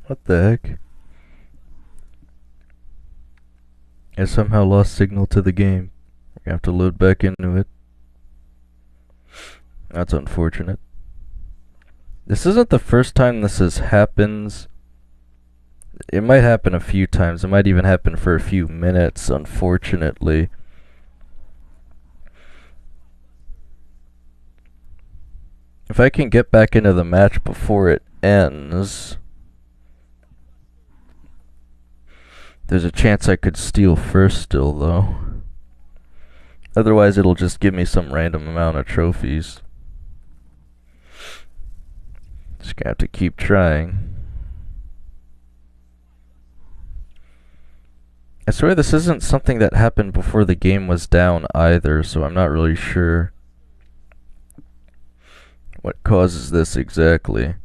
What the heck? I somehow lost signal to the game. We're gonna have to load back into it. That's unfortunate. This isn't the first time this happens. It might happen a few times. It might even happen for a few minutes, unfortunately. If I can get back into the match before it ends, there's a chance I could steal first still, though. Otherwise, it'll just give me some random amount of trophies. Just gonna have to keep trying. I swear this isn't something that happened before the game was down either, so I'm not really sure what causes this exactly.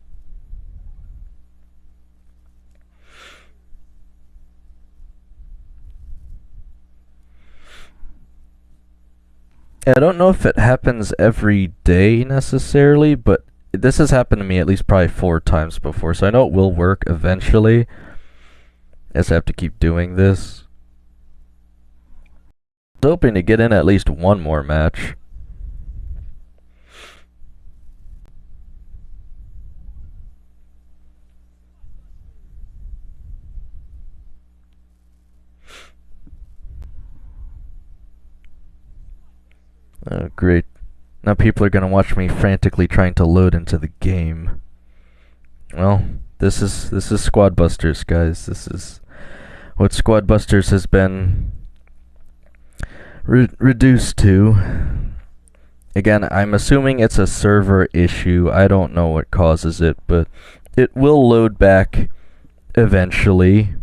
I don't know if it happens every day necessarily, but this has happened to me at least probably 4 times before, so I know it will work eventually. I just have to keep doing this. I'm hoping to get in at least one more match. Oh, great. Now people are gonna watch me frantically trying to load into the game. Well, this is Squad Busters, guys. This is what Squad Busters has been reduced to. Again, I'm assuming it's a server issue. I don't know what causes it, but it will load back eventually.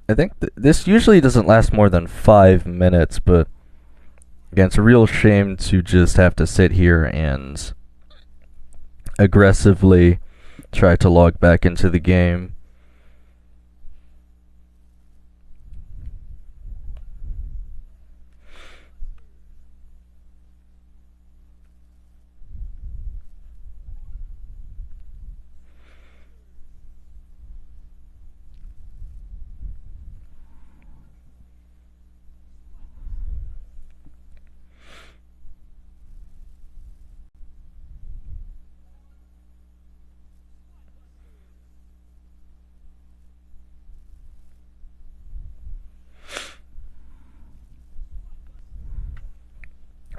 I think this usually doesn't last more than 5 minutes, but again, it's a real shame to just have to sit here and aggressively try to log back into the game.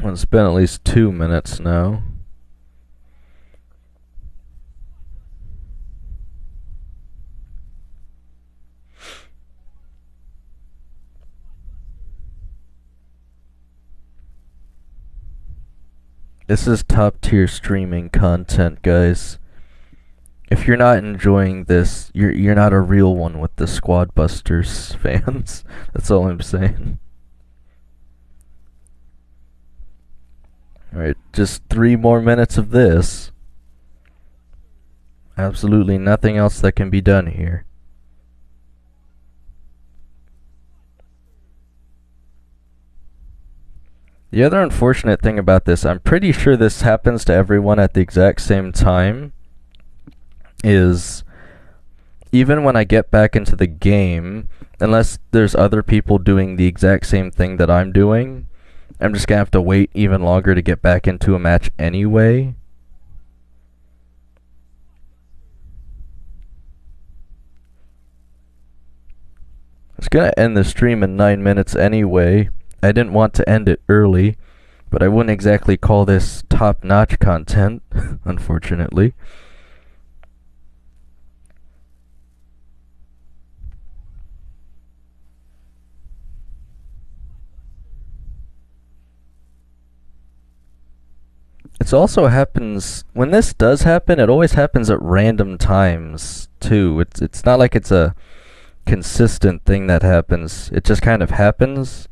Well, it's been at least 2 minutes now. This is top tier streaming content, guys. If you're not enjoying this, you're not a real one with the Squad Busters fans. That's all I'm saying. Alright, just 3 more minutes of this. Absolutely nothing else that can be done here. The other unfortunate thing about this, I'm pretty sure this happens to everyone at the exact same time, is even when I get back into the game, unless there's other people doing the exact same thing that I'm doing, I'm just gonna have to wait even longer to get back into a match anyway. I was gonna end the stream in 9 minutes anyway. I didn't want to end it early, but I wouldn't exactly call this top-notch content, unfortunately. It also happens, when this does happen, it always happens at random times, too. It's not like it's a consistent thing that happens. It just kind of happens.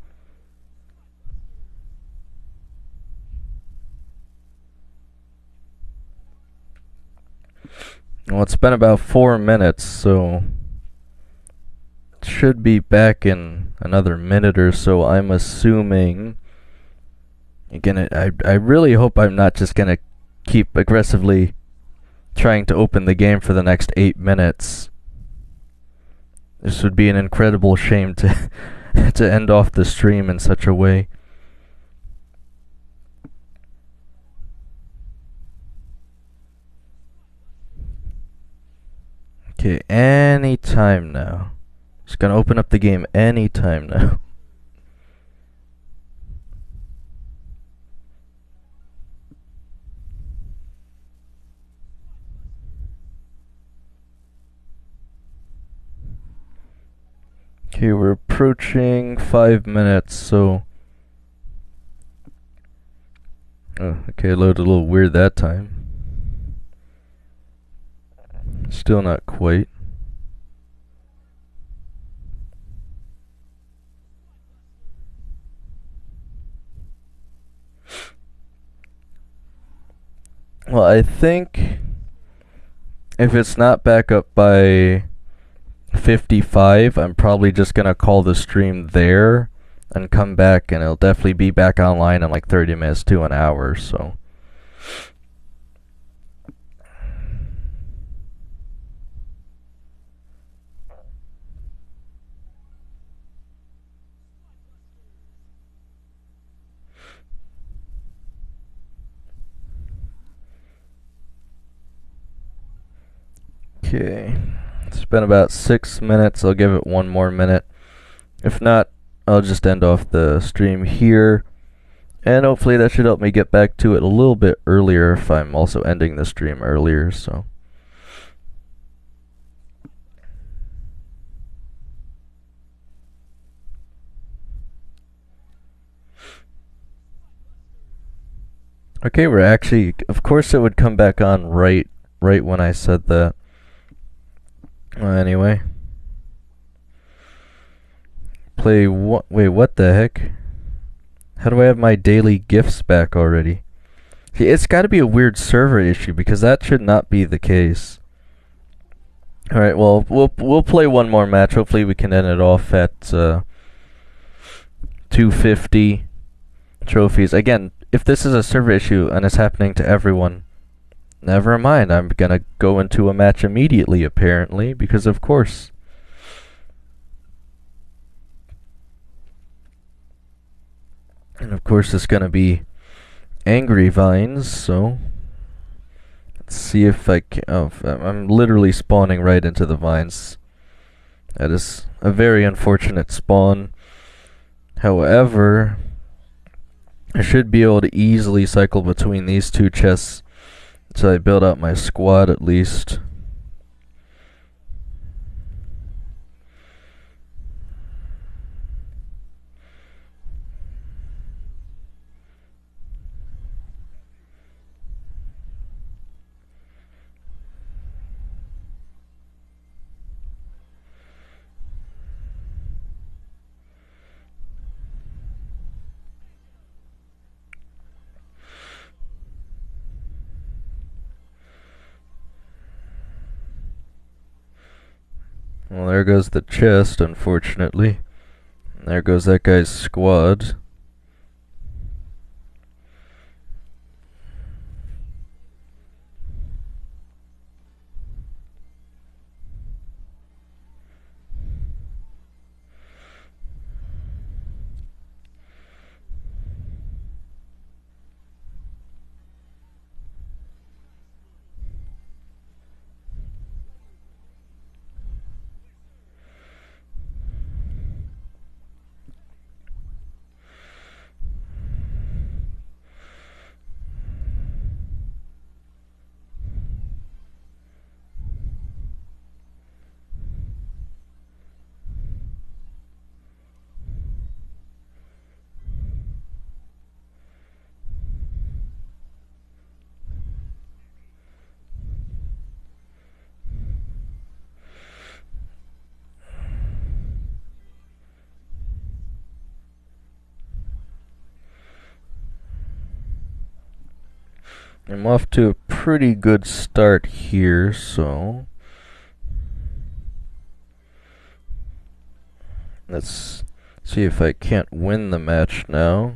Well, it's been about 4 minutes, so it should be back in another minute or so, I'm assuming. Again, I really hope I'm not just gonna keep aggressively trying to open the game for the next 8 minutes. This would be an incredible shame to to end off the stream in such a way. Okay, anytime now. Just gonna open up the game anytime now. Okay, we're approaching 5 minutes, so... Oh, okay, loaded a little weird that time. Still not quite. Well, I think if it's not back up by 55, I'm probably just gonna call the stream there and come back, and it'll definitely be back online in like 30 minutes to an hour, so... Okay, it's been about 6 minutes. I'll give it 1 more minute. If not, I'll just end off the stream here, and hopefully that should help me get back to it a little bit earlier if I'm also ending the stream earlier, so... Okay, we're actually, of course it would come back on right when I said that. Well, anyway. Play what? Wait, what the heck? How do I have my daily gifts back already? See, it's got to be a weird server issue because that should not be the case. All right, well, we'll play one more match. Hopefully, we can end it off at 250 trophies. Again, if this is a server issue and it's happening to everyone, never mind. I'm gonna go into a match immediately, apparently, because of course. And of course, it's gonna be Angry Vines, so let's see if I can. Oh, I'm literally spawning right into the vines. That is a very unfortunate spawn. However, I should be able to easily cycle between these two chests until I build out my squad at least. Well, there goes the chest, unfortunately. There goes that guy's squad. I'm off to a pretty good start here, so let's see if I can't win the match now.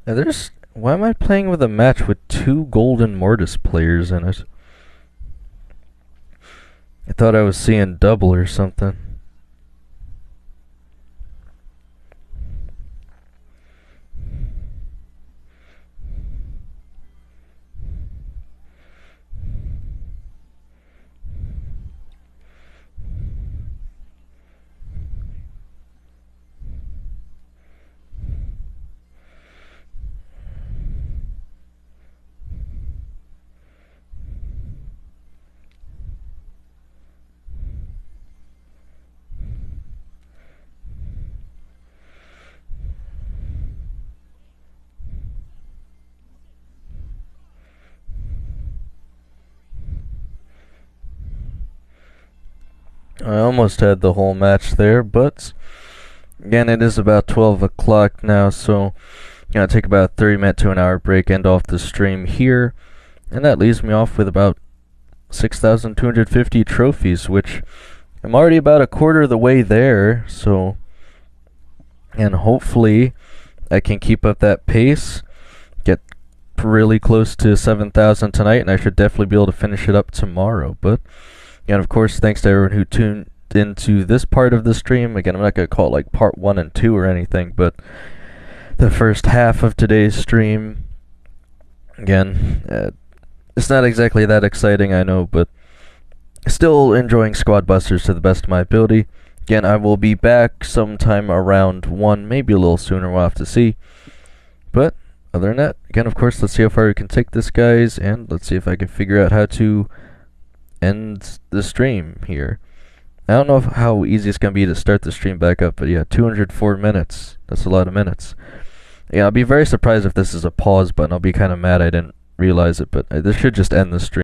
Now why am I playing with a match with two Golden Mortis players in it? I thought I was seeing double or something. I almost had the whole match there, but again, it is about 12 o'clock now, so gonna take about a 30-minute to an hour break, end off the stream here, and that leaves me off with about 6,250 trophies, which I'm already about a quarter of the way there, so and hopefully I can keep up that pace, get really close to 7,000 tonight, and I should definitely be able to finish it up tomorrow. But again, of course, thanks to everyone who tuned into this part of the stream. Again, I'm not going to call it like part 1 and 2 or anything, but the first half of today's stream. Again, it's not exactly that exciting, I know, but still enjoying Squad Busters to the best of my ability. Again, I will be back sometime around 1, maybe a little sooner, we'll have to see. But other than that, again, of course, let's see how far we can take this, guys, and let's see if I can figure out how to end the stream here. I don't know how easy it's going to be to start the stream back up, but yeah, 204 minutes. That's a lot of minutes. Yeah, I'll be very surprised if this is a pause button. I'll be kind of mad I didn't realize it, but this should just end the stream.